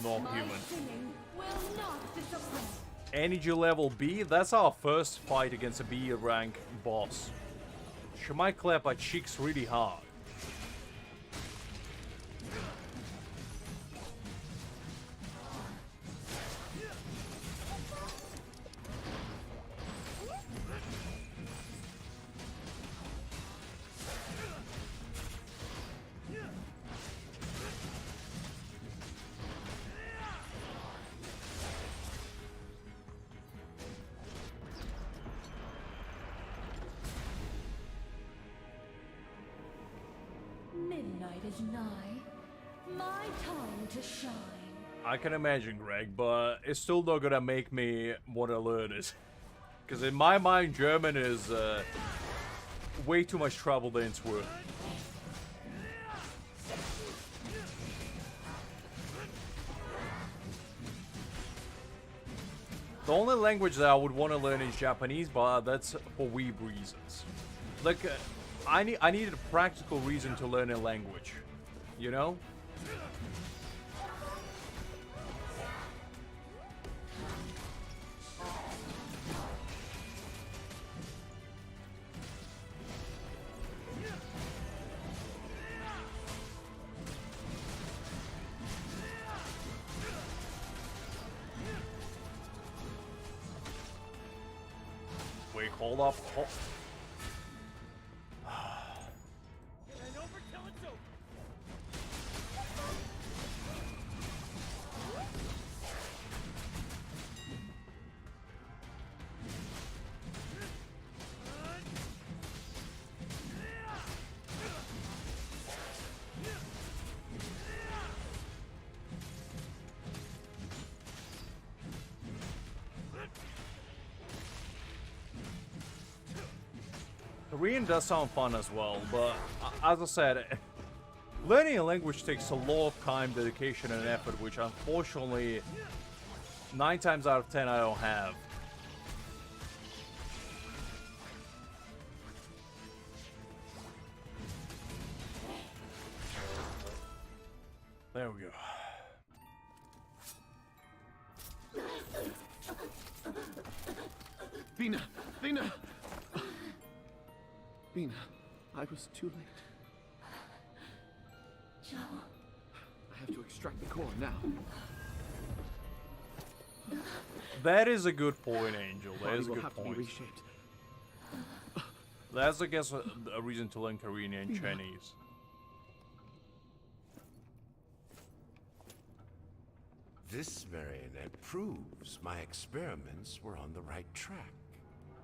not My human. singing will not disappoint. Energy level B, that's our first fight against a B rank boss. She might clap her cheeks really hard. Midnight is nigh. My time to shine. I can imagine, Greg, but it's still not gonna make me want to learn it. Because in my mind, German is way too much trouble than it's worth. The only language that I would want to learn is Japanese, but that's for weeb reasons. Like, I needed a practical reason to learn a language, you know? Wait, hold up. Korean does sound fun as well, but as I said, learning a language takes a lot of time, dedication, and effort, which unfortunately 9 times out of 10 I don't have. There we go. Vina! Vina! Vina, I was too late. Joe. I have to extract the core now. That is a good point, Angel. That is a Body will good have to be point. reshaped. That's, I guess, a reason to learn Korean and Chinese. This marionette proves my experiments were on the right track.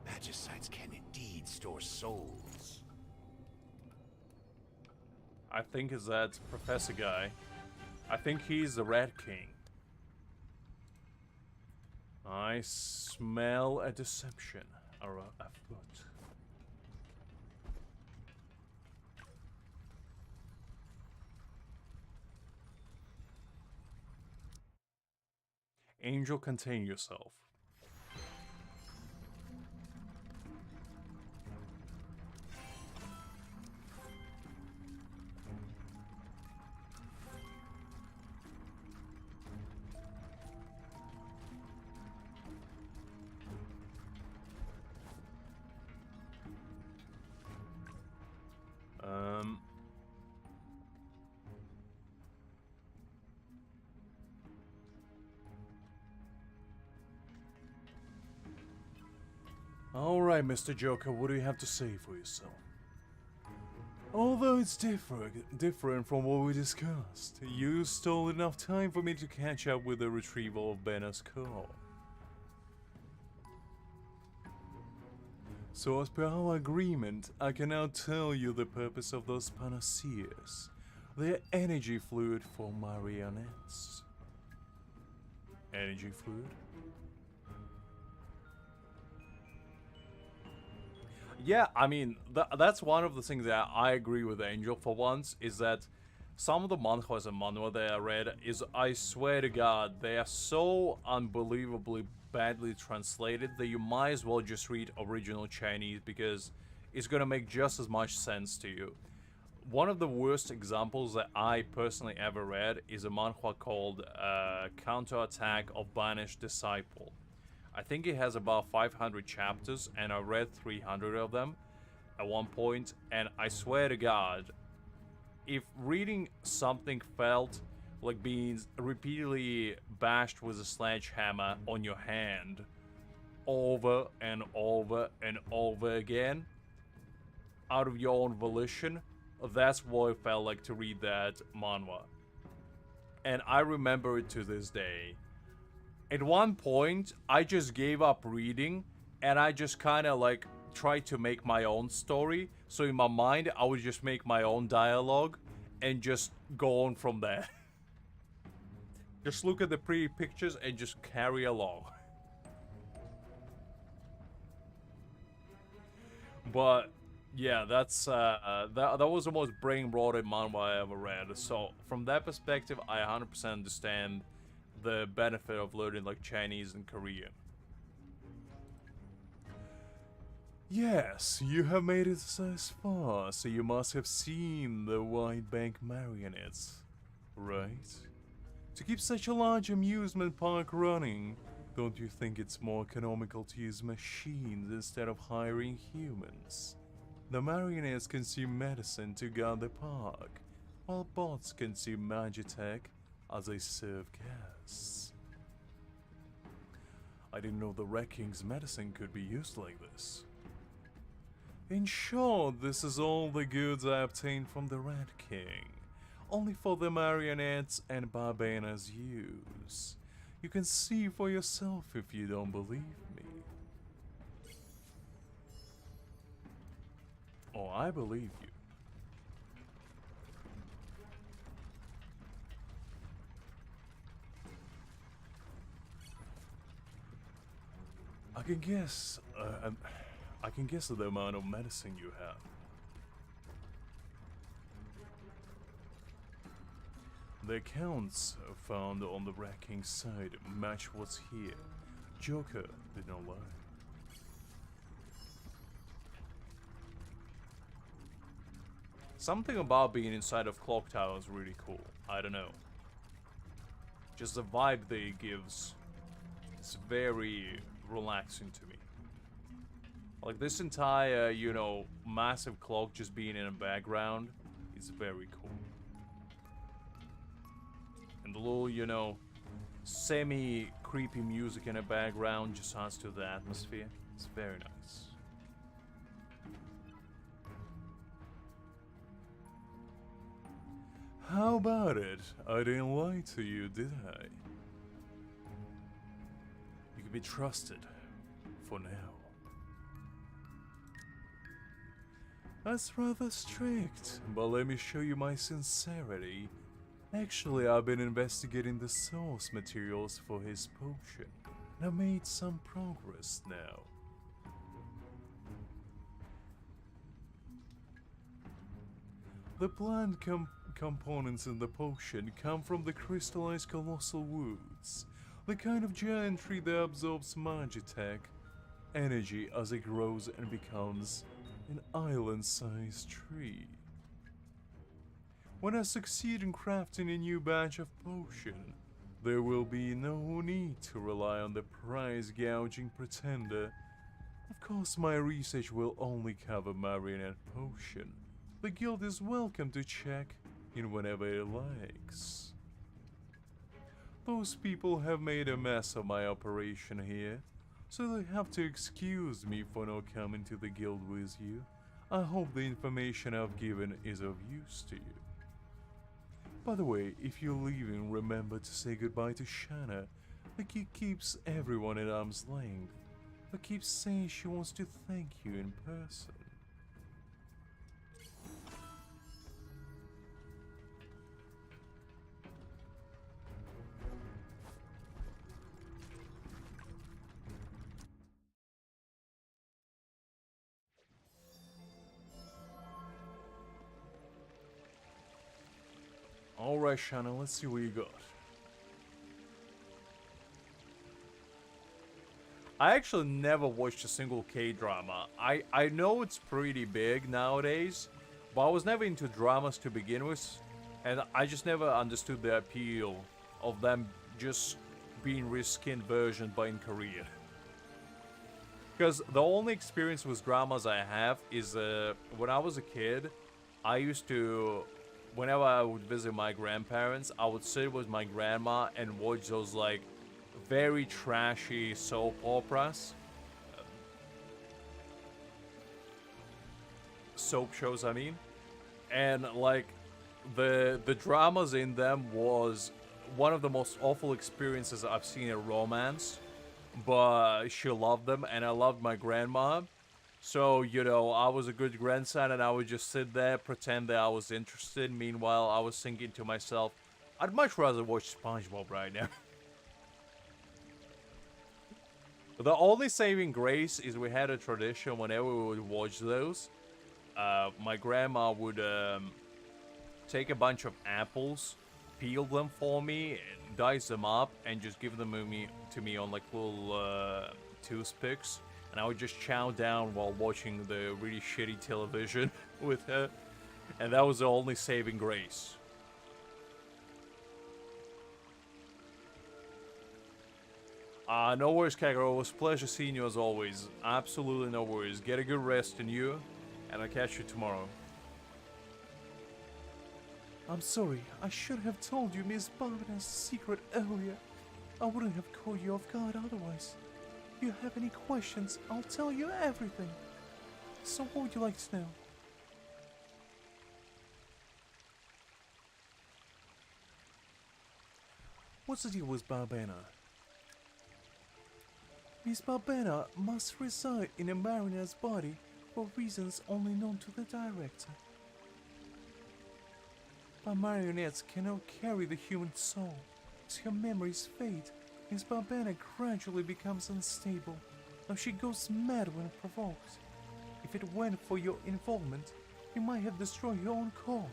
Magicides can indeed store souls. I think is that Professor guy. I think he's the Red King. I smell a deception afoot. Angel, contain yourself. Alright, Mr. Joker, what do you have to say for yourself? Although it's different from what we discussed, you stole enough time for me to catch up with the retrieval of Banner's car. So as per our agreement, I can now tell you the purpose of those panaceas. They're energy fluid for marionettes. Energy fluid? Yeah, I mean, that's one of the things that I agree with Angel for once, is that some of the manhwas and manhwa that I read is, I swear to God, they are so unbelievably badly translated that you might as well just read original Chinese because it's gonna make just as much sense to you. One of the worst examples that I personally ever read is a manhwa called Counterattack of Banished Disciple. I think it has about 500 chapters, and I read 300 of them at one point, and I swear to God, if reading something felt like being repeatedly bashed with a sledgehammer on your hand over and over and over again, out of your own volition, that's what it felt like to read that manhwa. And I remember it to this day. At one point, I just gave up reading, and I just kind of like tried to make my own story. So in my mind, I would just make my own dialogue and just go on from there. Just look at the pretty pictures and just carry along. But yeah, that's that was the most brain-rotting manhwa I ever read. So from that perspective, I 100% understand the benefit of learning like Chinese and Korean. Yes, you have made it as far, so you must have seen the White Bank marionettes, right? To keep such a large amusement park running, don't you think it's more economical to use machines instead of hiring humans? The marionettes consume medicine to guard the park, while bots consume magitech as they serve guests. I didn't know the Red King's medicine could be used like this. In short, this is all the goods I obtained from the Red King, only for the marionettes and Barbena's use. You can see for yourself if you don't believe me. Oh, I believe you. I can guess the amount of medicine you have. The accounts found on the Red King's side match what's here. Joker did not lie. Something about being inside of Clock Tower is really cool. I don't know. Just the vibe that it gives is very relaxing to me. Like this entire, you know, massive clock just being in the background is very cool. And the little, you know, semi-creepy music in the background just adds to the atmosphere. It's very nice. How about it? I didn't lie to you, did I? You can be trusted for now. That's rather strict, but let me show you my sincerity. Actually, I've been investigating the source materials for his potion, and I've made some progress now. The plant components in the potion come from the crystallized colossal woods, the kind of giant tree that absorbs magitech energy as it grows and becomes an island-sized tree. When I succeed in crafting a new batch of potion, there will be no need to rely on the price-gouging pretender. Of course, my research will only cover marionette potion. The guild is welcome to check in whenever it likes. Those people have made a mess of my operation here, so they have to excuse me for not coming to the guild with you. I hope the information I've given is of use to you. By the way, if you're leaving, remember to say goodbye to Shanna. The kid keeps everyone at arm's length, but keeps saying she wants to thank you in person. Alright, Shanna, let's see what you got. I actually never watched a single K-drama. I know it's pretty big nowadays, but I was never into dramas to begin with, and I just never understood the appeal of them just being reskinned version but in Korea. Because the only experience with dramas I have is when I was a kid, I used to... Whenever I would visit my grandparents, I would sit with my grandma and watch those like very trashy soap operas. Soap shows, I mean. And like the dramas in them was one of the most awful experiences I've seen in romance. But she loved them and I loved my grandma. So, you know, I was a good grandson and I would just sit there, pretend that I was interested. Meanwhile, I was thinking to myself, I'd much rather watch SpongeBob right now. The only saving grace is we had a tradition whenever we would watch those. My grandma would take a bunch of apples, peel them for me, and dice them up, and just give them to me on like little toothpicks. And I would just chow down while watching the really shitty television with her. And that was the only saving grace. No worries, Kagero. It was a pleasure seeing you as always. Absolutely no worries. Get a good rest in you. And I'll catch you tomorrow. I'm sorry. I should have told you Miss Barbena's secret earlier. I wouldn't have caught you off guard otherwise. If you have any questions, I'll tell you everything. So what would you like to know? What's the deal with Barbena? Miss Barbena must reside in a mariner's body for reasons only known to the director. But marionettes cannot carry the human soul. As her memories fade, Miss Barbena gradually becomes unstable, though she goes mad when provoked. If it weren't for your involvement, you might have destroyed your own core.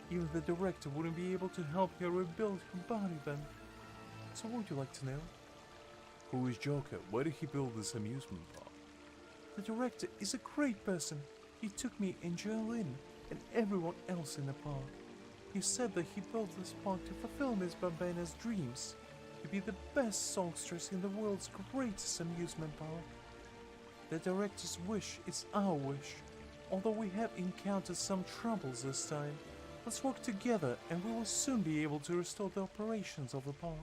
Even the director wouldn't be able to help her rebuild her body then. So what would you like to know? Who is Joker? Where did he build this amusement park? The director is a great person. He took me and Jolene and everyone else in the park. He said that he built this park to fulfill Miss Barbena's dreams. To be the best songstress in the world's greatest amusement park. The director's wish is our wish. Although we have encountered some troubles this time, let's work together and we will soon be able to restore the operations of the park.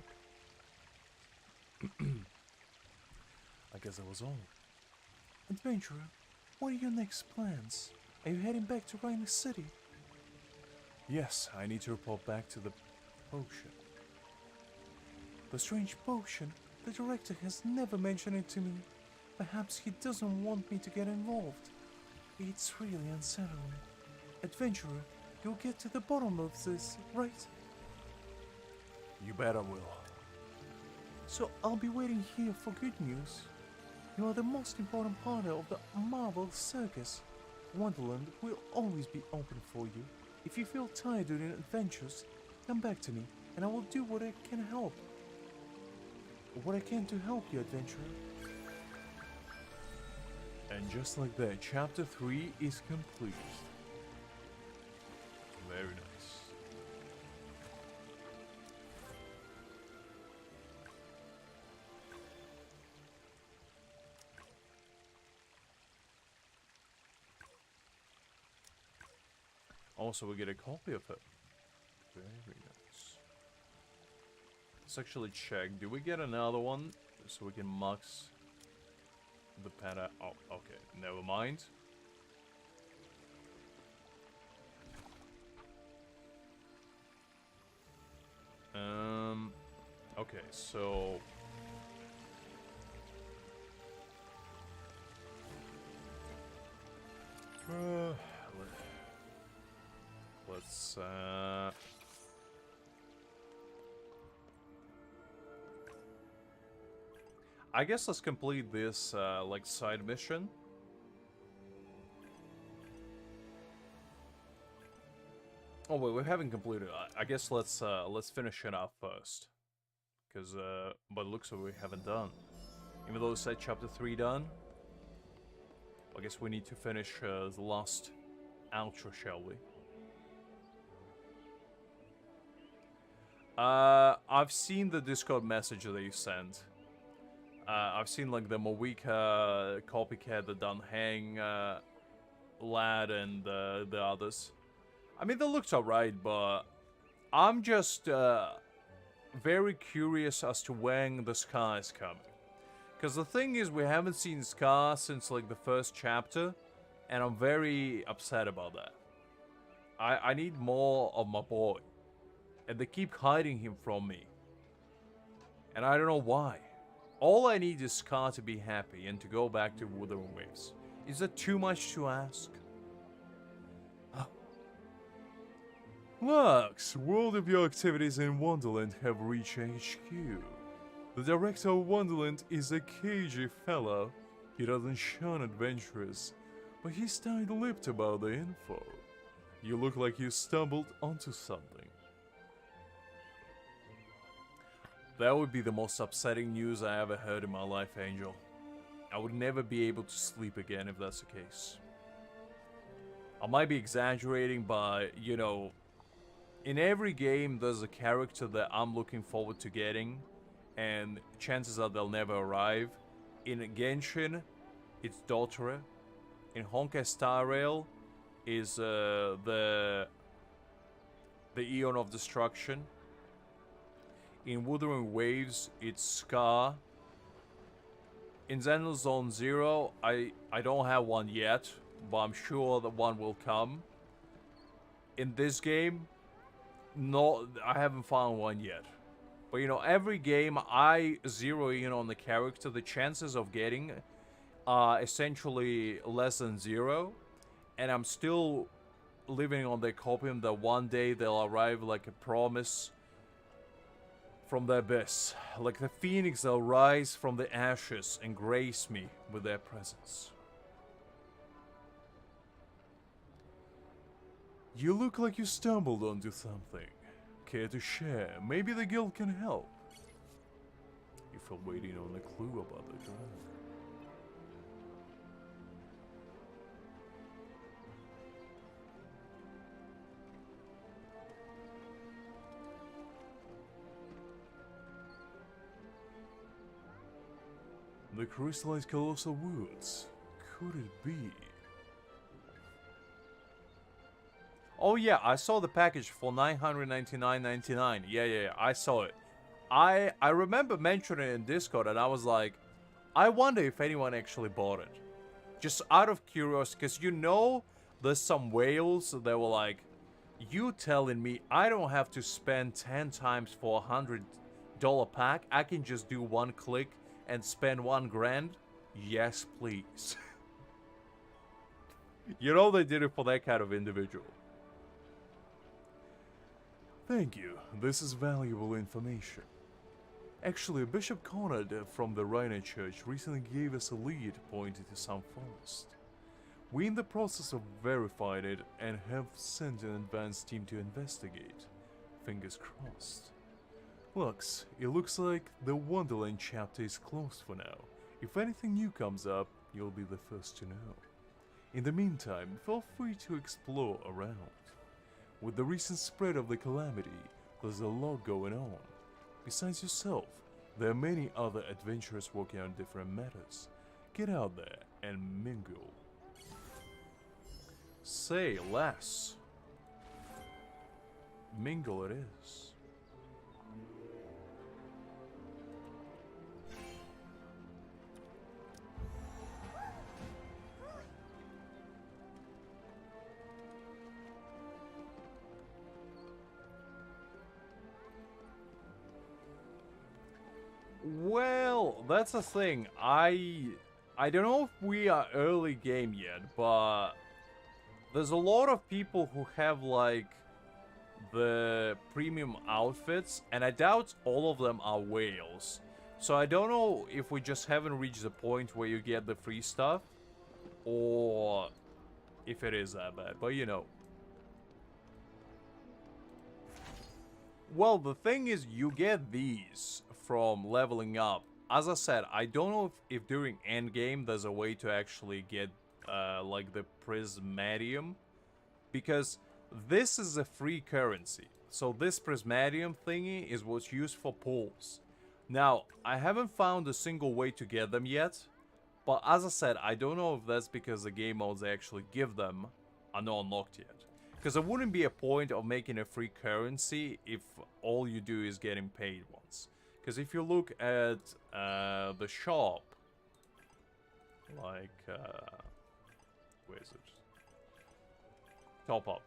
I guess that was all. Adventurer, what are your next plans? Are you heading back to Rhine City? Yes, I need to report back to the potion. The strange potion? The director has never mentioned it to me. Perhaps he doesn't want me to get involved. It's really unsettling. Adventurer, you'll get to the bottom of this, right? You bet I will. So I'll be waiting here for good news. You are the most important part of the Marvel circus. Wonderland will always be open for you. If you feel tired during adventures, come back to me, and I will do what I can help. What I can to help you, adventurer. And just like that, chapter 3 is complete. Very nice. Also, we get a copy of it. Very nice. Let's actually check. Do we get another one so we can max the peta? Oh, okay. Never mind. Okay, so let's I guess let's complete this like side mission. Oh wait, we haven't completed. I guess let's finish it up first, because by the looks of it, we haven't done. Even though it said chapter 3 done, I guess we need to finish the last outro, shall we? I've seen the Discord message that you sent. I've seen like the Mowika copycat, the Dunhang lad, and the others. I mean, they looked alright, but I'm just very curious as to when the Scar is coming. Because the thing is, we haven't seen Scar since like the first chapter, and I'm very upset about that. I need more of my boy, and they keep hiding him from me. And I don't know why. All I need is Scar to be happy and to go back to Wuthering Waves. Is that too much to ask? Lux, world of your activities in Wonderland have reached HQ. The director of Wonderland is a cagey fellow. He doesn't shun adventurers, but he's tight-lipped about the info. You look like you stumbled onto something. That would be the most upsetting news I ever heard in my life, Angel. I would never be able to sleep again if that's the case. I might be exaggerating, but, you know, in every game there's a character that I'm looking forward to getting, and chances are they'll never arrive. In Genshin, it's Dottore. In Honkai Star Rail is the Eon of Destruction. In Wuthering Waves, it's Scar. In Xenoblade Zone Zero, I don't have one yet, but I'm sure that one will come. In this game, no, I haven't found one yet. But you know, every game I zero in on the character, the chances of getting are essentially less than 0. And I'm still living on the copium that one day they'll arrive like a promise from the abyss. Like the phoenix, they'll rise from the ashes and grace me with their presence. You look like you stumbled onto something. Care to share? Maybe the guild can help. If you're waiting on a clue about the driver. The crystallized colossal woods. Could it be? Oh yeah, I saw the package for $999.99. Yeah, I saw it. I remember mentioning it in Discord, and I was like, I wonder if anyone actually bought it. Just out of curiosity, because you know, there's some whales that were like, you telling me I don't have to spend 10 times for $100 pack? I can just do one click and spend $1 grand? Yes, please. You know they did it for that kind of individual. Thank you. This is valuable information. Actually, Bishop Conrad from the Rhino Church recently gave us a lead pointing to some forest. We're in the process of verifying it and have sent an advanced team to investigate. Fingers crossed. Lux, it looks like the Wonderland chapter is closed for now. If anything new comes up, you'll be the first to know. In the meantime, feel free to explore around. With the recent spread of the calamity, there's a lot going on. Besides yourself, there are many other adventurers working on different matters. Get out there and mingle. Say less. Mingle it is. Well, that's the thing. I don't know if we are early game yet, but there's a lot of people who have like the premium outfits, and I doubt all of them are whales. So I don't know if we just haven't reached the point where you get the free stuff, or if it is that bad, but you know. Well, the thing is, you get these from leveling up. As I said, I don't know if during endgame there's a way to actually get like the prismadium, because this is a free currency. So this prismadium thingy is what's used for pulls. Now, I haven't found a single way to get them yet, but as I said, I don't know if that's because the game modes they actually give them are not unlocked yet. Because there wouldn't be a point of making a free currency if all you do is getting paid once. Because if you look at the shop, like, where is it? Top up.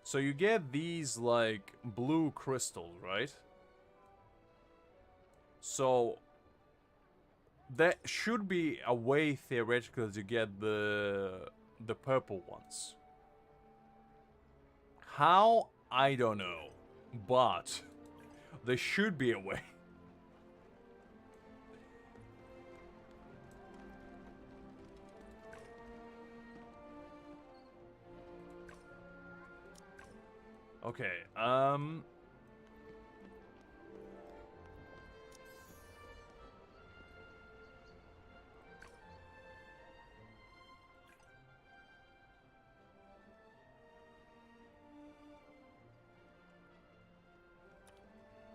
So you get these, like, blue crystals, right? So there should be a way, theoretically, to get the purple ones. How? I don't know. But there should be a way. Okay,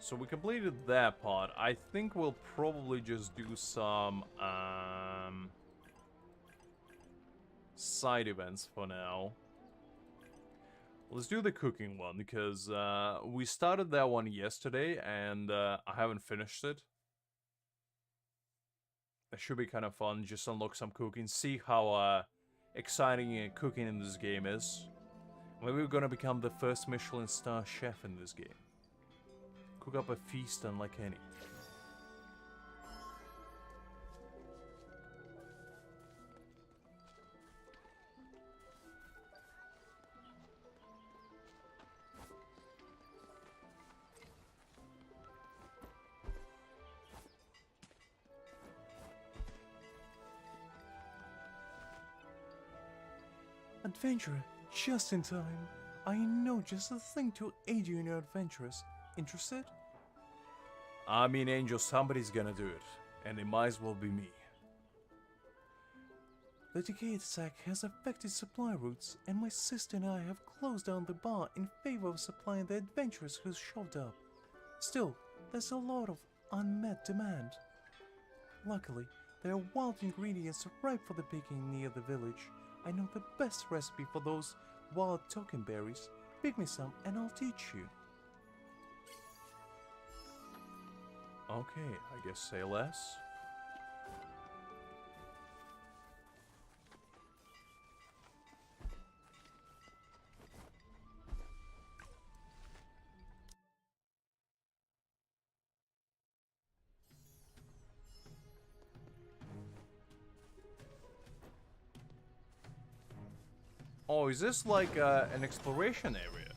so we completed that part. I think we'll probably just do some, side events for now. Let's do the cooking one, because we started that one yesterday, and I haven't finished it. It should be kind of fun, just unlock some cooking, see how exciting cooking in this game is. Maybe we're gonna become the first Michelin star chef in this game. Cook up a feast unlike any. Adventurer, just in time. I know just the thing to aid you in your adventures. Interested? I mean, Angel, somebody's gonna do it. And it might as well be me. The decayed sack has affected supply routes, and my sister and I have closed down the bar in favor of supplying the adventurers who showed up. Still, there's a lot of unmet demand. Luckily, there are wild ingredients ripe for the picking near the village. I know the best recipe for those wild token berries. Pick me some and I'll teach you. Okay, I guess say less. Oh, is this like an exploration area?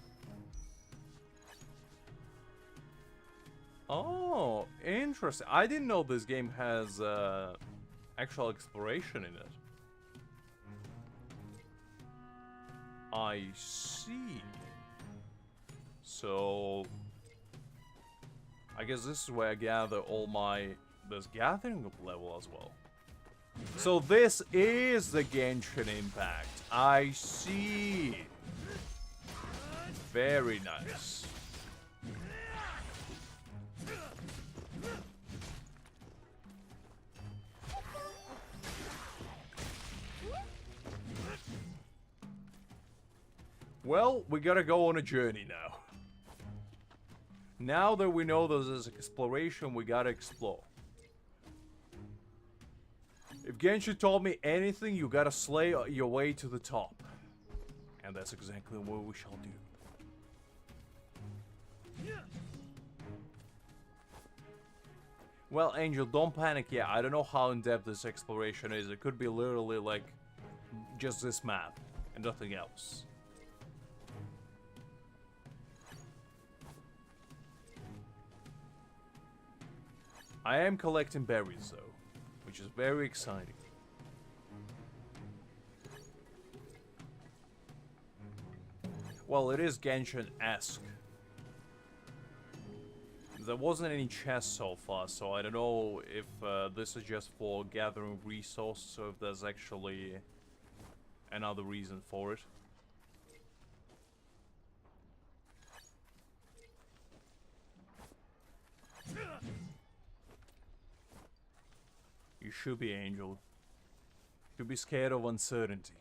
Oh, interesting. I didn't know this game has actual exploration in it. I see. So, I guess this is where I gather all my... There's gathering up level as well. So this is the Genshin Impact. I see. Very nice. Well, we gotta go on a journey now. Now that we know there's this exploration, we gotta explore. If Genshin told me anything, you gotta slay your way to the top. And that's exactly what we shall do. Well, Angel, don't panic yet. I don't know how in-depth this exploration is. It could be literally like just this map and nothing else. I am collecting berries though, which is very exciting. Well, it is Genshin-esque. There wasn't any chests so far, so I don't know if this is just for gathering resources or if there's actually another reason for it. You should be, Angel. You should be scared of uncertainty.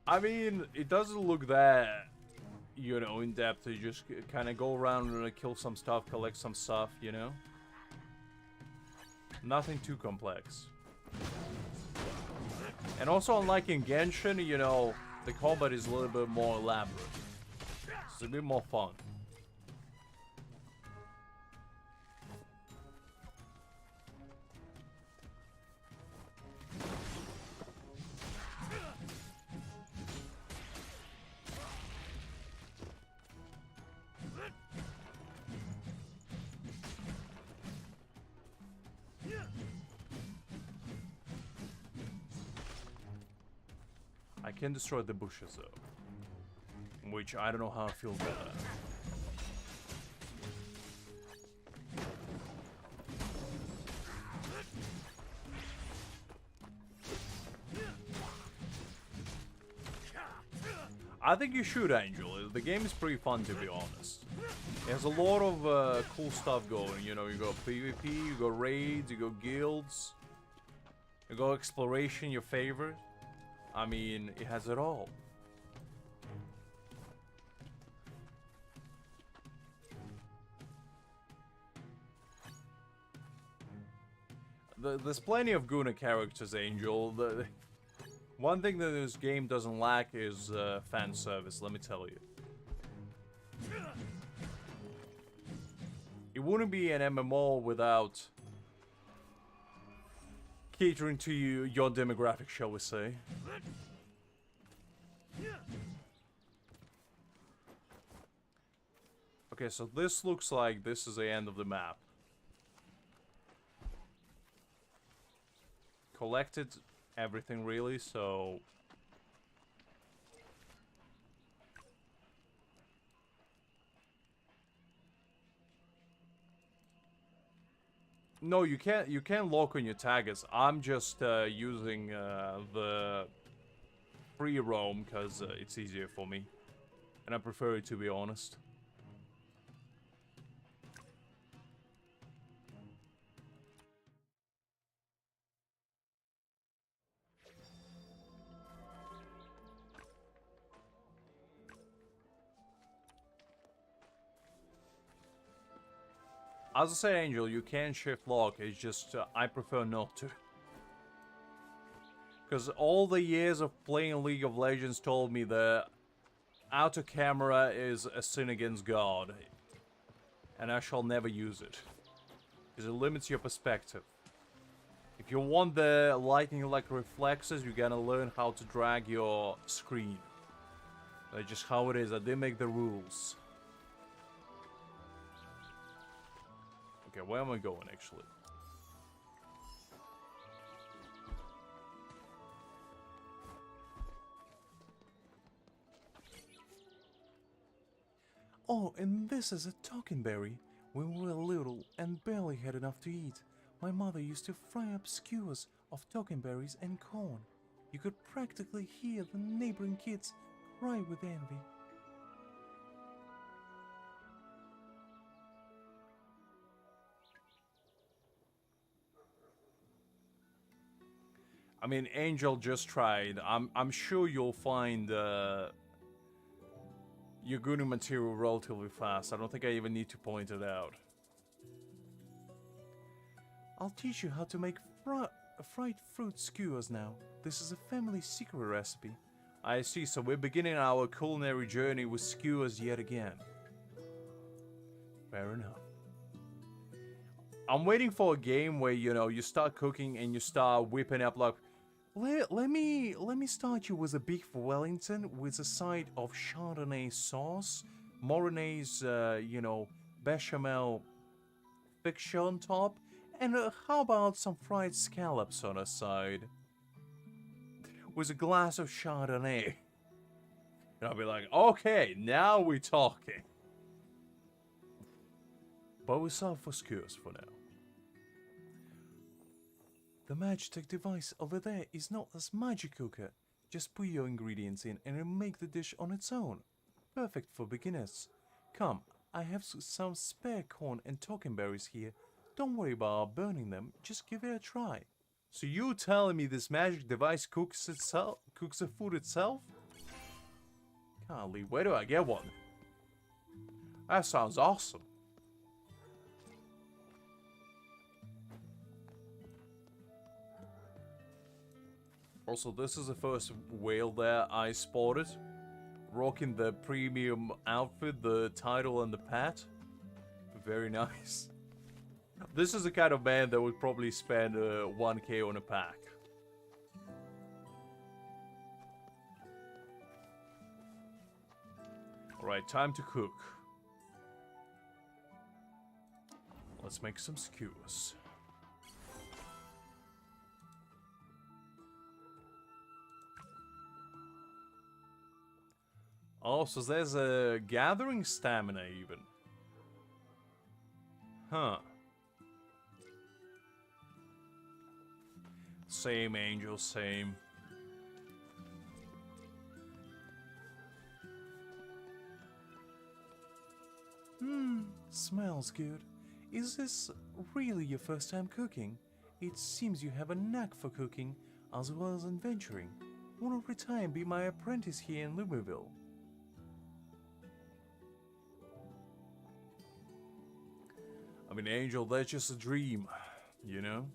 I mean, it doesn't look that, you know, in depth. You just kind of go around and kill some stuff, collect some stuff, you know? Nothing too complex. And also, unlike in Genshin, you know, the combat is a little bit more elaborate. It's a bit more fun. I can destroy the bushes though, which I don't know how I feel about that. I think you should, Angel. The game is pretty fun, to be honest. It has a lot of cool stuff going. You know, you got PvP, you got raids, you got guilds, you got exploration, your favorite. I mean, it has it all. There's plenty of Guna characters, Angel. One thing that this game doesn't lack is fan service, let me tell you. It wouldn't be an MMO without catering to your demographic, shall we say. Okay, so this looks like this is the end of the map. Collected everything really, so... No, you can't lock on your taggers. I'm just using the free roam because it's easier for me. And I prefer it, to be honest. As I said, Angel, you can shift lock. It's just I prefer not to. Because all the years of playing League of Legends told me that auto camera is a sin against God. And I shall never use it. Because it limits your perspective. If you want the lightning-like reflexes, you gotta learn how to drag your screen. That's just how it is. I didn't make the rules. Okay, where am I going, actually? Oh, and this is a talking berry. When we were little and barely had enough to eat, my mother used to fry up skewers of talking berries and corn. You could practically hear the neighboring kids cry with envy. I mean, Angel just tried. I'm sure you'll find your Gunu material relatively fast. I don't think I even need to point it out. I'll teach you how to make fried fruit skewers now. This is a family secret recipe. I see, so we're beginning our culinary journey with skewers yet again. Fair enough. I'm waiting for a game where, you know, you start cooking and you start whipping up like... Let me start you with a beef Wellington with a side of Chardonnay sauce, Mornay's, you know, bechamel fixture on top, and how about some fried scallops on a side? With a glass of Chardonnay. And I'll be like, okay, now we're talking. But we're set for skewers for now. The Magitech device over there is not a magic cooker. Just put your ingredients in and it'll make the dish on its own. Perfect for beginners. Come, I have some spare corn and talking berries here. Don't worry about burning them, just give it a try. So you telling me this magic device cooks the food itself? Golly, where do I get one? That sounds awesome. Also, this is the first whale that I spotted. Rocking the premium outfit, the title and the pet. Very nice. This is the kind of man that would probably spend 1k on a pack. Alright, time to cook. Let's make some skewers. Oh, so there's a gathering stamina even. Huh. Same, Angel, same. Smells good. Is this really your first time cooking? It seems you have a knack for cooking as well as adventuring. Wanna retire and be my apprentice here in Louisville? I mean, Angel, that's just a dream, you know?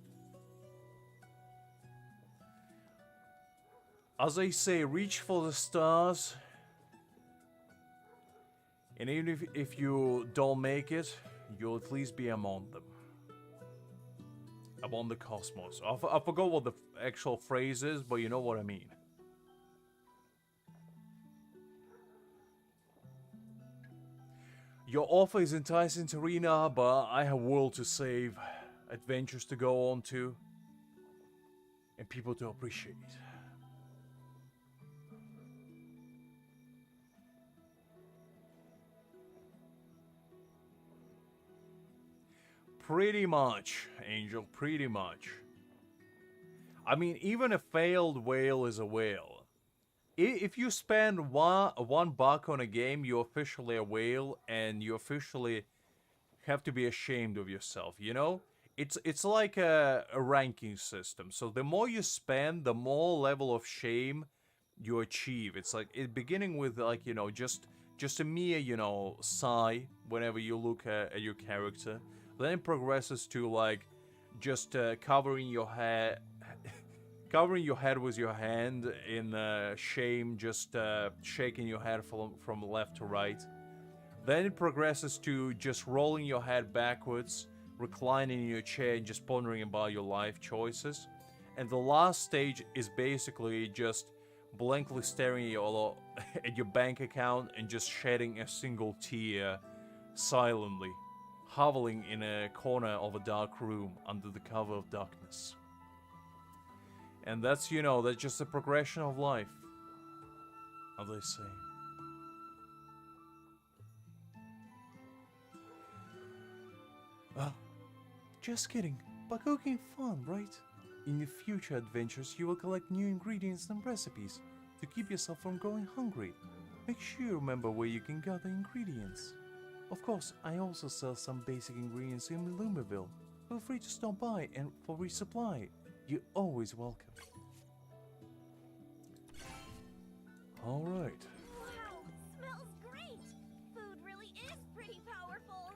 As they say, reach for the stars. And even if you don't make it, you'll at least be among them. Among the cosmos. I forgot what the actual phrase is, but you know what I mean. Your offer is enticing, Tarina, but I have world to save, adventures to go on to, and people to appreciate. Pretty much, Angel, pretty much. I mean, even a failed whale is a whale. If you spend one buck on a game, you're officially a whale, and you officially have to be ashamed of yourself, you know? It's like a ranking system. So the more you spend, the more level of shame you achieve. It's like, beginning with, like, you know, just a mere, you know, sigh whenever you look at your character. Then it progresses to like just covering your head, covering your head with your hand in shame, just shaking your head from left to right. Then it progresses to just rolling your head backwards, reclining in your chair and just pondering about your life choices. And the last stage is basically just blankly staring at your bank account and just shedding a single tear silently, hovering in a corner of a dark room under the cover of darkness. And that's, you know, that's just a progression of life, as they say. Well, just kidding, but cooking fun, right? In your future adventures, you will collect new ingredients and recipes to keep yourself from going hungry. Make sure you remember where you can get the ingredients. Of course, I also sell some basic ingredients in Lumerville. Feel free to stop by and for resupply. You're always welcome. Alright. Wow, smells great! Food really is pretty powerful.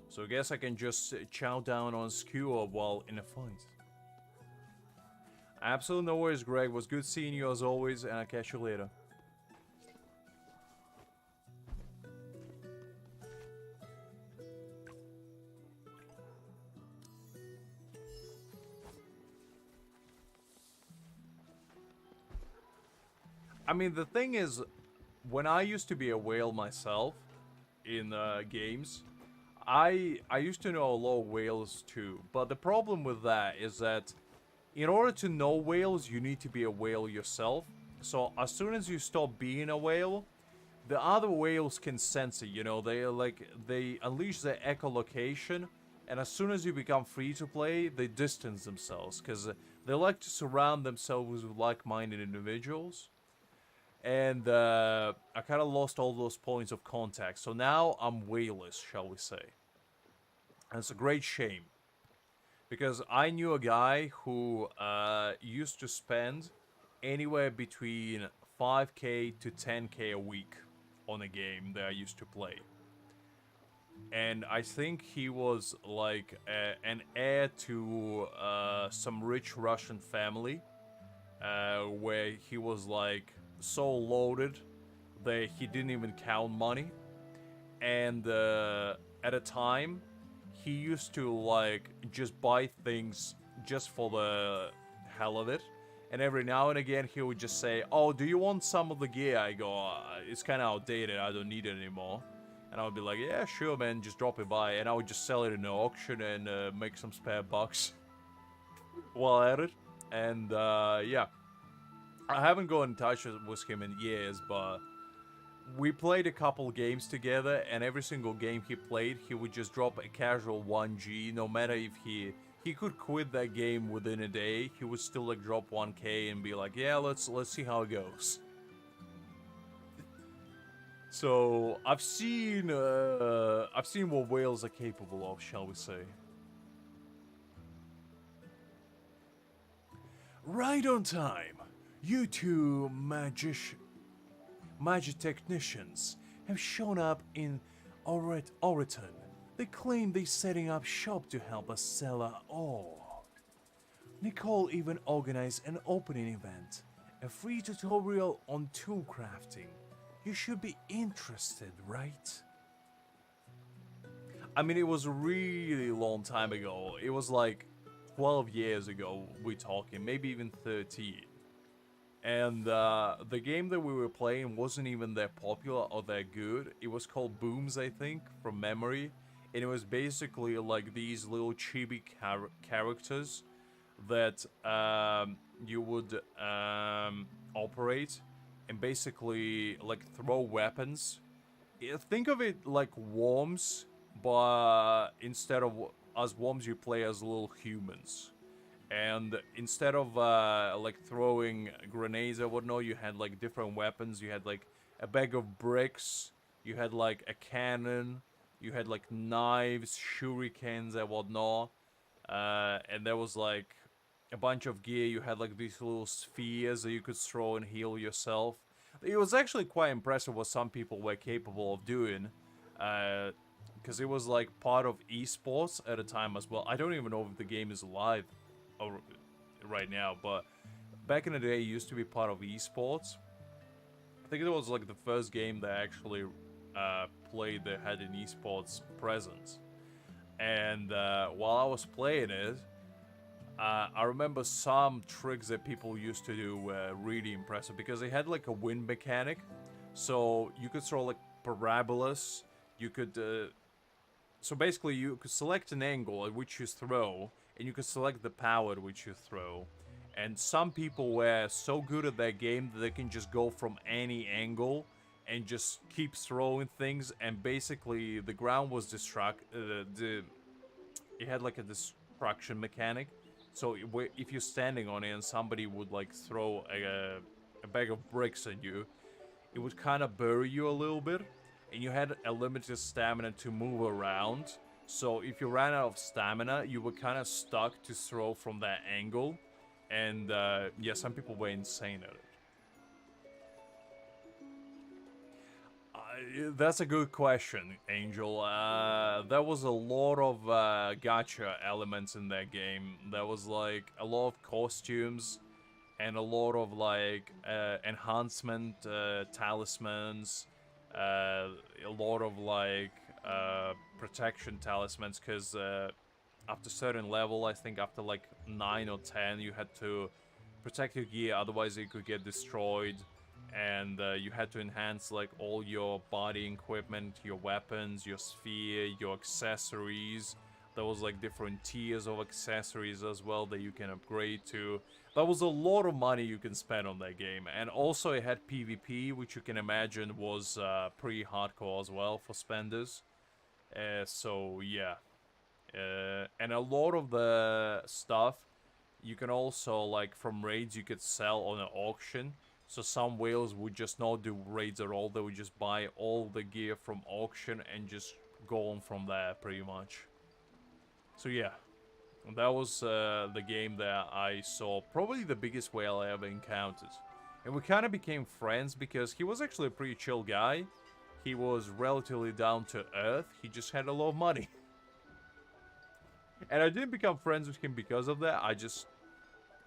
So I guess I can just chow down on skewer while in a fight. Absolutely no worries, Greg. Was good seeing you as always, and I'll catch you later. I mean, the thing is, when I used to be a whale myself in games, I used to know a lot of whales too. But the problem with that is that in order to know whales, you need to be a whale yourself. So as soon as you stop being a whale, the other whales can sense it. You know, they unleash their echolocation, and as soon as you become free to play, they distance themselves because they like to surround themselves with like-minded individuals. And I kind of lost all those points of contact. So now I'm whaleless, shall we say. And it's a great shame. Because I knew a guy who used to spend anywhere between 5k to 10k a week on a game that I used to play. And I think he was like an heir to some rich Russian family. Where he was like so loaded that he didn't even count money. And at a time, he used to like just buy things just for the hell of it. And every now and again he would just say, "Oh, do you want some of the gear?" I go, "It's kind of outdated, I don't need it anymore." And I would be like, "Yeah, sure, man, just drop it by." And I would just sell it in an auction and make some spare bucks while at it. And yeah, I haven't got in touch with him in years, but we played a couple games together, and every single game he played, he would just drop a casual 1G, no matter if he could quit that game within a day, he would still like drop 1K and be like, "Yeah, let's see how it goes." So I've seen what whales are capable of, shall we say. Right on time. You two magic technicians have shown up in Oriton. They claim they're setting up shop to help us sell our ore. Nicole even organized an opening event, a free tutorial on tool crafting. You should be interested, right? I mean, it was a really long time ago. It was like 12 years ago we're talking, maybe even 13. And the game that we were playing wasn't even that popular or that good. It was called Booms, I think, from memory. And it was basically like these little chibi characters that you would operate and basically like throw weapons. Think of it like worms, but instead of as worms, you play as little humans. And instead of like throwing grenades or whatnot, you had like different weapons. You had like a bag of bricks, you had like a cannon, you had like knives, shurikens and whatnot. And there was like a bunch of gear. You had like these little spheres that you could throw and heal yourself. It was actually quite impressive what some people were capable of doing. because it was like part of esports at a time as well. I don't even know if the game is alive right now, but back in the day, it used to be part of esports. I think it was like the first game that I actually played that had an esports presence. And while I was playing it, I remember some tricks that people used to do were really impressive because they had like a wind mechanic. So you could throw like parabolas. You could, so basically you could select an angle at which you throw, and you could select the power at which you throw. And some people were so good at that game that they can just go from any angle and just keep throwing things. And basically the ground was it had like a destruction mechanic. So if you're standing on it and somebody would like throw a bag of bricks at you, it would kind of bury you a little bit. And you had a limited stamina to move around. So if you ran out of stamina, you were kind of stuck to throw from that angle. And yeah, some people were insane at it. That's a good question, Angel. There was a lot of gacha elements in that game. There was like a lot of costumes and a lot of like enhancement talismans. A lot of like protection talismans, because after certain level, I think after like 9 or 10, you had to protect your gear, otherwise it could get destroyed. And you had to enhance like all your body equipment, your weapons, your sphere, your accessories. There was like different tiers of accessories as well that you can upgrade to. There was a lot of money you can spend on that game. And also it had PvP, which you can imagine was pretty hardcore as well for spenders. So yeah. And a lot of the stuff you can also, like from raids, you could sell on an auction. So some whales would just not do raids at all. They would just buy all the gear from auction and just go on from there, pretty much. So yeah, that was the game that I saw probably the biggest whale I ever encountered. And we kind of became friends because he was actually a pretty chill guy. He was relatively down to earth. He just had a lot of money. And I didn't become friends with him because of that. I just,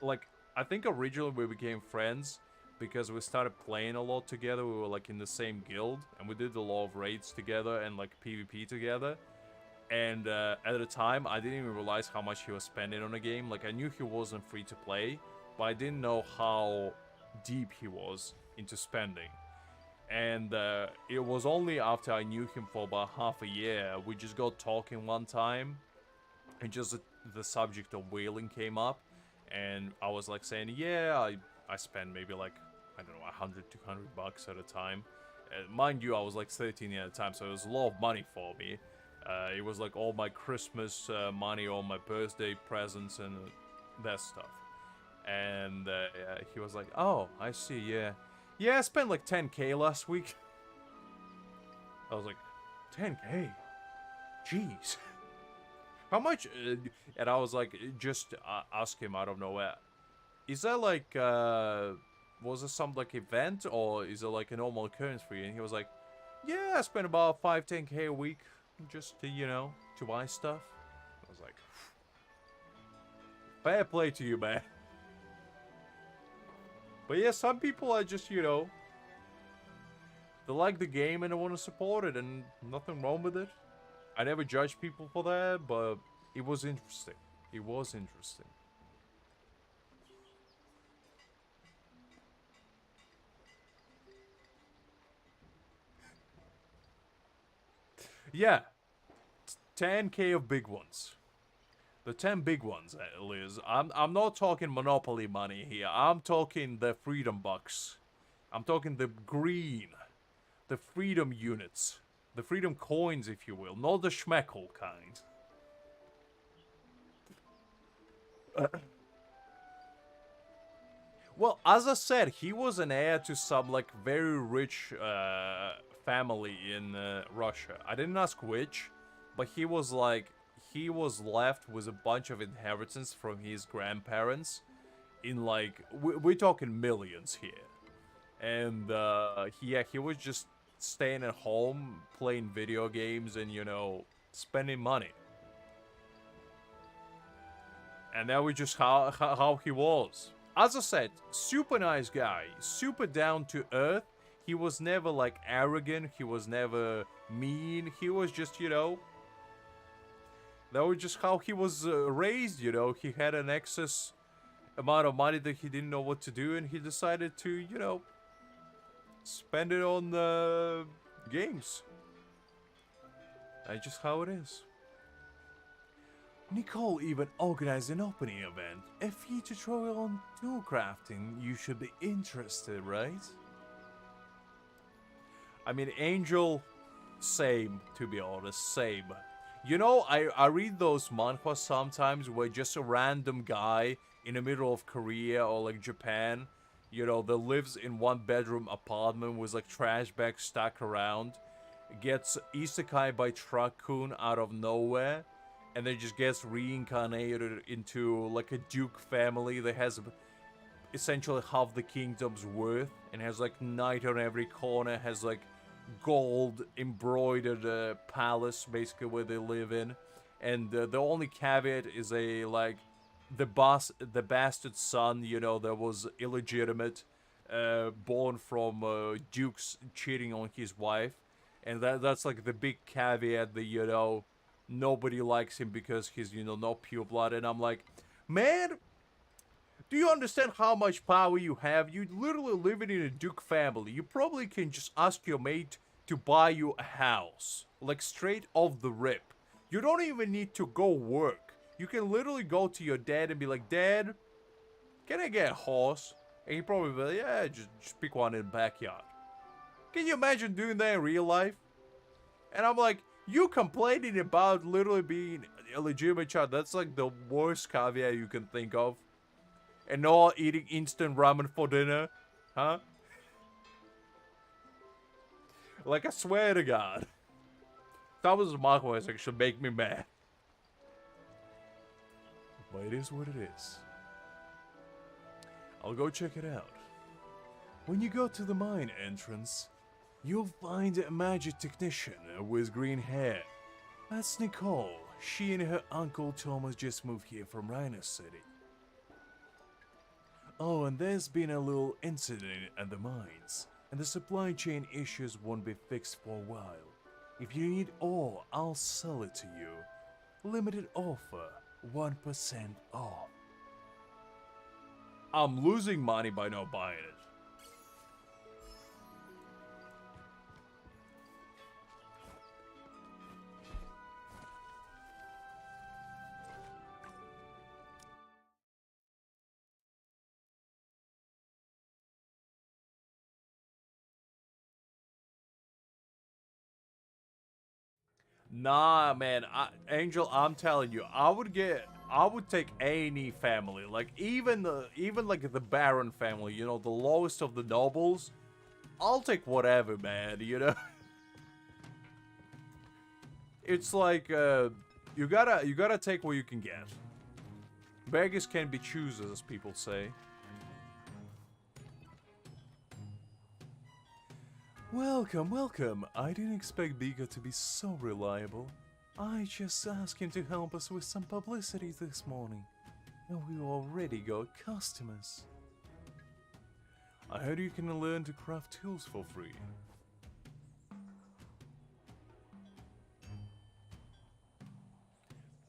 like, I think originally we became friends because we started playing a lot together. We were like in the same guild, and we did a lot of raids together and like PvP together. And at the time, I didn't even realize how much he was spending on a game. Like, I knew he wasn't free to play, but I didn't know how deep he was into spending. And it was only after I knew him for about half a year, we just got talking one time, and just the subject of whaling came up. And I was like saying, yeah, I spend maybe like, I don't know, 100, 200 bucks at a time. Mind you, I was like 13 at the time, so it was a lot of money for me. It was like all my Christmas money, all my birthday presents and that stuff. And he was like, oh, I see, yeah. Yeah, I spent like 10k last week. I was like, 10k? Jeez. How much? And I was like, just ask him out of nowhere. Is that like, was it some like event, or is it like a normal occurrence for you? And he was like, yeah, I spent about 5-10k a week just to, you know, to buy stuff. I was like, fair play to you, man. But yeah, some people are just, you know, they like the game and they want to support it, and nothing wrong with it. I never judge people for that, but it was interesting. It was interesting. Yeah, 10k of big ones. The 10 big ones, Liz. I'm not talking Monopoly money here. I'm talking the freedom bucks. I'm talking the green, the freedom units, the freedom coins, if you will, not the schmeckle kind. Well, as I said, he was an heir to some like very rich family in Russia. I didn't ask which, but he was like, he was left with a bunch of inheritance from his grandparents in like, we're talking millions here. And yeah, he was just staying at home, playing video games, and, you know, spending money. And that was just how he was. As I said, super nice guy, super down to earth. He was never, like, arrogant. He was never mean. He was just, you know... That was just how he was raised, you know. He had an excess amount of money that he didn't know what to do, and he decided to, you know, spend it on games. That's just how it is. Nicole even organized an opening event, a free tutorial on tool crafting. You should be interested, right? I mean, Angel, same, to be honest, same. You know, I read those manhwas sometimes where just a random guy in the middle of Korea or like Japan, you know, that lives in one bedroom apartment with like trash bags stuck around, gets isekai by Truck-kun out of nowhere, and then just gets reincarnated into like a duke family that has essentially half the kingdom's worth, and has like knight on every corner, has like gold embroidered palace basically where they live in, and the only caveat is a like the bastard son, you know, that was illegitimate, born from dukes cheating on his wife, and that's like the big caveat that, you know, nobody likes him because he's, you know, not pure blood. And I'm like, man, do you understand how much power you have? You literally living in a duke family. You probably can just ask your mate to buy you a house. Like straight off the rip. You don't even need to go work. You can literally go to your dad and be like, Dad, can I get a horse? And he probably be like, yeah, just pick one in the backyard. Can you imagine doing that in real life? And I'm like, you complaining about literally being a legitimate child. That's like the worst caveat you can think of. And not eating instant ramen for dinner, huh? Like, I swear to God. That was Marquez actually make me mad. But it is what it is. I'll go check it out. When you go to the mine entrance, you'll find a magic technician with green hair. That's Nicole. She and her uncle Thomas just moved here from Rhino City. Oh, and there's been a little incident at the mines, and the supply chain issues won't be fixed for a while. If you need ore, I'll sell it to you. Limited offer, 1% off. I'm losing money by not buying it. Nah, man, Angel, I'm telling you, I would take any family, like even like the Baron family, you know, the lowest of the nobles. I'll take whatever, man, you know. It's like you gotta take what you can get. Beggars can be choosers, as people say. Welcome, welcome. I didn't expect Biga to be so reliable. I just asked him to help us with some publicity this morning, and we already got customers. I heard you can learn to craft tools for free.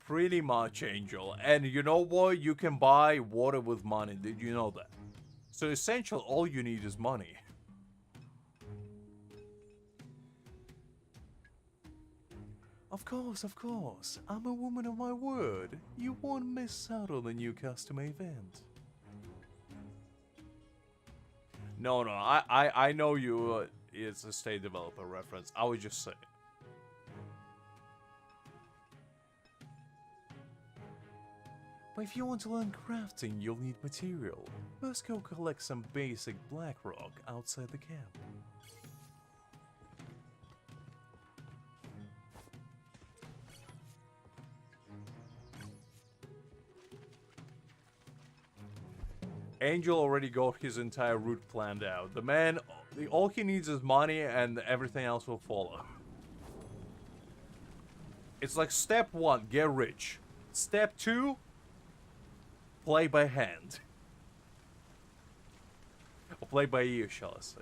Pretty much, Angel. And you know what? You can buy water with money. Did you know that? So essentially, all you need is money. Of course. I'm a woman of my word. You won't miss out on the new customer event. No, I know you. It's a state developer reference. I would just say. But if you want to learn crafting, you'll need material. First go collect some basic black rock outside the camp. Angel already got his entire route planned out. The man all he needs is money, and everything else will follow. It's like step 1, get rich. Step 2, play by hand. Or play by ear, shall I say.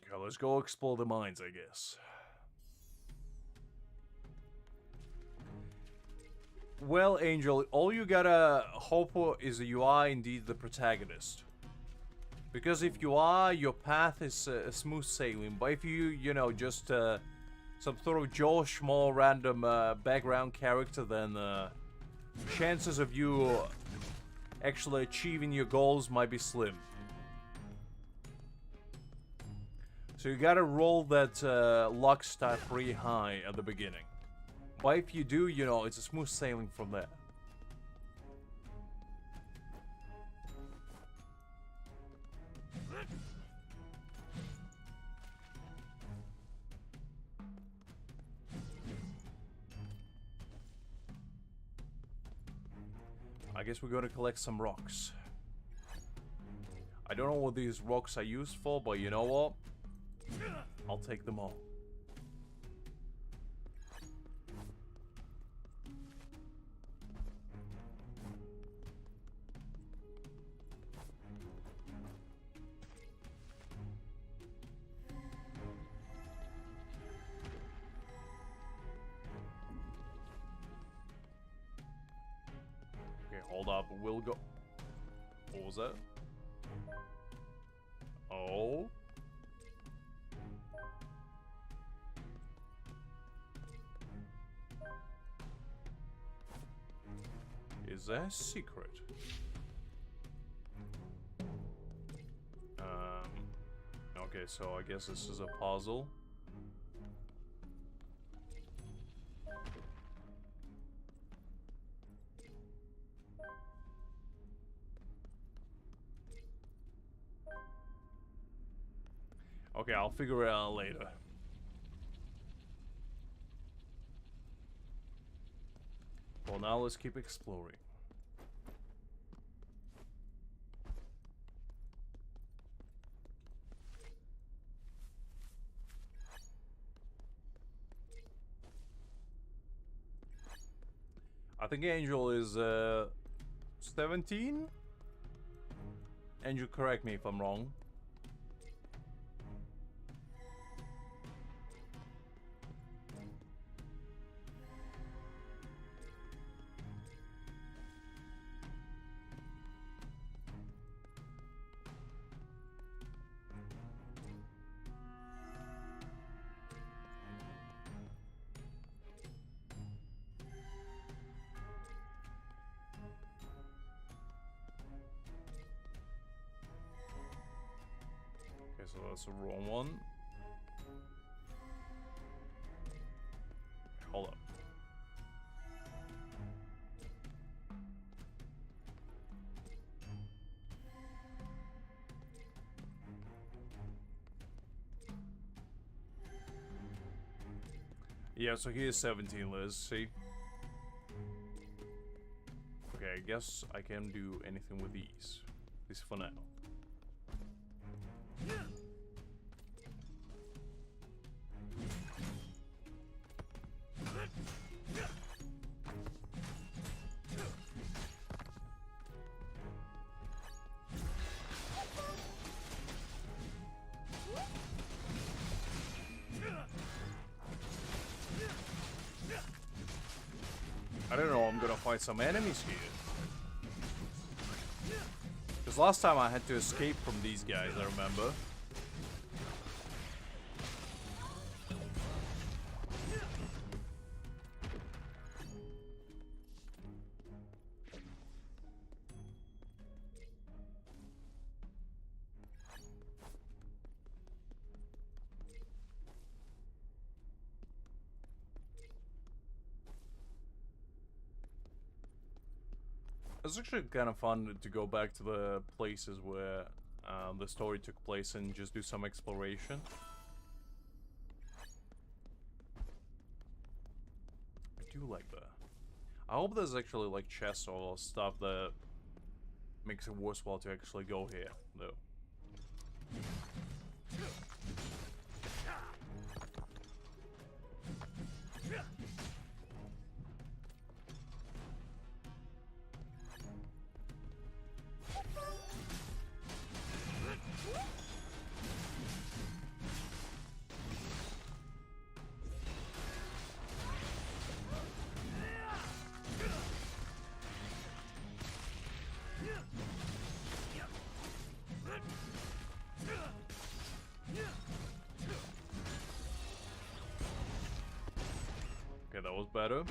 Okay, let's go explore the mines, I guess. Well, Angel, all you gotta hope for is that you are indeed the protagonist. Because if you are, your path is smooth sailing. But if you know, just some sort of Joe Schmo random background character, then chances of you actually achieving your goals might be slim. So you gotta roll that luck stat pretty high at the beginning. But if you do, you know, it's a smooth sailing from there. I guess we're gonna collect some rocks. I don't know what these rocks are used for, but you know what? I'll take them all. Okay, hold up. We'll go. What was that? Oh. Is that a secret? Okay, so I guess this is a puzzle. Okay, I'll figure it out later. Well, now let's keep exploring. I think Angel is 17? Angel, correct me if I'm wrong. Okay, so that's the wrong one. Hold up. Yeah, so here's 17, Liz, see? Okay, I guess I can do anything with these. At least for now. I don't know, I'm gonna fight some enemies here. Because last time I had to escape from these guys, I remember. It's actually kind of fun to go back to the places where the story took place and just do some exploration. I do like that. I hope there's actually like chests or stuff that makes it worthwhile to actually go here, though. Okay, that was better.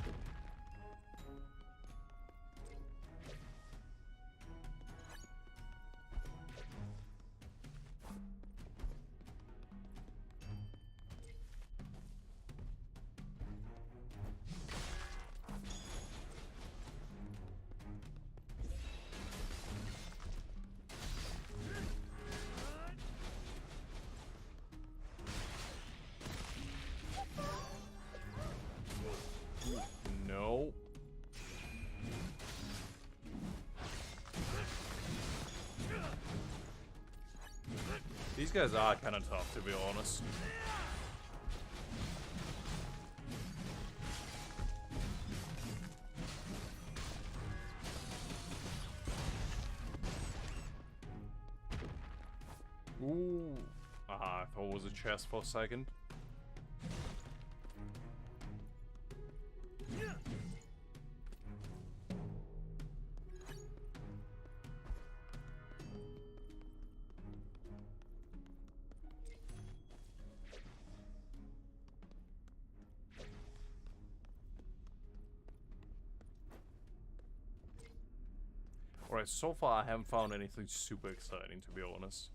No. These guys are kind of tough, to be honest. Ooh. I thought it was a chest for a second. Alright, so far I haven't found anything super exciting, to be honest.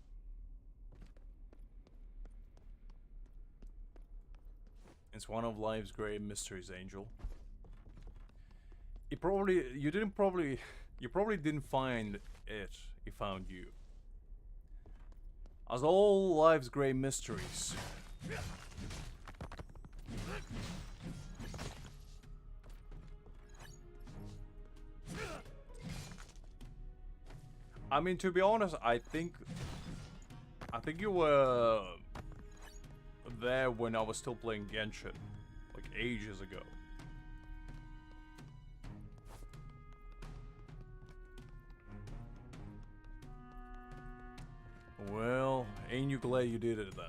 It's one of life's great mysteries, Angel. You probably didn't find it, it found you. As all life's great mysteries. I mean, to be honest, I think you were there when I was still playing Genshin, like ages ago. Well, ain't you glad you did it then?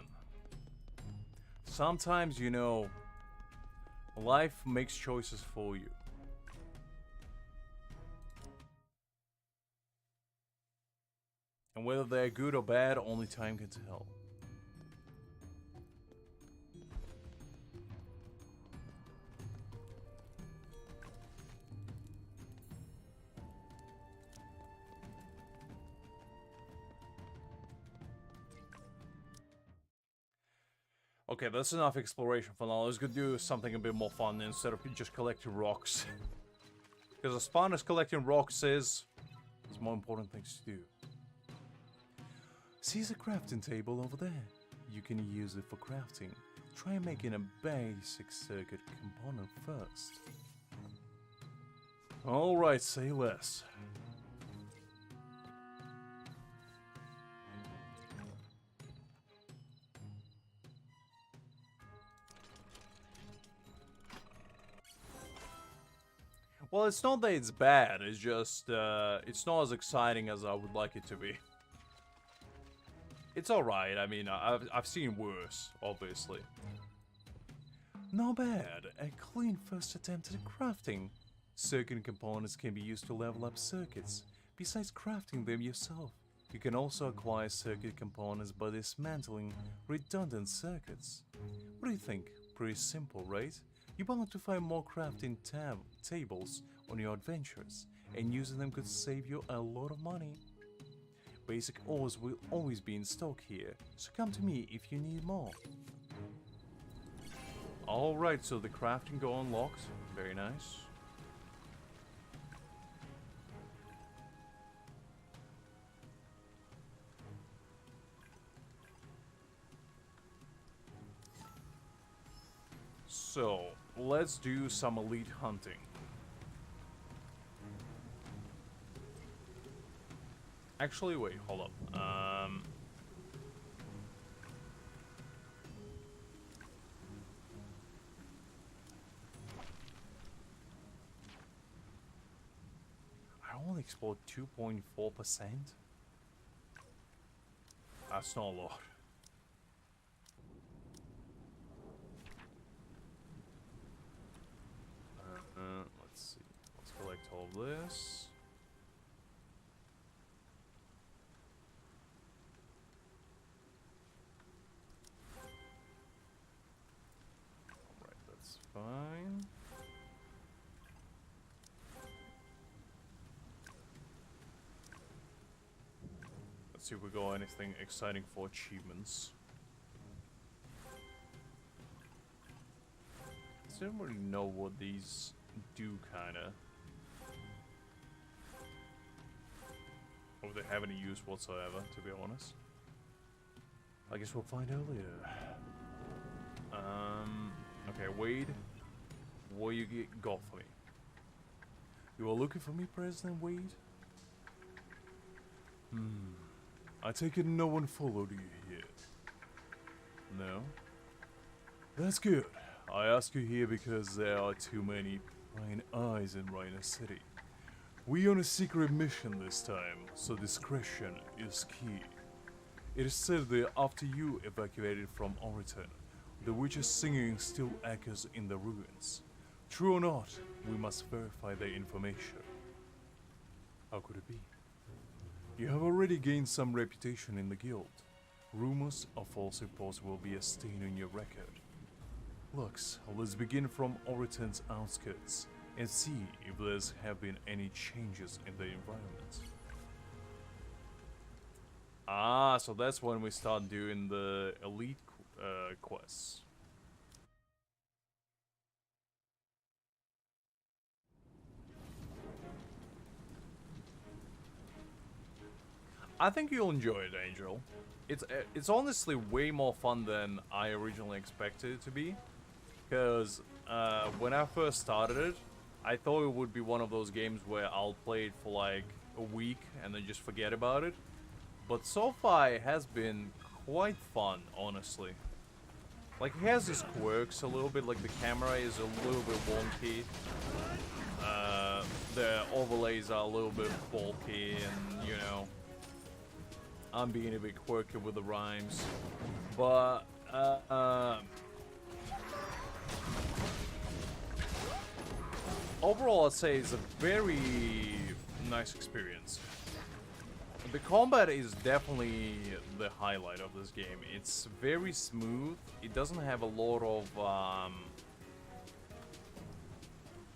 Sometimes, you know, life makes choices for you. And whether they're good or bad, only time can tell. Okay, that's enough exploration for now. Let's go do something a bit more fun instead of just collecting rocks. Because as fun as collecting rocks is, there's more important things to do. See the crafting table over there? You can use it for crafting. Try making a basic circuit component first. Alright, say less. Well, it's not that it's bad, it's just, it's not as exciting as I would like it to be. It's alright, I mean, I've seen worse, obviously. Not bad. A clean first attempt at crafting. Circuit components can be used to level up circuits, besides crafting them yourself. You can also acquire circuit components by dismantling redundant circuits. What do you think? Pretty simple, right? You're bound to find more crafting tables on your adventures, and using them could save you a lot of money. Basic ores will always be in stock here, so come to me if you need more. Alright, so the crafting go unlocked. Very nice. So, let's do some elite hunting. Actually, wait, hold up. I only explored 2.4%. That's not a lot. Let's see. Let's collect all of this. Alright, that's fine. Let's see if we got anything exciting for achievements. I don't really know what these do, kinda. Or if they have any use whatsoever, to be honest. I guess we'll find out later. Okay, Wade. What you got for me? You are looking for me, President Wade? I take it no one followed you here. No? That's good. I ask you here because there are too many prying eyes in Rhino City. We on a secret mission this time, so discretion is key. It is said that after you evacuated from Oriton, the witch's singing still echoes in the ruins. True or not, we must verify the information. How could it be? You have already gained some reputation in the guild. Rumors or false reports will be a stain on your record. Lux, let's begin from Oriton's outskirts and see if there's have been any changes in the environment. Ah, so that's when we start doing the elite quests. I think you'll enjoy it, Angel. It's honestly way more fun than I originally expected it to be. Because when I first started it, I thought it would be one of those games where I'll play it for like a week and then just forget about it. But so far it has been quite fun, honestly. Like, it has its quirks a little bit, like the camera is a little bit wonky. The overlays are a little bit bulky and, you know, I'm being a bit quirky with the rhymes. But, overall, I'd say it's a very nice experience. The combat is definitely the highlight of this game. It's very smooth. It doesn't have a lot of,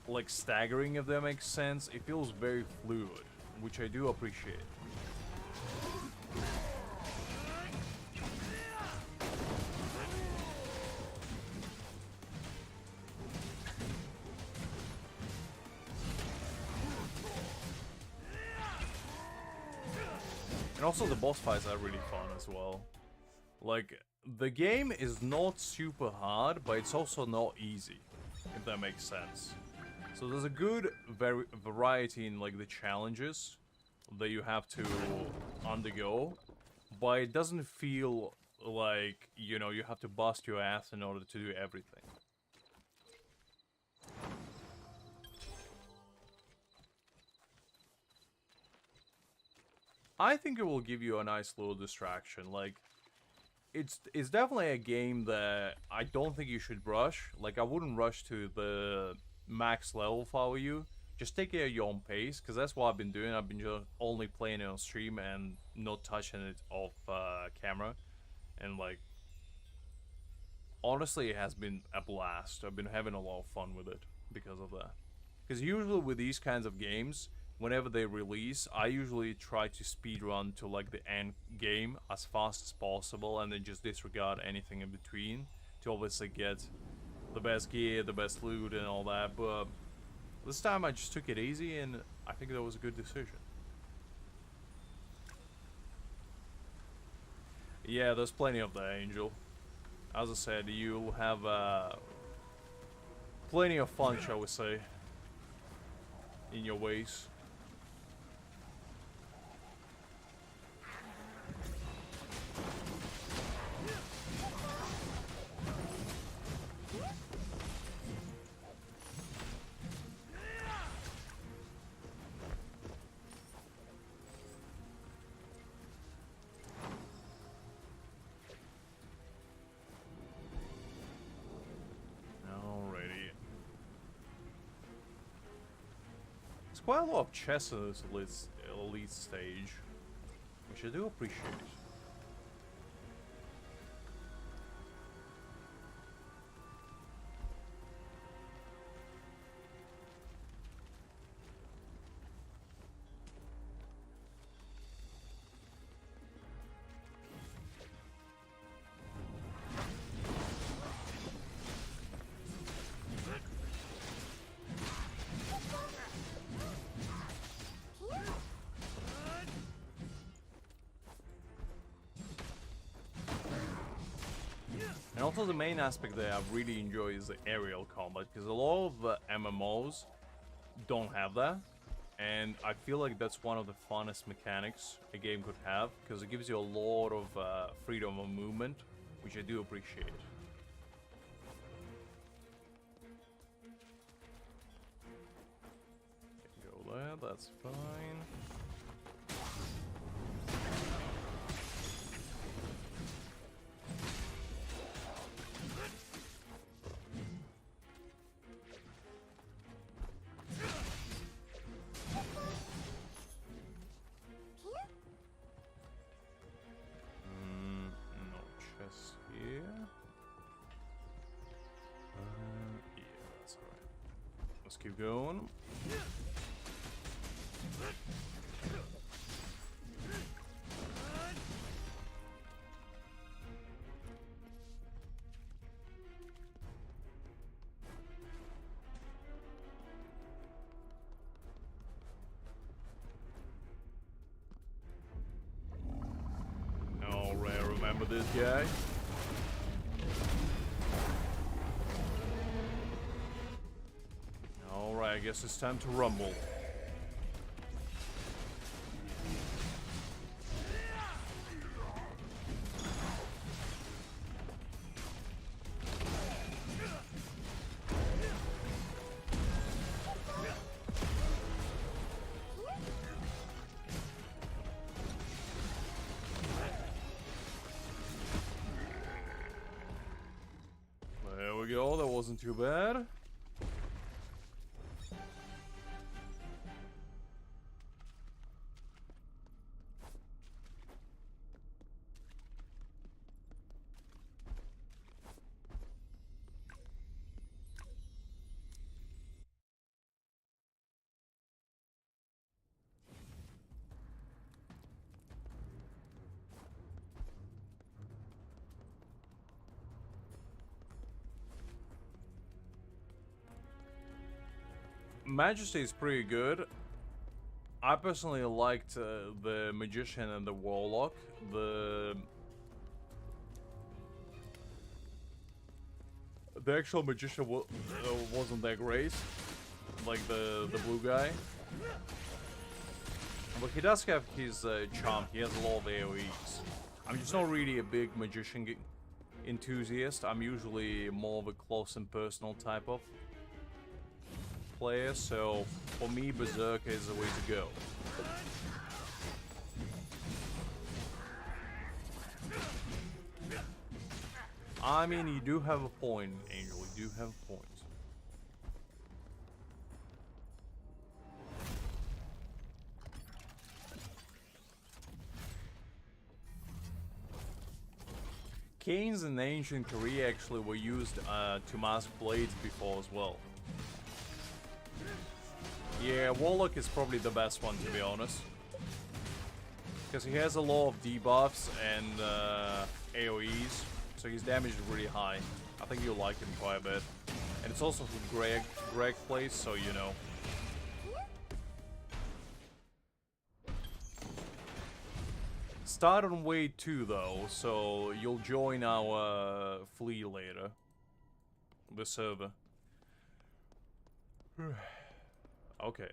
like, staggering, if that makes sense. It feels very fluid, which I do appreciate. And also the boss fights are really fun as well. Like, the game is not super hard, but it's also not easy, if that makes sense. So there's a good variety in, like, the challenges that you have to undergo, but it doesn't feel like, you know, you have to bust your ass in order to do everything. I think it will give you a nice little distraction. Like, it's definitely a game that I don't think you should rush. Like, I wouldn't rush to the max level if I were you. Just take it at your own pace, because that's what I've been doing. I've been just only playing it on stream and not touching it off camera. And, like, honestly, it has been a blast. I've been having a lot of fun with it because of that. Because usually with these kinds of games, whenever they release, I usually try to speedrun to, like, the end game as fast as possible and then just disregard anything in between to obviously get the best gear, the best loot and all that. But this time I just took it easy and I think that was a good decision. Yeah, there's plenty of that, Angel. As I said, you'll have plenty of fun, shall we say, in your ways. Quite a lot of chess in this elite stage, which I do appreciate. And also the main aspect that I really enjoy is the aerial combat, because a lot of MMOs don't have that, and I feel like that's one of the funnest mechanics a game could have, because it gives you a lot of freedom of movement, which I do appreciate. Go there, that's fine. Keep going. All right, remember this guy? I guess it's time to rumble. There we go, that wasn't too bad. Majesty is pretty good. I personally liked the Magician and the Warlock. The actual Magician wasn't that great, like the blue guy. But he does have his charm. He has a lot of AoEs. I'm just not really a big Magician enthusiast. I'm usually more of a close and personal type of player, so for me berserker is the way to go. I mean, you do have a point, Angel, you do have a point. Canes in ancient Korea actually were used to mask blades before as well. Yeah, Warlock is probably the best one, to be honest. Because he has a lot of debuffs and AoEs, so his damage is really high. I think you'll like him quite a bit. And it's also who Greg plays, so you know. Start on wave 2 though, so you'll join our fleet later. The server. Okay,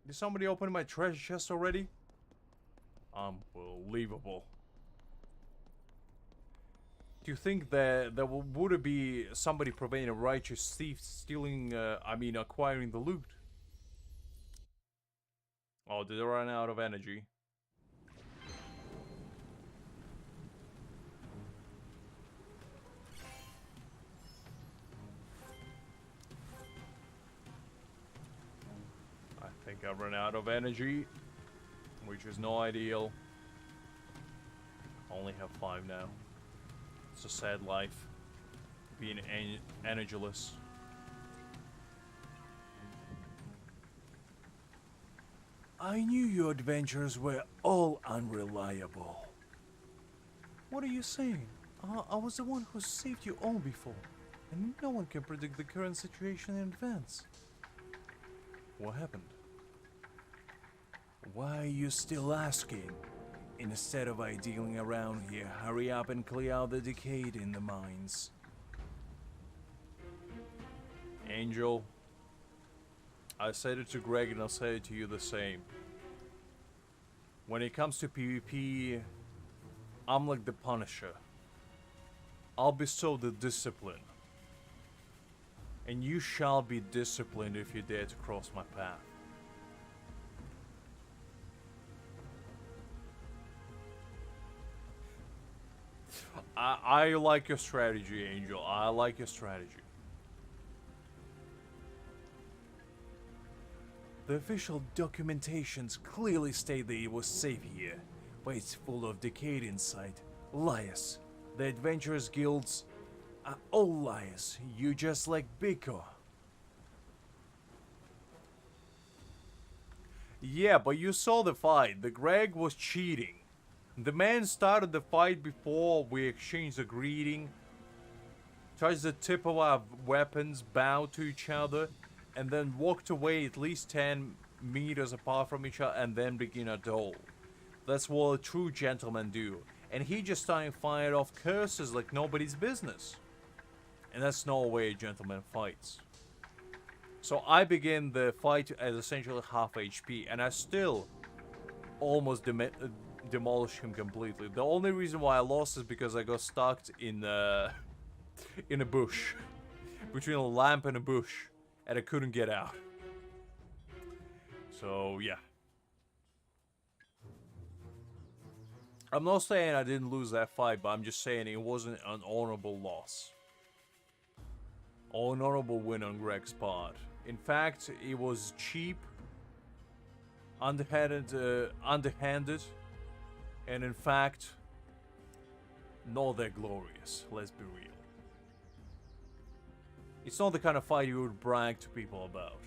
Did somebody open my treasure chest already? Unbelievable. Do you think that there would be somebody preventing a righteous thief stealing, acquiring the loot? Oh, did they run out of energy? I think I've run out of energy, which is no ideal. Only have 5 now. It's a sad life, being energyless. I knew your adventures were all unreliable. What are you saying? I was the one who saved you all before, and no one can predict the current situation in advance. What happened? Why are you still asking? Instead of idling around here, hurry up and clear out the decayed in the mines. Angel, I said it to Greg and I'll say it to you the same. When it comes to PvP, I'm like the Punisher. I'll bestow the discipline. And you shall be disciplined if you dare to cross my path. I like your strategy, Angel. I like your strategy. The official documentations clearly state that it was safe here, but it's full of decayed inside. Liars. The adventurers guilds are all liars. You just like Biko. Yeah, but you saw the fight. The Greg was cheating. The man started the fight before we exchanged a greeting, touched the tip of our weapons, bowed to each other, and then walked away at least 10 meters apart from each other and then begin a duel. That's what a true gentleman do. And he just started firing off curses like nobody's business. And that's no way a gentleman fights. So I begin the fight at essentially half HP, and I still almost demolished him completely. The only reason why I lost is because I got stuck in a bush. Between a lamp and a bush. And I couldn't get out. So, yeah. I'm not saying I didn't lose that fight, but I'm just saying it wasn't an honorable loss. Or an honorable win on Greg's part. In fact, it was cheap, underhanded, and in fact, not that glorious, let's be real. It's not the kind of fight you would brag to people about.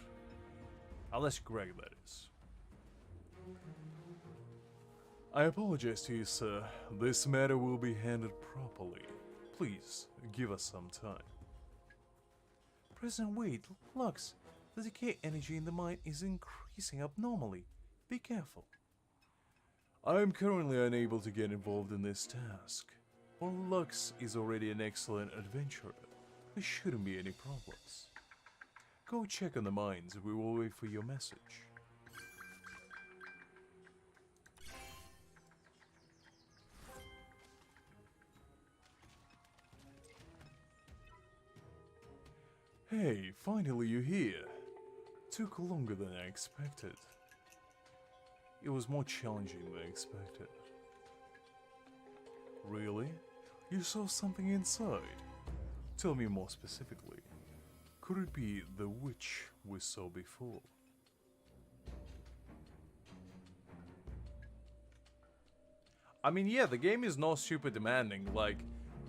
Unless Greg, that is. I apologize to you, sir. This matter will be handled properly. Please, give us some time. President Wade, Lux, the decay energy in the mine is increasing abnormally. Be careful. I am currently unable to get involved in this task. While Lux is already an excellent adventurer, there shouldn't be any problems. Go check on the mines. We will wait for your message. Hey, finally you're here. Took longer than I expected. It was more challenging than I expected. Really? You saw something inside? Tell me more specifically. Could it be the witch we saw before? I mean, yeah, the game is not super demanding. Like,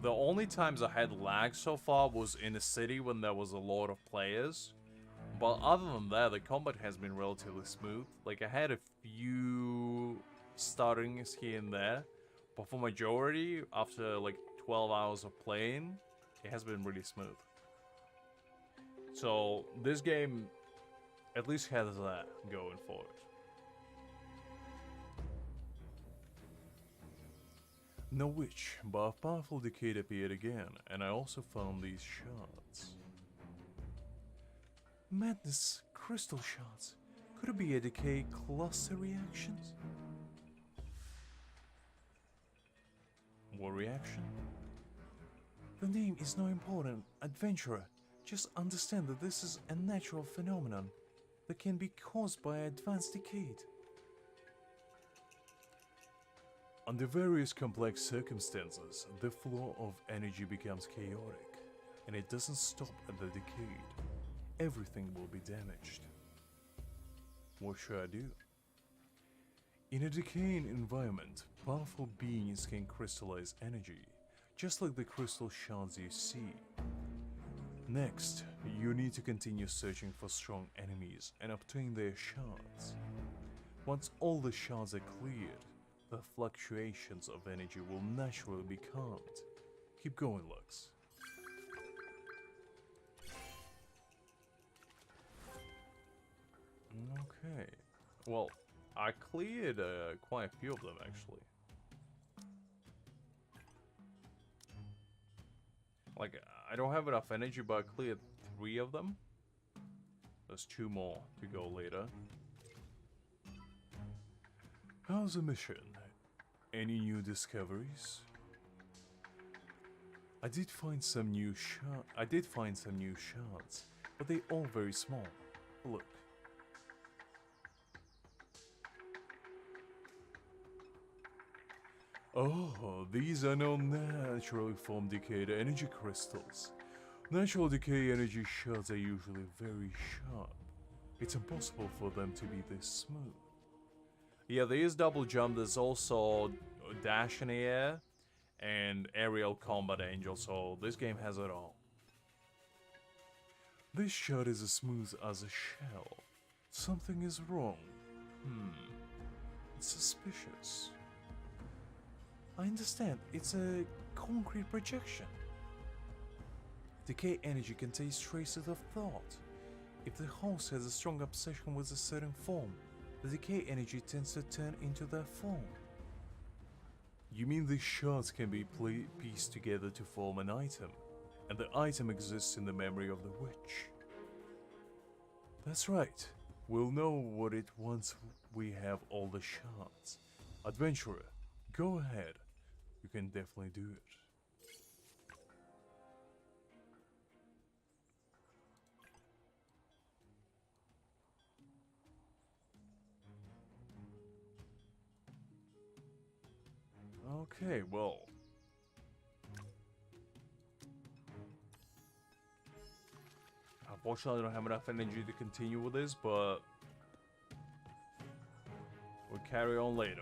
the only times I had lag so far was in a city when there was a lot of players. But other than that, the combat has been relatively smooth. Like, I had a few stutterings here and there. But for majority, after like 12 hours of playing, it has been really smooth. So, this game at least has that going for it. No witch, but a powerful decay appeared again, and I also found these shards. Madness, crystal shards. Could it be a decay cluster reactions? What reaction? The name is not important, adventurer. Just understand that this is a natural phenomenon that can be caused by advanced decay. Under various complex circumstances, the flow of energy becomes chaotic, and it doesn't stop at the decayed. Everything will be damaged. What should I do? In a decaying environment, powerful beings can crystallize energy, just like the crystal shards you see. Next, you need to continue searching for strong enemies and obtain their shards. Once all the shards are cleared, the fluctuations of energy will naturally be calmed. Keep going, Lux. Okay. Well, I cleared quite a few of them, actually. Like, I don't have enough energy, but I cleared 3 of them. There's 2 more to go later. How's the mission? Any new discoveries? I did find some new shards, but they're all very small. Look. Oh, these are no naturally formed decayed energy crystals. Natural decay energy shards are usually very sharp. It's impossible for them to be this smooth. Yeah, there is double jump, there's also dash in the air, and aerial combat angel, so this game has it all. This shard is as smooth as a shell. Something is wrong. It's suspicious. I understand, it's a concrete projection. Decay energy contains traces of thought. If the host has a strong obsession with a certain form, the decay energy tends to turn into that form. You mean these shards can be pieced together to form an item, and the item exists in the memory of the witch? That's right. We'll know what it once we have all the shards. Adventurer, go ahead. You can definitely do it. Okay, well. Unfortunately, I don't have enough energy to continue with this, but we'll carry on later.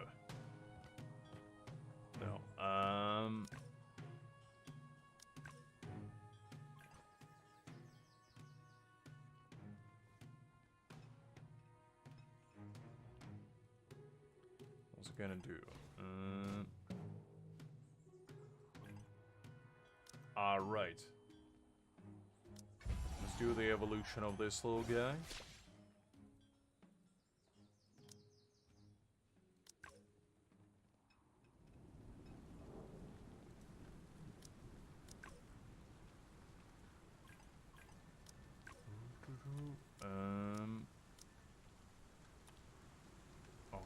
No, what's it gonna do? Alright. Let's do the evolution of this little guy. Okay.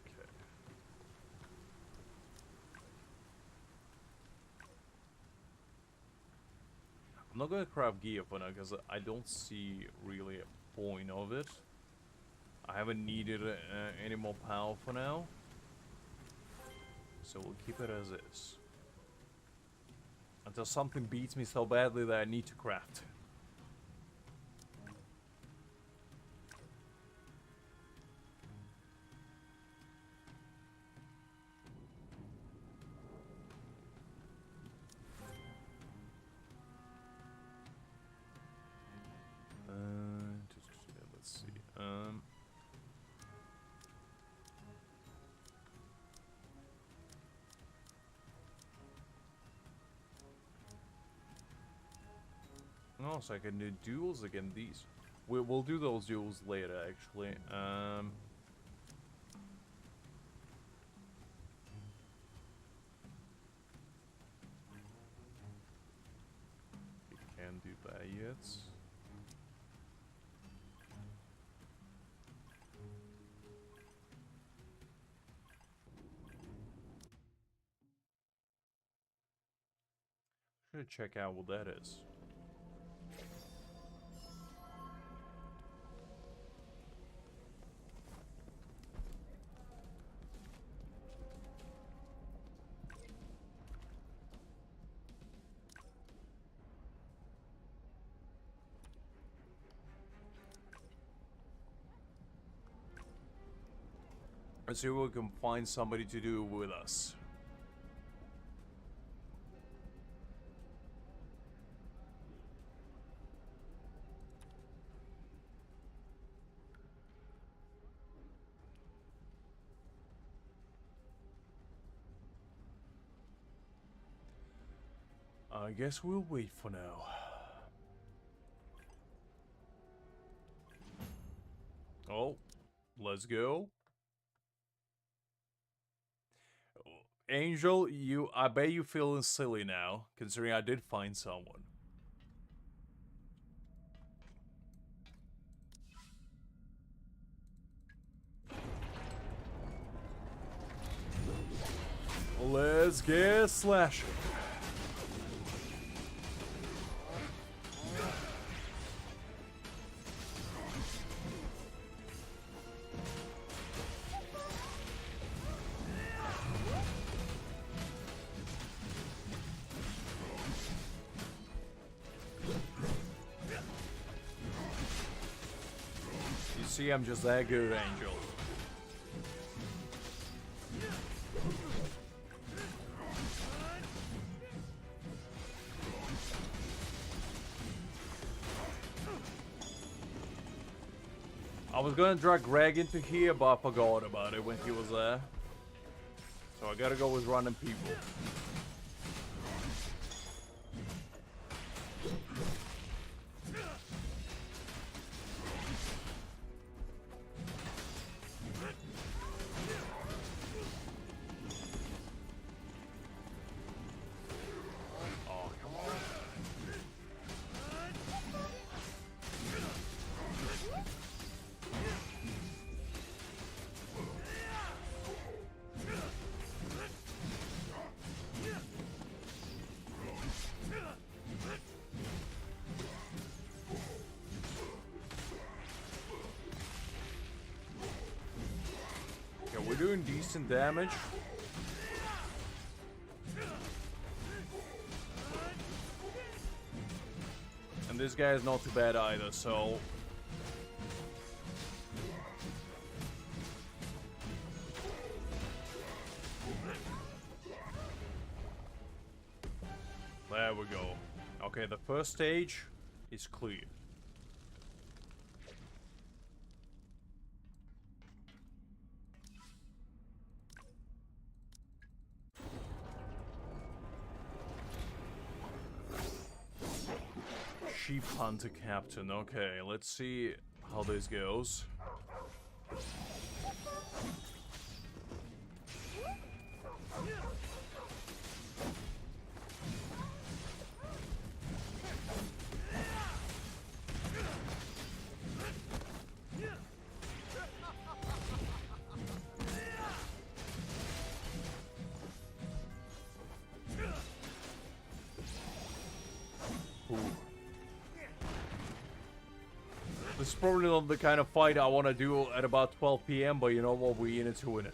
I'm not gonna craft gear for now because I don't see really a point of it. I haven't needed any more power for now, so we'll keep it as is until something beats me so badly that I need to craft. Let's see. Oh, so I can do duels again. These, we'll do those duels later, actually. there yet. Should check out what that is. Let's see if we can find somebody to do with us. I guess we'll wait for now. Oh, let's go. Angel, I bet you feeling silly now, considering I did find someone. Let's get slashing. See, I'm just that good, Angel. I was gonna drag Greg into here, but I forgot about it when he was there. So I gotta go with random people. We're doing decent damage. And this guy is not too bad either, so... There we go. Okay, the first stage is clear. Sheep Hunter Captain. Okay, let's see how this goes. This is probably not the kind of fight I want to do at about 12 p.m., but you know what, we're in it to win it.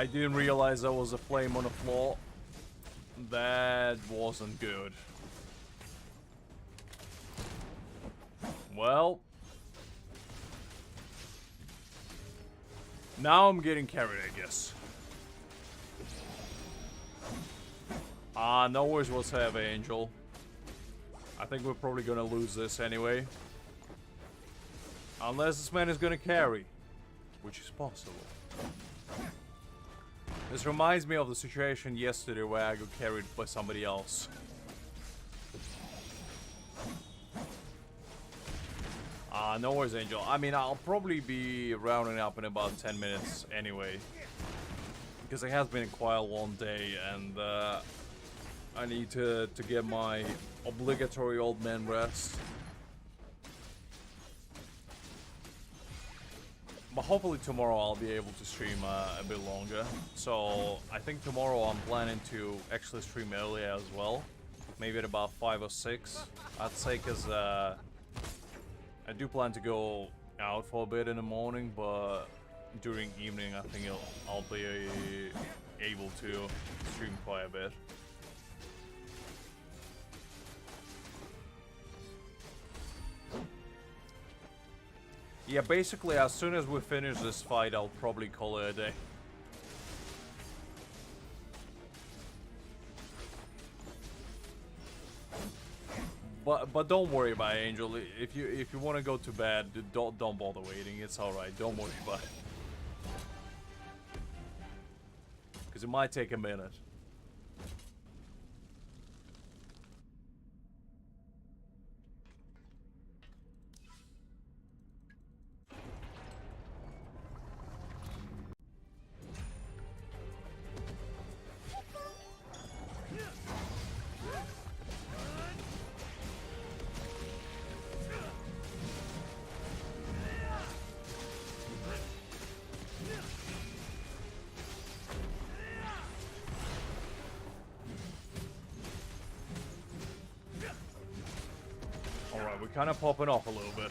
I didn't realize there was a flame on the floor. That wasn't good. Well. Now I'm getting carried, I guess. No worries whatsoever, Angel. I think we're probably gonna lose this anyway. Unless this man is gonna carry. Which is possible. This reminds me of the situation yesterday where I got carried by somebody else. No worries, Angel. I mean, I'll probably be rounding up in about 10 minutes anyway. Because it has been quite a long day, and I need to get my obligatory old man rest. But hopefully tomorrow I'll be able to stream a bit longer. So I think tomorrow I'm planning to actually stream earlier as well. Maybe at about 5 or 6, I'd say, because I do plan to go out for a bit in the morning, but during evening I think I'll be able to stream quite a bit. Yeah, basically as soon as we finish this fight, I'll probably call it a day. But don't worry about it, Angel. If you want to go to bed, don't bother waiting. It's all right. Don't worry about it. Because it might take a minute. Alright, we're kind of popping off a little bit.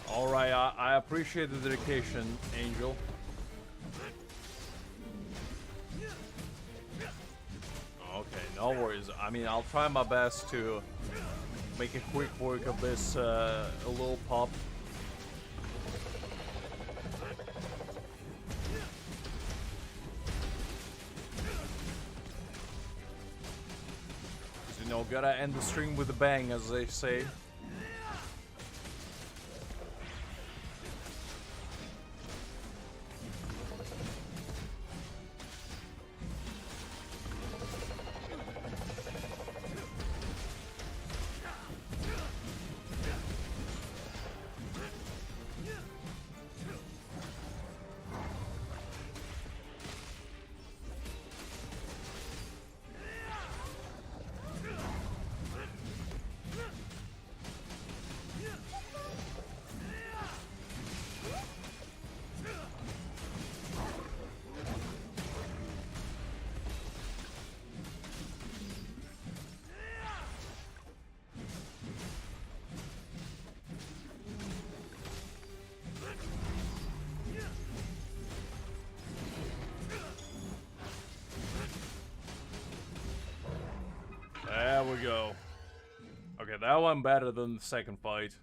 Alright, I appreciate the dedication, Angel. Okay, no worries. I mean, I'll try my best to make a quick work of this little pop. You know, gotta end the stream with a bang, as they say. There we go. Okay, that one better than the second fight.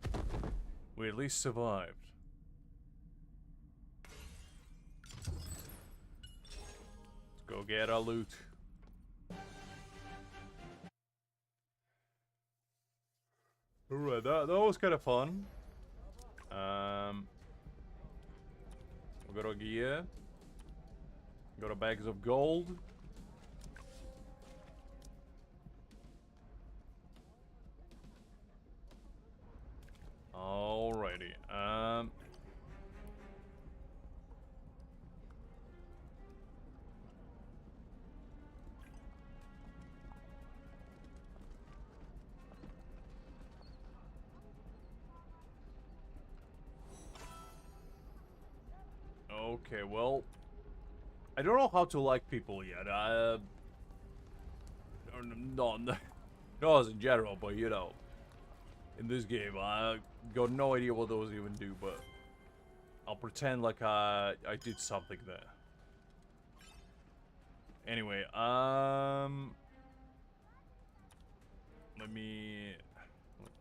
We at least survived. Let's go get our loot. Alright, that was kind of fun. We got our gear. Got our bags of gold. Alrighty. Okay, well, I don't know how to like people yet. No, as in general, but you know, in this game, I got no idea what those even do, but I'll pretend like I did something there. Anyway,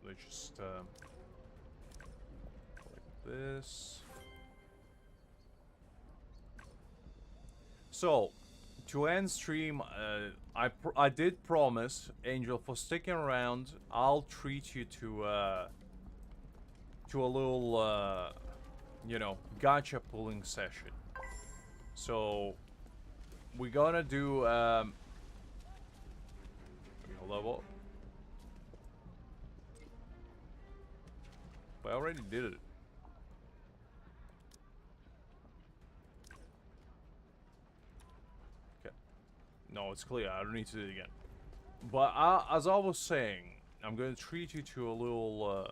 let's just like this. So, to end stream, I did promise Angel for sticking around. I'll treat you to a little you know, gacha pulling session. So we're gonna do level. But I already did it. Okay. No, it's clear. I don't need to do it again. But as I was saying, I'm gonna treat you to a little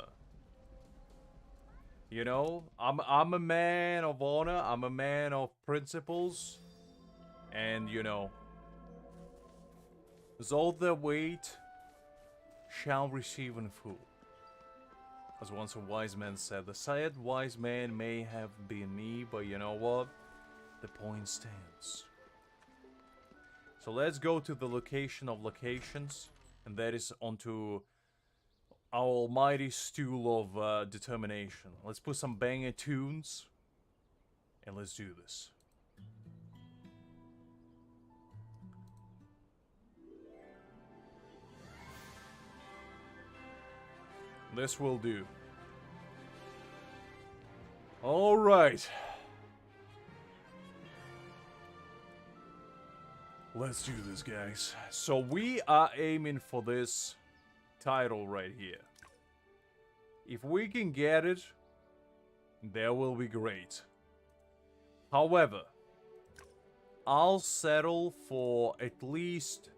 you know, I'm a man of honor, I'm a man of principles, and you know, all the weight shall receive in full. As once a wise man said, the said wise man may have been me, but you know what? The point stands. So let's go to the location of locations, and that is onto our almighty stool of determination. Let's put some banger tunes, and let's do this. This will do. All right. Let's do this, guys. So we are aiming for this title right here. If we can get it, that will be great. However, I'll settle for at least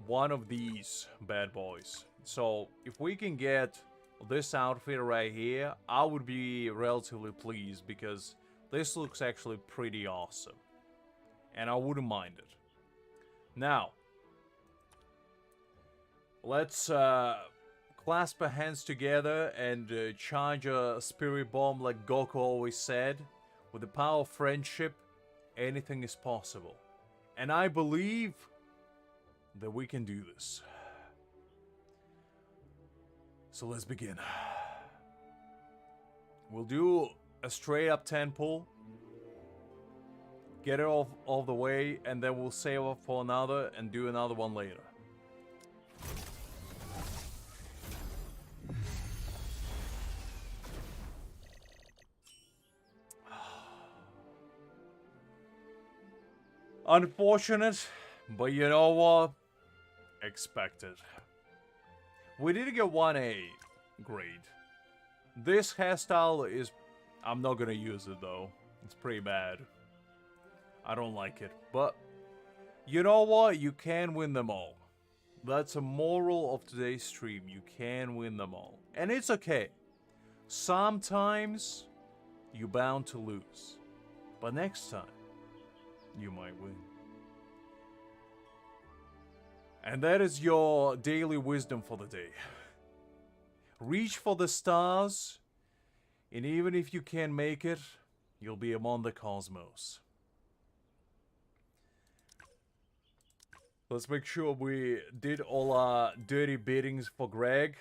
one of these bad boys. So if we can get this outfit right here, I would be relatively pleased because this looks actually pretty awesome. And I wouldn't mind it. Now, let's clasp our hands together and charge a spirit bomb like Goku always said. With the power of friendship, anything is possible. And I believe that we can do this. So let's begin. We'll do a straight up 10 pull. Get it all the way, and then we'll save up for another and do another one later. Unfortunate, but you know what? Expected. We did get 1A grade. This hairstyle is... I'm not gonna use it though. It's pretty bad. I don't like it. But, you know what? You can win them all. That's a moral of today's stream. You can win them all. And it's okay. Sometimes, you're bound to lose. But next time, you might win. And that is your daily wisdom for the day. Reach for the stars, and even if you can't make it, you'll be among the cosmos. Let's make sure we did all our dirty biddings for Greg.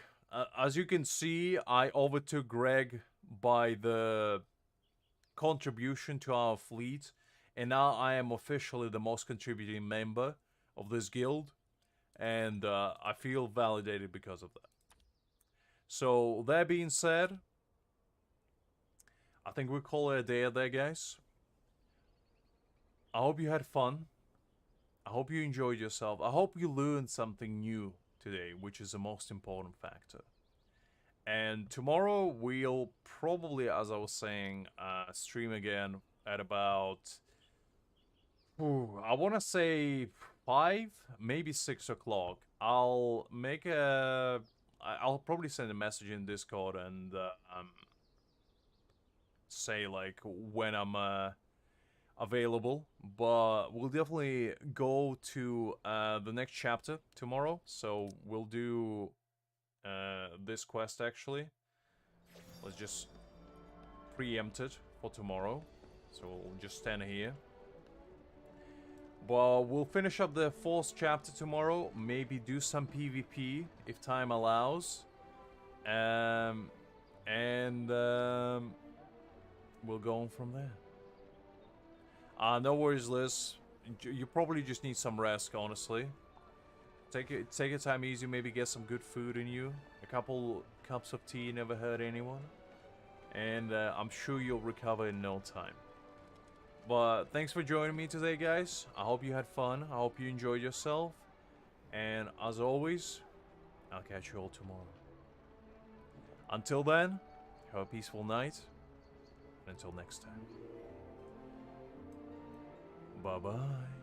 As you can see, I overtook Greg by the contribution to our fleet, and now I am officially the most contributing member of this guild. And I feel validated because of that. So, that being said, I think we'll call it a day there, guys. I hope you had fun. I hope you enjoyed yourself. I hope you learned something new today, which is the most important factor. And tomorrow, we'll probably, as I was saying, stream again at about... I want to say 5, maybe 6 o'clock. I'll probably send a message in Discord and say like when I'm available, but we'll definitely go to the next chapter tomorrow. So we'll do this quest actually. Let's just preempt it for tomorrow. So we'll just stand here. But we'll finish up the 4th chapter tomorrow. Maybe do some PvP if time allows. We'll go on from there. No worries, Liz. You probably just need some rest, honestly. Take your time easy. Maybe get some good food in you. A couple cups of tea never hurt anyone. And I'm sure you'll recover in no time. But thanks for joining me today, guys. I hope you had fun. I hope you enjoyed yourself. And as always, I'll catch you all tomorrow. Until then, have a peaceful night. And until next time. Bye-bye.